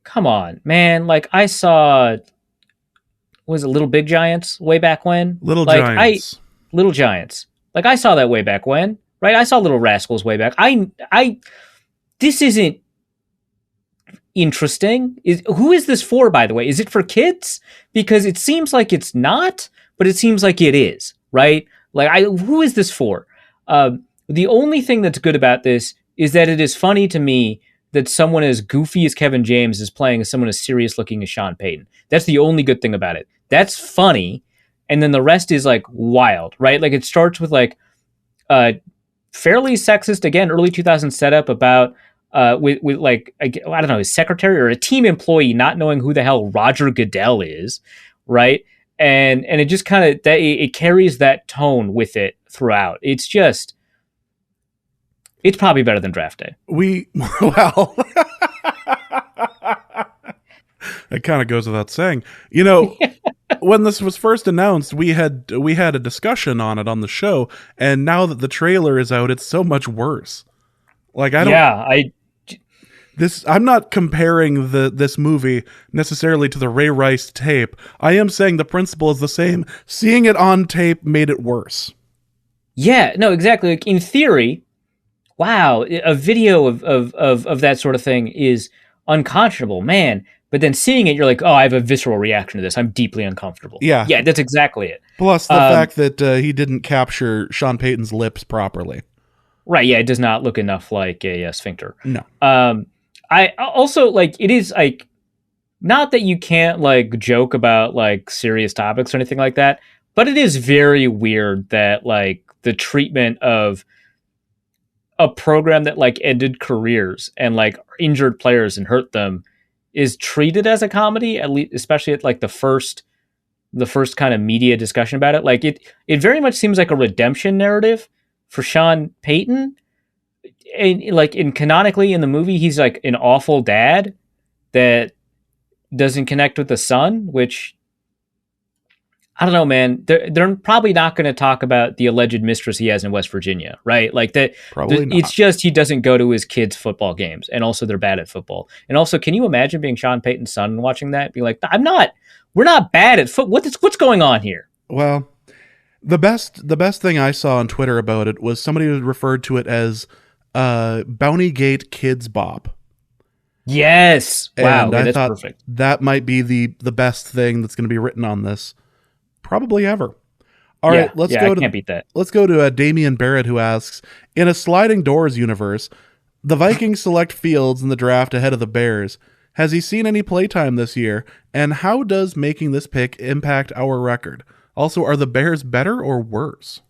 come on, man. Like, I saw... was it Little Big Giants way back when? Little Giants. Little Giants. Like, I saw that way back when, right? I saw Little Rascals way back. This isn't interesting. Who is this for, by the way? Is it for kids? Because it seems like it's not, but it seems like it is, right? Like, who is this for? The only thing that's good about this is that it is funny to me that someone as goofy as Kevin James is playing as someone as serious looking as Sean Payton. That's the only good thing about it. That's funny. And then the rest is like wild, right? Like it starts with like fairly sexist, again, early 2000s setup about with like, I don't know, his secretary or a team employee not knowing who the hell Roger Goodell is, right? And it just kind of, it carries that tone with it throughout. It's just, it's probably better than Draft Day. Well, it kind of goes without saying. You know, when this was first announced, we had a discussion on it on the show, and now that the trailer is out, it's so much worse. Like I'm not comparing this movie necessarily to the Ray Rice tape. I am saying the principle is the same. Seeing it on tape made it worse. Yeah, no, exactly. Like in theory, wow, a video of that sort of thing is unconscionable, man. But then seeing it, you're like, oh, I have a visceral reaction to this. I'm deeply uncomfortable. Yeah, that's exactly it. Plus the fact that he didn't capture Sean Payton's lips properly. Right, yeah, it does not look enough like a sphincter. No. I also, like, it is, like, not that you can't, like, joke about, like, serious topics or anything like that, but it is very weird that, like, the treatment of a program that, like, ended careers and, like, injured players and hurt them is treated as a comedy, at least, especially at, like, the first kind of media discussion about it. Like, it very much seems like a redemption narrative for Sean Payton. And like canonically in the movie, he's like an awful dad that doesn't connect with the son, which I don't know, man. They're probably not going to talk about the alleged mistress he has in West Virginia, right? Like that. Probably not. It's just he doesn't go to his kids' football games, and also they're bad at football. And also, can you imagine being Sean Payton's son and watching that? Be like, we're not bad at football. What's going on here? Well, the best thing I saw on Twitter about it was somebody referred to it as Bountygate Kids Bop. Yes. Wow. And I that's thought perfect. that might be the best thing that's going to be written on this, probably ever. All right, let's go I to can't beat that. Let's go to Damian Barrett, who asks, in a sliding doors universe, the Vikings select Fields in the draft ahead of the Bears. Has he seen any playtime this year? And how does making this pick impact our record? Also, are the Bears better or worse?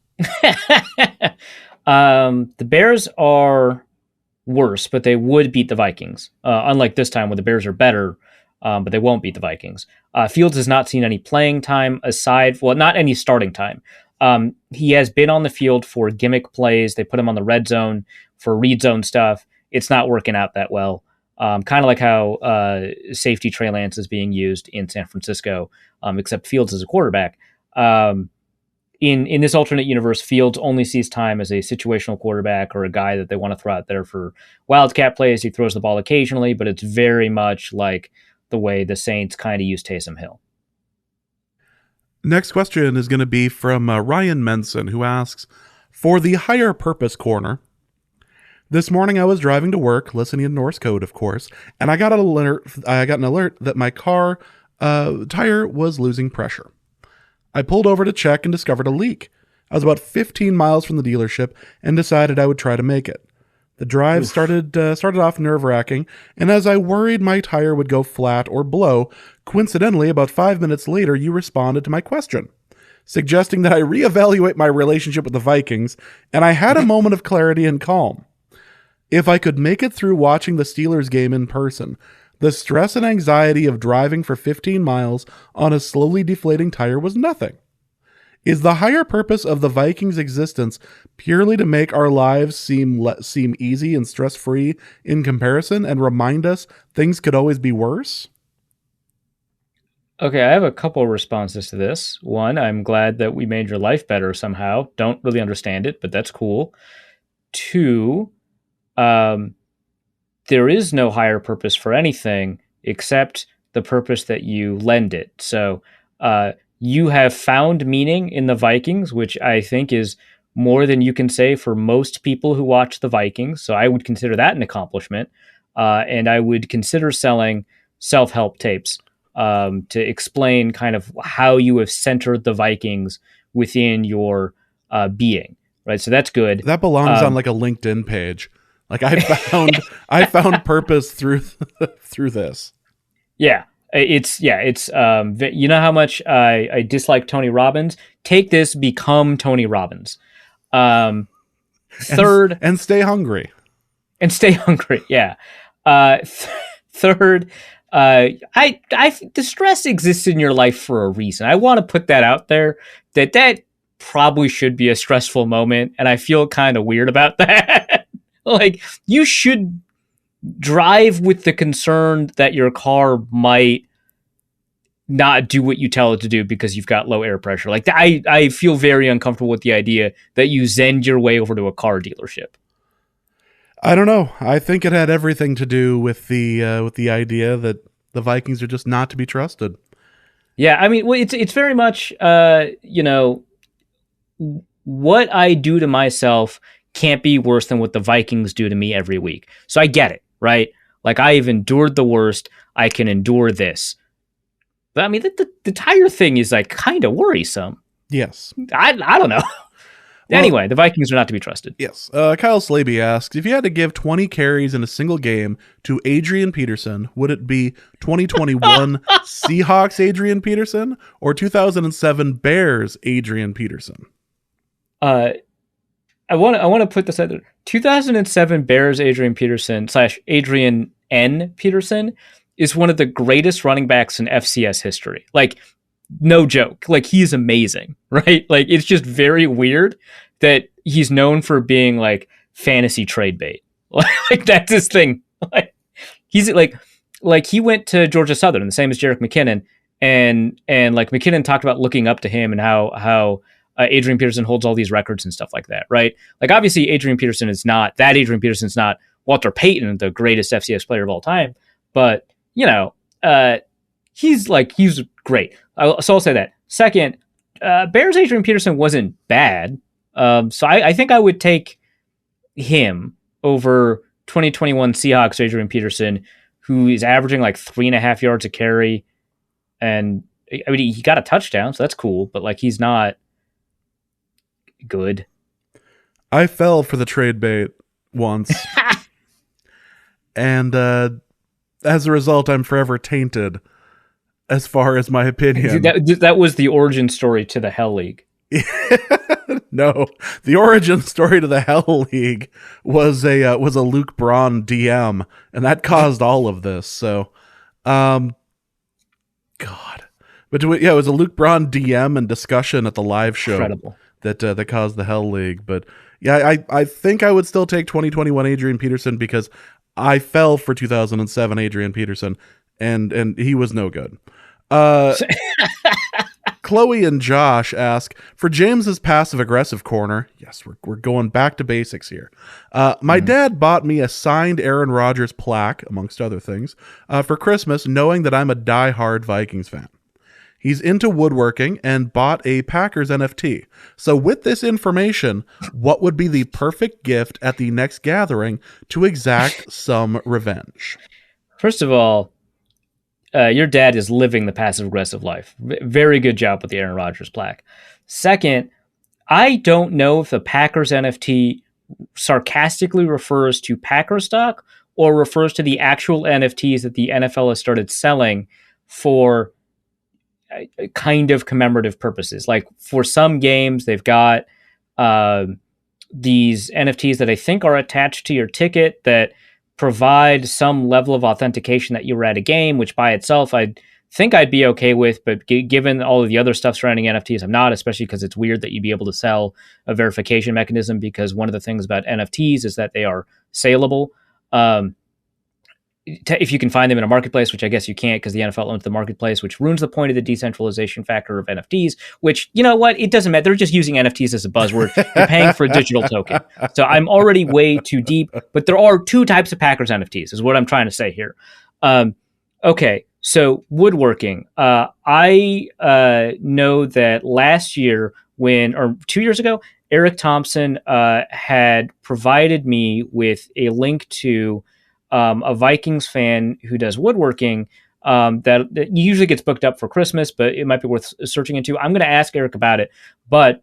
The Bears are worse, but they would beat the Vikings. Unlike this time where the Bears are better, but they won't beat the Vikings. Fields has not seen any playing time not any starting time. He has been on the field for gimmick plays. They put him on the red zone for read zone stuff, it's not working out that well. Kind of like how safety Trey Lance is being used in San Francisco, except Fields is a quarterback. In this alternate universe, Fields only sees time as a situational quarterback or a guy that they want to throw out there for wildcat plays. He throws the ball occasionally, but it's very much like the way the Saints kind of use Taysom Hill. Next question is going to be from Ryan Menson, who asks, for the higher purpose corner, this morning I was driving to work, listening to Norse Code, of course, and I got an alert that my car tire was losing pressure. I pulled over to check and discovered a leak. I was about 15 miles from the dealership and decided I would try to make it. The drive started off nerve-wracking, and as I worried my tire would go flat or blow, coincidentally, about 5 minutes later, you responded to my question, suggesting that I reevaluate my relationship with the Vikings, and I had a moment of clarity and calm. If I could make it through watching the Steelers game in person, the stress and anxiety of driving for 15 miles on a slowly deflating tire was nothing. Is the higher purpose of the Vikings' existence purely to make our lives seem easy and stress-free in comparison and remind us things could always be worse? Okay, I have a couple of responses to this. One, I'm glad that we made your life better somehow. Don't really understand it, but that's cool. Two, there is no higher purpose for anything except the purpose that you lend it. So you have found meaning in the Vikings, which I think is more than you can say for most people who watch the Vikings. So I would consider that an accomplishment. And I would consider selling self-help tapes to explain kind of how you have centered the Vikings within your being. Right. So that's good. That belongs on like a LinkedIn page. Like I found purpose through this. Yeah, it's you know how much I dislike Tony Robbins. Take this, become Tony Robbins. Third, and stay hungry. And stay hungry. Yeah. Third, the stress exists in your life for a reason. I want to put that out there. That probably should be a stressful moment, and I feel kind of weird about that. Like, you should drive with the concern that your car might not do what you tell it to do because you've got low air pressure. Like, I feel very uncomfortable with the idea that you zend your way over to a car dealership. I don't know. I think it had everything to do with the idea that the Vikings are just not to be trusted. Yeah, I mean, well, it's very much, what I do to myself can't be worse than what the Vikings do to me every week. So I get it, right? Like, I have endured the worst. I can endure this. But I mean, the tire thing is like kind of worrisome. Yes. I don't know. Well, anyway, the Vikings are not to be trusted. Yes. Kyle Slaby asks, if you had to give 20 carries in a single game to Adrian Peterson, would it be 2021 Seahawks Adrian Peterson or 2007 Bears Adrian Peterson? I want to put this out there. 2007 Bears Adrian Peterson / Adrian N. Peterson is one of the greatest running backs in FCS history. Like, no joke. Like, he's amazing, right? Like, it's just very weird that he's known for being like fantasy trade bait. Like, that's his thing. Like, he's like he went to Georgia Southern, the same as Jerick McKinnon, and like McKinnon talked about looking up to him and how Adrian Peterson holds all these records and stuff like that, right? Like, obviously, Adrian Peterson's not Walter Payton, the greatest FCS player of all time, but he's great. So I'll say that. Second, Bears Adrian Peterson wasn't bad, so I think I would take him over 2021 Seahawks Adrian Peterson, who is averaging like 3.5 yards a carry, and I mean, he got a touchdown, so that's cool, but like, he's not good. I fell for the trade bait once. And as a result, I'm forever tainted as far as my opinion. That was the origin story to the Hell League. No, the origin story to the Hell League was a Luke Braun DM, and that caused all of this. So, God. But yeah, it was a Luke Braun DM and discussion at the live show. Incredible. That caused the Hell League. But Yeah, I think I would still take 2021 Adrian Peterson because I fell for 2007 Adrian Peterson, and he was no good. Chloe and Josh ask, for James's passive-aggressive corner, yes, we're going back to basics here. My dad bought me a signed Aaron Rodgers plaque, amongst other things, for Christmas, knowing that I'm a die-hard Vikings fan. He's into woodworking and bought a Packers NFT. So with this information, what would be the perfect gift at the next gathering to exact some revenge? First of all, your dad is living the passive-aggressive life. Very good job with the Aaron Rodgers plaque. Second, I don't know if the Packers NFT sarcastically refers to Packer stock or refers to the actual NFTs that the NFL has started selling for kind of commemorative purposes. Like for some games, they've got these NFTs that I think are attached to your ticket that provide some level of authentication that you were at a game, which by itself I think I'd be okay with, but given all of the other stuff surrounding NFTs, I'm not, especially because it's weird that you'd be able to sell a verification mechanism, because one of the things about NFTs is that they are saleable. If you can find them in a marketplace, which I guess you can't because the NFL owns the marketplace, which ruins the point of the decentralization factor of NFTs, which, you know what, it doesn't matter. They're just using NFTs as a buzzword. You're paying for a digital token. So I'm already way too deep, but there are two types of Packers NFTs is what I'm trying to say here. Okay, so woodworking. I know that last year or 2 years ago, Eric Thompson had provided me with a link to a Vikings fan who does woodworking that usually gets booked up for Christmas, but it might be worth searching into. I'm going to ask Eric about it. But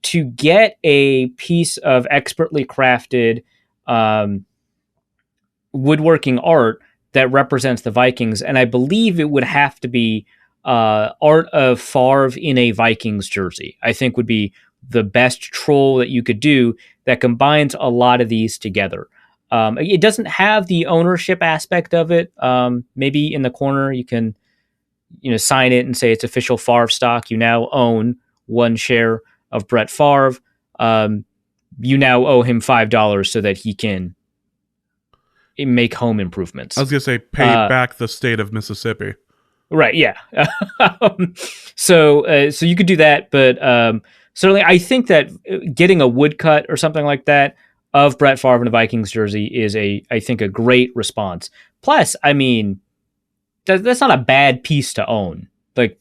to get a piece of expertly crafted woodworking art that represents the Vikings, and I believe it would have to be art of Favre in a Vikings jersey, I think would be the best troll that you could do that combines a lot of these together. It doesn't have the ownership aspect of it. Maybe in the corner you can, sign it and say it's official Favre stock. You now own one share of Brett Favre. You now owe him $5 so that he can make home improvements. I was going to say pay back the state of Mississippi. Right, yeah. So you could do that, but certainly I think that getting a woodcut or something like that of Brett Favre in a Vikings jersey is I think a great response. Plus, I mean, that's not a bad piece to own, like,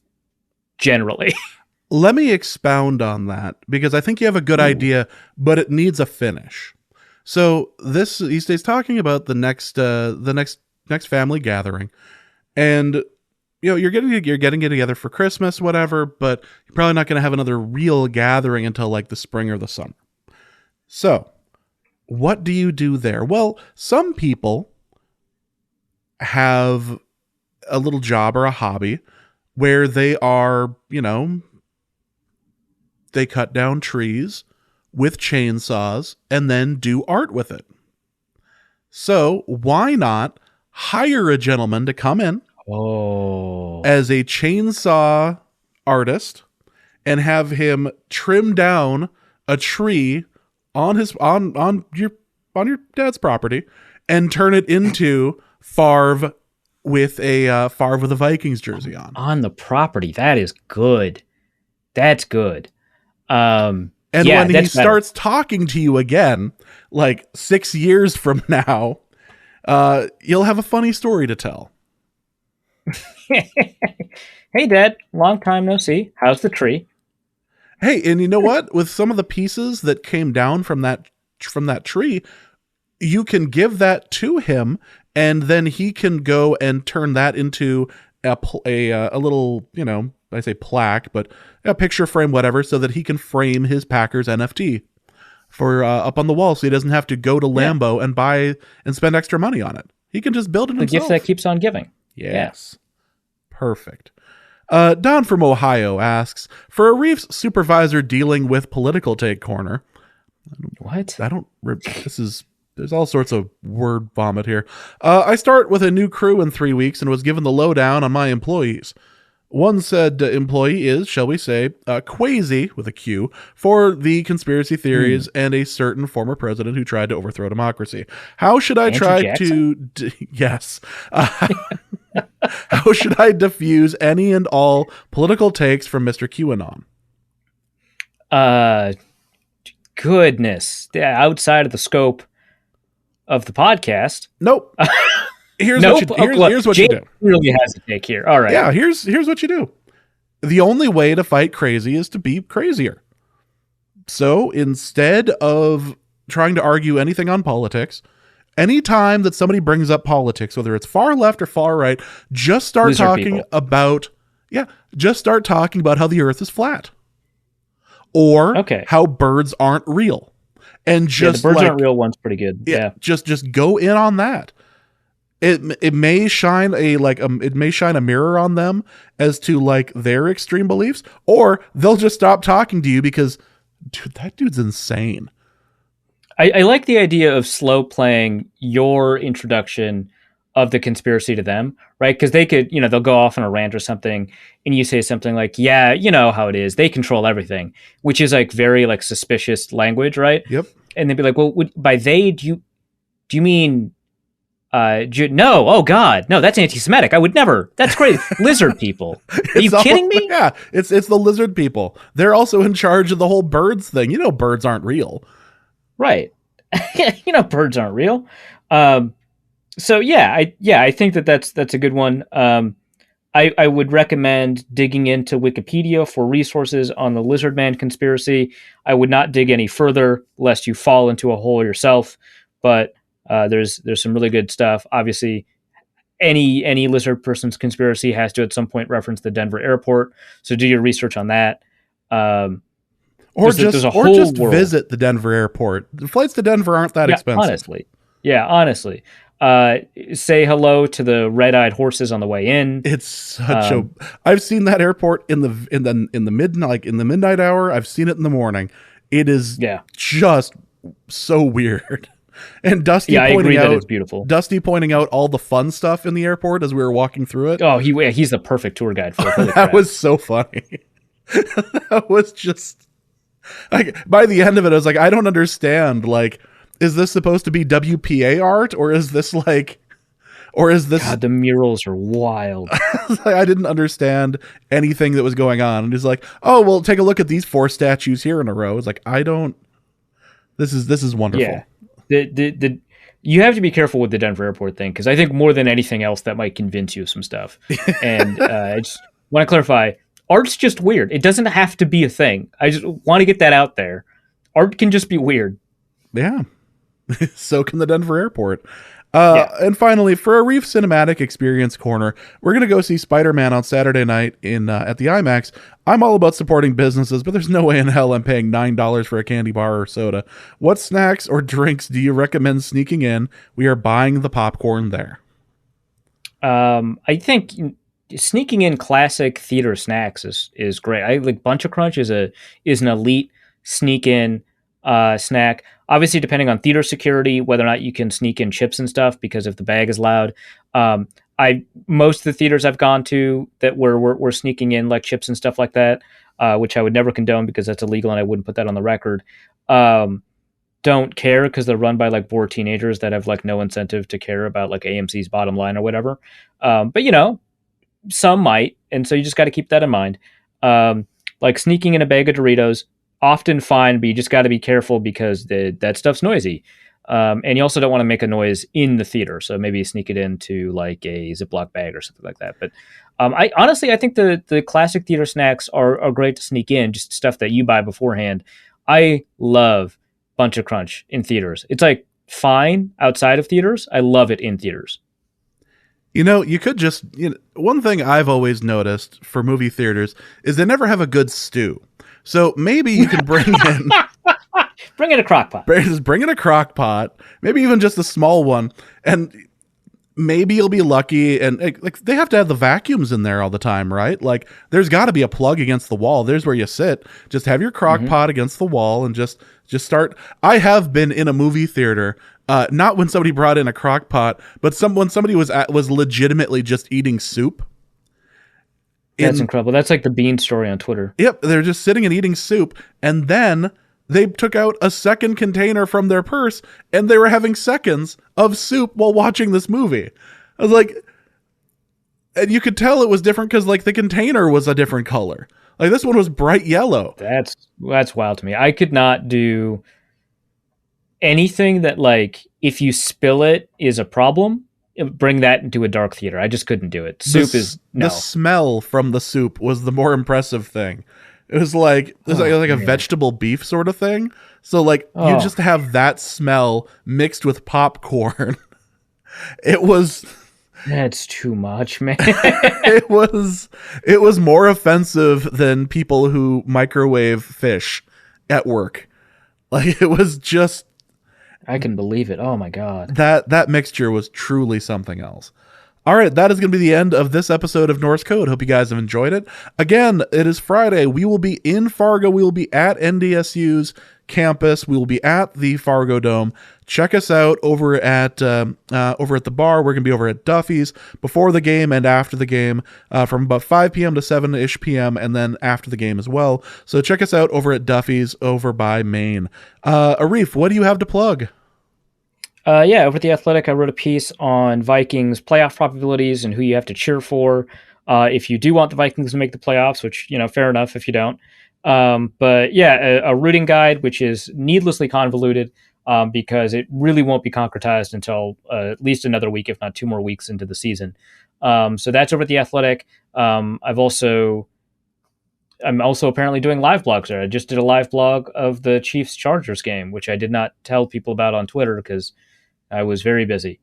generally. Let me expound on that, because I think you have a good idea, but it needs a finish. So he's talking about the next family gathering, and you're getting it together for Christmas, whatever, but you're probably not going to have another real gathering until like the spring or the summer. So what do you do there? Well, some people have a little job or a hobby where they are, they cut down trees with chainsaws and then do art with it. So why not hire a gentleman to come in as a chainsaw artist and have him trim down a tree on your dad's property and turn it into Favre with a Vikings jersey on the property. That is good. That's good. And when he starts talking to you again, like 6 years from now, you'll have a funny story to tell. Hey, Dad, long time no see. How's the tree? Hey, and you know what? With some of the pieces that came down from that tree, you can give that to him, and then he can go and turn that into a little, I say plaque, but a picture frame, whatever, so that he can frame his Packers NFT for up on the wall, so he doesn't have to go to Lambeau and buy and spend extra money on it. He can just build it himself. The gift that keeps on giving. Yes. Yeah. Perfect. Don from Ohio asks, for Arif's supervisor dealing with political take corner. What? There's all sorts of word vomit here. I start with a new crew in 3 weeks and was given the lowdown on my employees. One said employee is, shall we say, quasi, with a Q, for the conspiracy theories and a certain former president who tried to overthrow democracy. How should I Andrew try Jackson? yes. How should I diffuse any and all political takes from Mr. QAnon? Goodness. Yeah, outside of the scope of the podcast. Nope. Here's Nope. here's what you James do. really has a take here. All right. Yeah, here's what you do. The only way to fight crazy is to be crazier. So instead of trying to argue anything on politics, anytime that somebody brings up politics, whether it's far left or far right, just start Lizard talking people. about how the earth is flat. Or how birds aren't real. And just the birds aren't real one's pretty good. Yeah. Just go in on that. It may shine a mirror on them as to like their extreme beliefs, or they'll just stop talking to you because, dude, that dude's insane. I like the idea of slow playing your introduction of the conspiracy to them, right? Because they could, they'll go off on a rant or something, and you say something like, "Yeah, you know how it is. They control everything," which is like very like suspicious language, right? Yep. And they'd be like, "Well, by they, do you mean?" No, oh God, no, that's anti-Semitic. I would never. That's crazy. Lizard people. Are you kidding me? Yeah, it's the lizard people. They're also in charge of the whole birds thing. Birds aren't real. Right. Birds aren't real. So yeah, I think that's a good one. I would recommend digging into Wikipedia for resources on the Lizard Man conspiracy. I would not dig any further lest you fall into a hole yourself, but there's some really good stuff. Obviously, any lizard person's conspiracy has to at some point reference the Denver airport. So do your research on that. Or just visit the Denver airport. The flights to Denver aren't that expensive. Honestly. Say hello to the red-eyed horses on the way in. It's such I've seen that airport in the midnight hour. I've seen it in the morning. It is just so weird. And Dusty pointing out, that it's beautiful. Dusty pointing out all the fun stuff in the airport as we were walking through it. Oh, he's the perfect tour guide for it. That was so funny. That was just like, by the end of it, I was like, I don't understand. Like, is this supposed to be WPA art, or is this God, the murals are wild. I didn't understand anything that was going on. And he's like, oh, well, take a look at these 4 statues here in a row. It's like, this is wonderful. Yeah. You have to be careful with the Denver airport thing, because I think more than anything else that might convince you of some stuff. And I just want to clarify, art's just weird. It doesn't have to be a thing. I just want to get that out there. Art can just be weird. Yeah. So can the Denver airport. And finally, for a Reef Cinematic Experience Corner, we're going to go see Spider-Man on Saturday night at the IMAX. I'm all about supporting businesses, but there's no way in hell I'm paying $9 for a candy bar or soda. What snacks or drinks do you recommend sneaking in? We are buying the popcorn there. I think sneaking in classic theater snacks is great. I like Bunch of Crunch is an elite sneak in snack. Obviously, depending on theater security, whether or not you can sneak in chips and stuff, because if the bag is loud. Most of the theaters I've gone to that were sneaking in like chips and stuff like that, which I would never condone because that's illegal and I wouldn't put that on the record. Don't care because they're run by like bored teenagers that have like no incentive to care about like AMC's bottom line or whatever. But some might, and so you just got to keep that in mind. Like sneaking in a bag of Doritos, often fine, but you just got to be careful because that stuff's noisy. And you also don't want to make a noise in the theater. So maybe sneak it into like a Ziploc bag or something like that. But I think the classic theater snacks are great to sneak in, just stuff that you buy beforehand. I love Bunch of Crunch in theaters. It's like fine outside of theaters. I love it in theaters. You could just, one thing I've always noticed for movie theaters is they never have a good stew. So maybe you can bring in... Bring in a crock pot. Just bring in a crock pot, maybe even just a small one, and maybe you'll be lucky. And like they have to have the vacuums in there all the time, right? Like there's got to be a plug against the wall. There's where you sit. Just have your crock pot against the wall and just start. I have been in a movie theater, not when somebody brought in a crock pot, but when somebody was legitimately just eating soup. That's incredible. That's like the Bean story on Twitter. Yep, they're just sitting and eating soup, and then they took out a second container from their purse, and they were having seconds of soup while watching this movie. I was like, and you could tell it was different because like the container was a different color. Like this one was bright yellow. That's wild to me. I could not do anything that like if you spill it is a problem. Bring that into a dark theater. I just couldn't do it. Soup is no. The smell from the soup was the more impressive thing. It was like a vegetable beef sort of thing. So like you just have that smell mixed with popcorn. It was. That's too much, man. It was more offensive than people who microwave fish at work. Like it was just. I can believe it. Oh my God. That mixture was truly something else. All right, that is going to be the end of this episode of Norse Code. Hope you guys have enjoyed it. Again, it is Friday. We will be in Fargo. We will be at NDSU's campus. We will be at the Fargo Dome. Check us out over at the bar. We're going to be over at Duffy's before the game and after the game from about 5 p.m. to 7-ish p.m. and then after the game as well. So check us out over at Duffy's over by Maine. Arif, what do you have to plug? Over at The Athletic, I wrote a piece on Vikings playoff probabilities and who you have to cheer for if you do want the Vikings to make the playoffs, which, fair enough if you don't. A rooting guide, which is needlessly convoluted because it really won't be concretized until at least another week, if not 2 more weeks into the season. So that's over at The Athletic. I'm also apparently doing live blogs there. I just did a live blog of the Chiefs-Chargers game, which I did not tell people about on Twitter because I was very busy.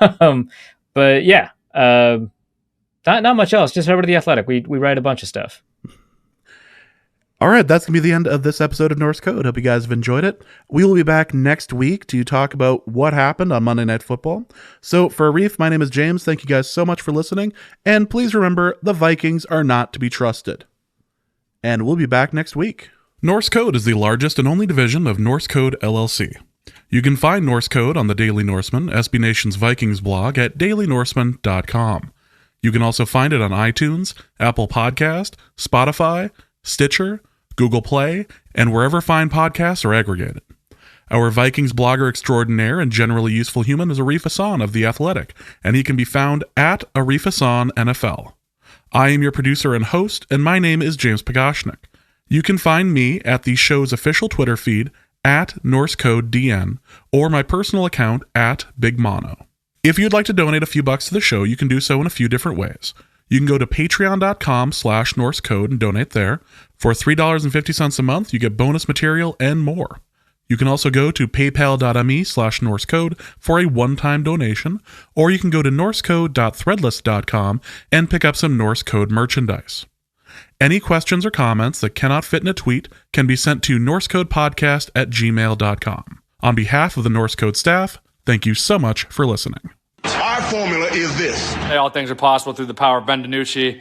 Not much else. Just over to The Athletic. We write a bunch of stuff. All right, that's going to be the end of this episode of Norse Code. Hope you guys have enjoyed it. We will be back next week to talk about what happened on Monday Night Football. So for Arif, my name is James. Thank you guys so much for listening. And please remember, the Vikings are not to be trusted. And we'll be back next week. Norse Code is the largest and only division of Norse Code LLC. You can find Norse Code on the Daily Norseman, SB Nation's Vikings blog at dailynorseman.com. You can also find it on iTunes, Apple Podcast, Spotify, Stitcher, Google Play, and wherever fine podcasts are aggregated. Our Vikings blogger extraordinaire and generally useful human is Arif Hassan of The Athletic, and he can be found at Arif Hassan NFL. I am your producer and host, and my name is James Pagashnik. You can find me at the show's official Twitter feed at NorseCodeDN or my personal account at Big Mono. If you'd like to donate a few bucks to the show, you can do so in a few different ways. You can go to patreon.com/NorseCode and donate there. For $3.50 a month, you get bonus material and more. You can also go to paypal.me/NorseCode for a one-time donation, or you can go to norsecode.threadless.com and pick up some Norse Code merchandise. Any questions or comments that cannot fit in a tweet can be sent to norsecodepodcast@gmail.com. On behalf of the Norse Code staff, thank you so much for listening. Our formula is this. Hey, all things are possible through the power of Ben DiNucci.